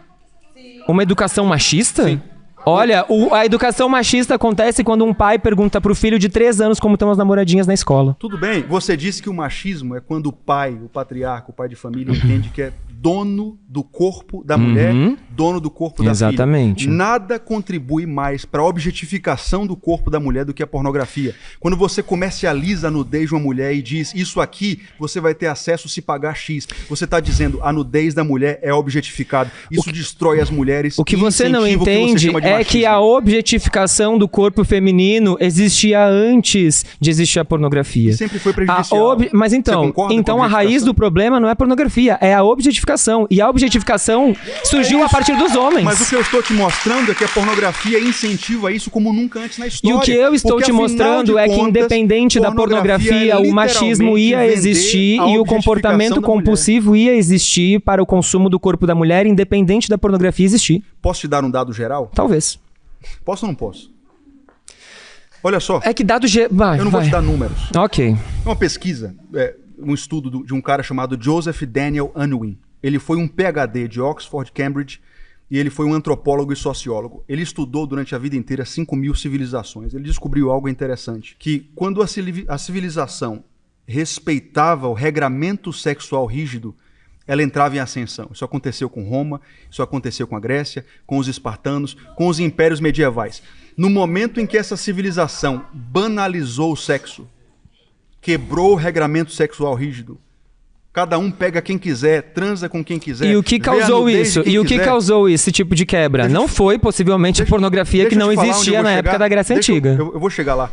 Uma educação machista? Sim. Olha, a educação machista acontece quando um pai pergunta pro filho de 3 anos como estão as namoradinhas na escola. Tudo bem, você disse que o machismo é quando o pai, o patriarca, o pai de família entende que é dono do corpo da mulher, dono do corpo da Exatamente. Filha. Nada contribui mais para a objetificação do corpo da mulher do que a pornografia. Quando você comercializa a nudez de uma mulher e diz, isso aqui você vai ter acesso se pagar X, você está dizendo, a nudez da mulher é objetificada. Isso destrói as mulheres. O que você não entende é que a objetificação do corpo feminino existia antes de existir a pornografia. E sempre foi prejudicial. Mas então a raiz do problema não é a pornografia, é a objetificação. E a objetificação surgiu a partir dos homens. Mas o que eu estou te mostrando é que a pornografia incentiva isso como nunca antes na história. E o que eu estou te mostrando é que, independente da pornografia, o machismo ia existir e o comportamento compulsivo ia existir para o consumo do corpo da mulher, independente da pornografia existir. Posso te dar um dado geral? Talvez. Posso ou não posso? Olha só. É que dado eu não vou te dar números. Ok. Uma pesquisa, um estudo de um cara chamado Joseph Daniel Unwin. Ele foi um PhD de Oxford, Cambridge, e ele foi um antropólogo e sociólogo. Ele estudou durante a vida inteira 5.000 civilizações. Ele descobriu algo interessante, que quando a civilização respeitava o regramento sexual rígido, ela entrava em ascensão. Isso aconteceu com Roma, isso aconteceu com a Grécia, com os espartanos, com os impérios medievais. No momento em que essa civilização banalizou o sexo, quebrou o regramento sexual rígido, Cada um pega quem quiser, transa com quem quiser. E o que causou isso? E o que causou esse tipo de quebra? Não foi, possivelmente, a pornografia que não existia na época da Grécia Antiga. Eu vou chegar lá.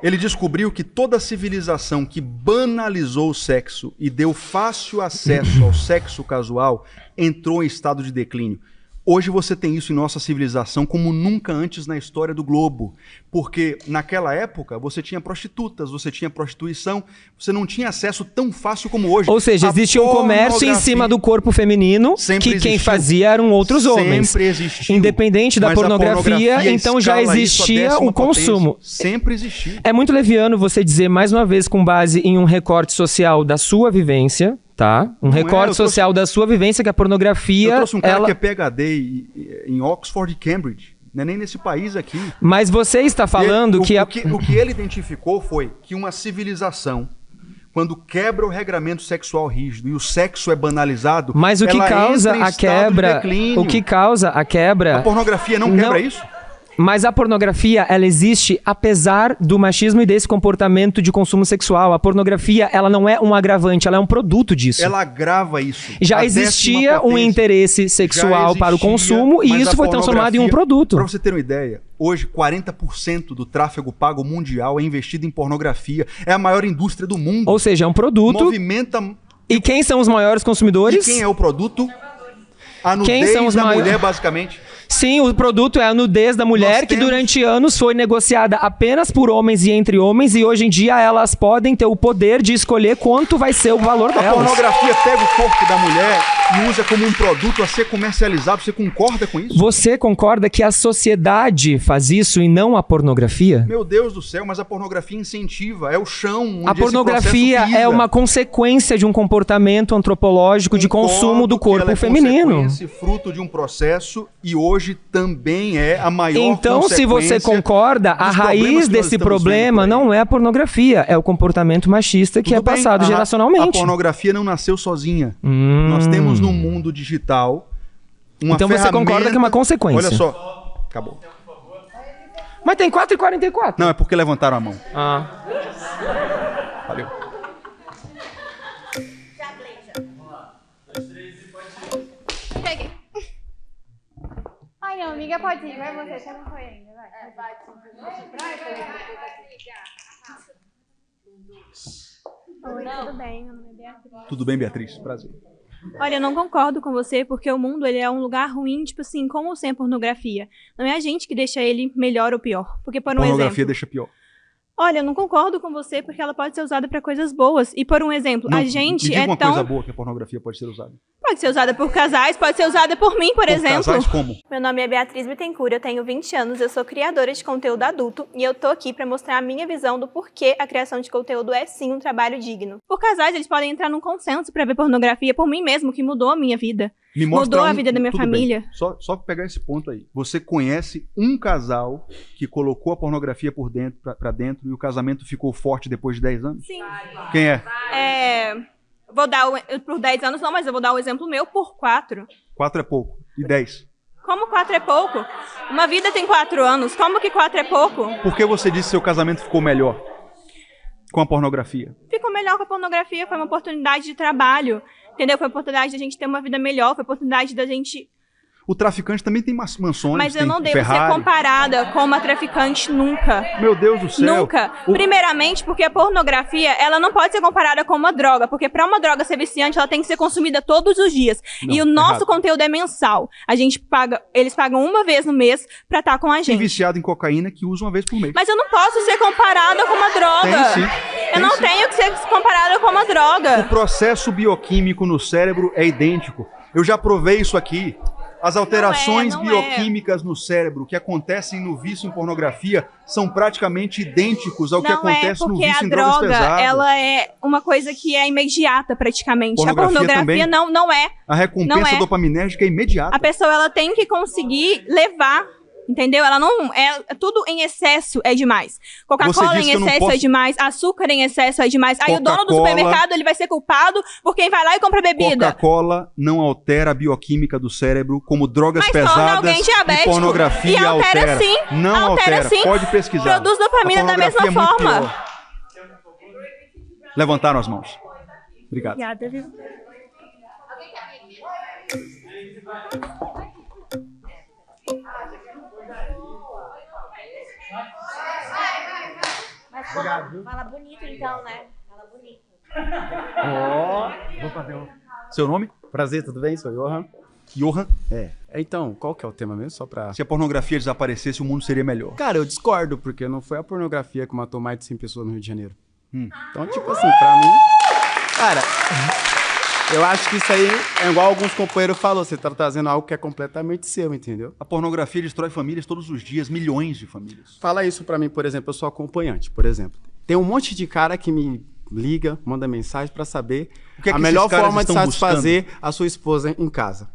Ele descobriu que toda civilização que banalizou o sexo e deu fácil acesso ao sexo casual entrou em estado de declínio. Hoje você tem isso em nossa civilização como nunca antes na história do globo. Porque naquela época você tinha prostitutas, você tinha prostituição, você não tinha acesso tão fácil como hoje. Ou seja, existia um comércio em cima do corpo feminino que quem fazia eram outros homens. Sempre existiu. Independente da pornografia, então já existia o consumo. Sempre existiu. É muito leviano você dizer, mais uma vez, com base em um recorte social da sua vivência, tá? Um recorte social da sua vivência, que a pornografia... Eu trouxe um cara que é PhD em Oxford e Cambridge. Não é nem nesse país aqui. Mas você está falando o que ele identificou foi que uma civilização, quando quebra o regramento sexual rígido e o sexo é banalizado... Mas o que causa a quebra... O que causa a quebra... A pornografia não quebra isso? Mas a pornografia, ela existe apesar do machismo e desse comportamento de consumo sexual. A pornografia, ela não é um agravante, ela é um produto disso. Ela agrava isso. Já existia um interesse sexual para o consumo e isso foi transformado em um produto. Para você ter uma ideia, hoje 40% do tráfego pago mundial é investido em pornografia. É a maior indústria do mundo. Ou seja, é um produto... Movimenta... E quem são os maiores consumidores? E quem é o produto? A nudez da mulher, basicamente. Sim, o produto é a nudez da mulher, que durante anos foi negociada apenas por homens e entre homens, e hoje em dia elas podem ter o poder de escolher quanto vai ser o valor delas. A pornografia pega o corpo da mulher e usa como um produto a ser comercializado. Você concorda com isso? Você concorda que a sociedade faz isso e não a pornografia? Meu Deus do céu, mas a pornografia incentiva, é o chão onde a pornografia é uma consequência de um comportamento antropológico de consumo do corpo feminino. É fruto de um processo e hoje também é a maior Então, se você concorda, a raiz desse problema não é a pornografia, é o comportamento machista que é passado geracionalmente. A pornografia não nasceu sozinha. Nós temos no mundo digital uma Então você concorda que é uma consequência. Olha só. Acabou. Mas tem 4h44. Não, é porque levantaram a mão. Valeu. Peguei. Ai, não, amiga, pode ir. Vai você, você não foi ainda. Vai. Oi, tudo bem? Meu nome é Beatriz. Tudo bem, Beatriz? Prazer. Olha, eu não concordo com você, porque o mundo ele é um lugar ruim, tipo assim, com ou sem pornografia. Não é a gente que deixa ele melhor ou pior. Porque, por um exemplo... Pornografia deixa pior. Olha, eu não concordo com você, porque ela pode ser usada para coisas boas. E, por um exemplo, a gente me diga uma coisa boa que a pornografia pode ser usada. Pode ser usada por casais, pode ser usada por mim, por exemplo. Casais como? Meu nome é Beatriz Bittencourt, eu tenho 20 anos, eu sou criadora de conteúdo adulto e eu tô aqui para mostrar a minha visão do porquê a criação de conteúdo é sim um trabalho digno. Por casais, eles podem entrar num consenso para ver pornografia por mim mesmo, que mudou a minha vida. Mudou a vida da minha família. Só pegar esse ponto aí. Você conhece um casal que colocou a pornografia pra dentro e o casamento ficou forte depois de 10 anos? Sim. Quem é? Vou dar por 10 anos não, mas eu vou dar o exemplo meu por 4. 4 é pouco. E 10? Como 4 é pouco? Uma vida tem 4 anos. Como que 4 é pouco? Por que você disse que seu casamento ficou melhor com a pornografia? Ficou melhor com a pornografia. Foi uma oportunidade de trabalho. Entendeu? Foi a oportunidade da gente ter uma vida melhor. Foi a oportunidade da gente... O traficante também tem mansões, mas eu não devo Ferrari. ser comparada com uma traficante nunca. Meu Deus do céu. Nunca. Primeiramente, porque a pornografia, ela não pode ser comparada com uma droga, porque para uma droga ser viciante, ela tem que ser consumida todos os dias. Não, e o nosso conteúdo é mensal. A gente paga, eles pagam uma vez no mês pra estar com a gente. Tem viciado em cocaína que usa uma vez por mês. Mas eu não posso ser comparada com uma droga. Tem, sim. Eu não tenho que ser comparada com uma droga. O processo bioquímico no cérebro é idêntico. Eu já provei isso aqui. As alterações bioquímicas no cérebro que acontecem no vício em pornografia são praticamente idênticos ao que acontece no vício em drogas pesadas. Porque a droga, ela é uma coisa que é imediata praticamente. A pornografia não é. A recompensa dopaminérgica é imediata. A pessoa ela tem que conseguir levar, entendeu? Ela não tudo em excesso é demais. Coca-Cola em excesso é demais, açúcar em excesso é demais. Aí o dono do supermercado ele vai ser culpado por quem vai lá e compra bebida. Coca-Cola não altera a bioquímica do cérebro como drogas pesadas alguém diabético. E pornografia e altera. Sim, não altera. Sim. Pode pesquisar. Produz dopamina da mesma forma. Levantaram as mãos. Obrigado. Obrigada, viu? Obrigado. Fala bonito então, né? Fala bonito. Vou fazer um. Seu nome? Prazer, tudo bem? Sou Johan. Johan? Então, qual que é o tema mesmo? Só pra... Se a pornografia desaparecesse, o mundo seria melhor. Cara, eu discordo, porque não foi a pornografia que matou mais de 100 pessoas no Rio de Janeiro. Então, tipo assim, pra mim... Cara, eu acho que isso aí é igual alguns companheiros falaram, você tá trazendo algo que é completamente seu, entendeu? A pornografia destrói famílias todos os dias, milhões de famílias. Fala isso pra mim, por exemplo, eu sou acompanhante, por exemplo. Tem um monte de cara que me liga, manda mensagem pra saber a melhor forma de satisfazer a sua esposa em casa.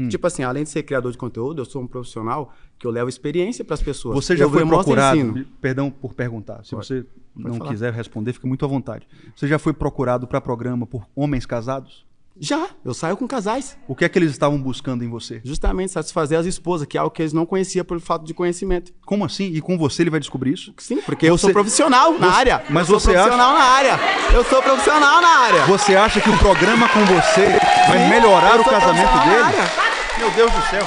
Tipo assim, além de ser criador de conteúdo, eu sou um profissional que eu levo experiência para as pessoas. Você já foi procurado, perdão por perguntar, se você não quiser responder, fica muito à vontade. Você já foi procurado para programa por homens casados? Já, eu saio com casais. O que é que eles estavam buscando em você? Justamente satisfazer as esposas, que é algo que eles não conheciam por falta de conhecimento. Como assim? E com você ele vai descobrir isso? Sim, porque eu sou profissional na área. Mas eu você sou profissional na área. Eu sou profissional na área. Você acha que o programa com você vai melhorar o casamento dele? Meu Deus do céu.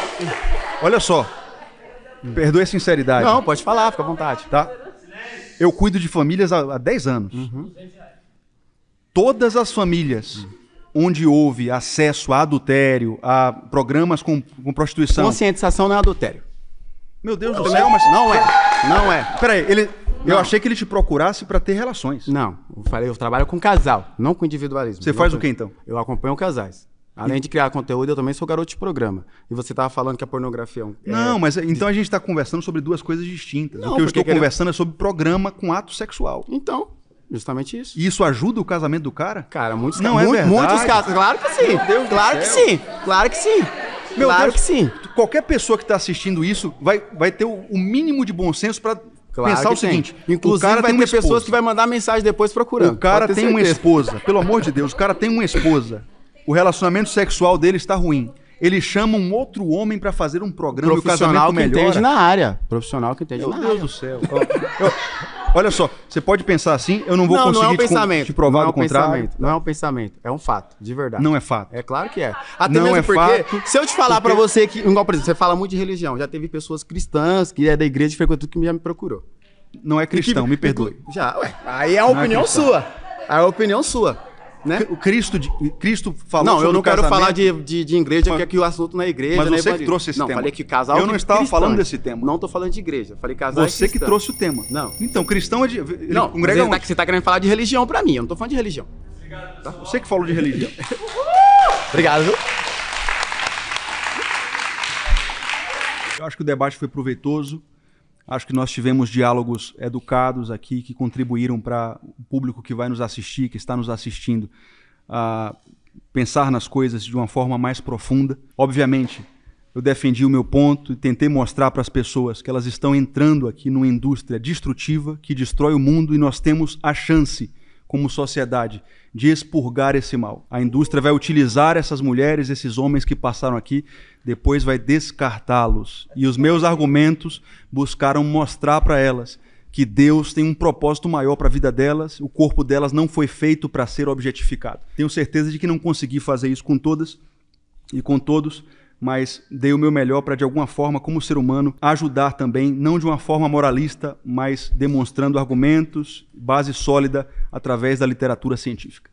Olha só. Perdoe a sinceridade. Não, pode falar, fica à vontade. Tá? Eu cuido de famílias há 10 anos. Todas as famílias onde houve acesso a adultério, a programas com prostituição... Conscientização não é adultério. Meu Deus do céu, mas... Não é. Não é. Peraí, eu achei que ele te procurasse para ter relações. Não, eu trabalho com casal, não com individualismo. Você faz o que então? Eu acompanho casais. Além de criar conteúdo, eu também sou garoto de programa. E você estava falando que a pornografia Não, mas então a gente está conversando sobre duas coisas distintas. Não, o que eu estou conversando é sobre programa com ato sexual. Então, justamente isso. E isso ajuda o casamento do cara? Cara, muitos não é verdade. Muitos casos. Claro que sim. Meu Deus claro do que céu. sim. Claro que sim. Meu claro Deus, que sim. Qualquer pessoa que está assistindo isso vai ter o mínimo de bom senso para pensar o seguinte. Inclusive, o cara vai tem ter pessoas que vai mandar mensagem depois procurando. O cara tem uma esposa. Pelo amor de Deus, o cara tem uma esposa. O relacionamento sexual dele está ruim. Ele chama um outro homem para fazer um programa e o casamento melhora. Que entende na área. Profissional que entende na área. Meu Deus do céu. Olha só, você pode pensar assim, eu não vou conseguir te provar do contrário. Não é um pensamento, é um fato, de verdade. Não é fato. É claro que é. Até mesmo porque, se eu te falar pra você que, igual, por exemplo, você fala muito de religião, já teve pessoas cristãs, que é da igreja, frequentou, que já me procurou. Não é cristão, me perdoe. Já, ué. Aí é a opinião sua. Aí é a opinião sua. Né? O Cristo falou não, sobre eu não quero casamento, falar de igreja, que é que o assunto na igreja. Mas você né, que trouxe esse tema. Não, falei que casal. Eu não estava falando desse tema. Não estou falando de igreja. Falei casal. Você que trouxe o tema. Não. Então, cristão é de. Não, você tá querendo falar de religião pra mim. Eu não tô falando de religião. Tá? Você que falou de religião. Obrigado. Eu acho que o debate foi proveitoso. Acho que nós tivemos diálogos educados aqui que contribuíram para o público que vai nos assistir, que está nos assistindo, a pensar nas coisas de uma forma mais profunda. Obviamente, eu defendi o meu ponto e tentei mostrar para as pessoas que elas estão entrando aqui numa indústria destrutiva que destrói o mundo e nós temos a chance, como sociedade, de expurgar esse mal. A indústria vai utilizar essas mulheres, esses homens que passaram aqui, depois vai descartá-los. E os meus argumentos buscaram mostrar para elas que Deus tem um propósito maior para a vida delas, o corpo delas não foi feito para ser objetificado. Tenho certeza de que não consegui fazer isso com todas e com todos, mas dei o meu melhor para, de alguma forma, como ser humano, ajudar também, não de uma forma moralista, mas demonstrando argumentos, base sólida, através da literatura científica.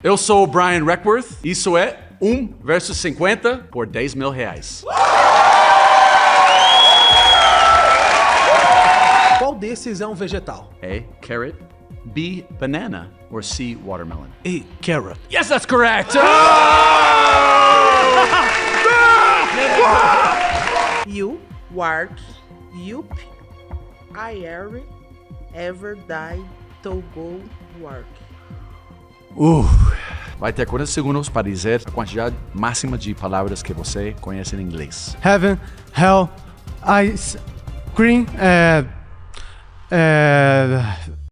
Eu sou o Brian Reckworth, isso é 1 versus 50 por 10 mil reais. Qual desses é um vegetal? A. Carrot. B. Banana. Or C. Watermelon. A. Carrot. Yes, that's correct! You, work, yup, I ever die to go work. Vai ter 40 segundos para dizer a quantidade máxima de palavras que você conhece em inglês. Heaven, hell, ice, cream,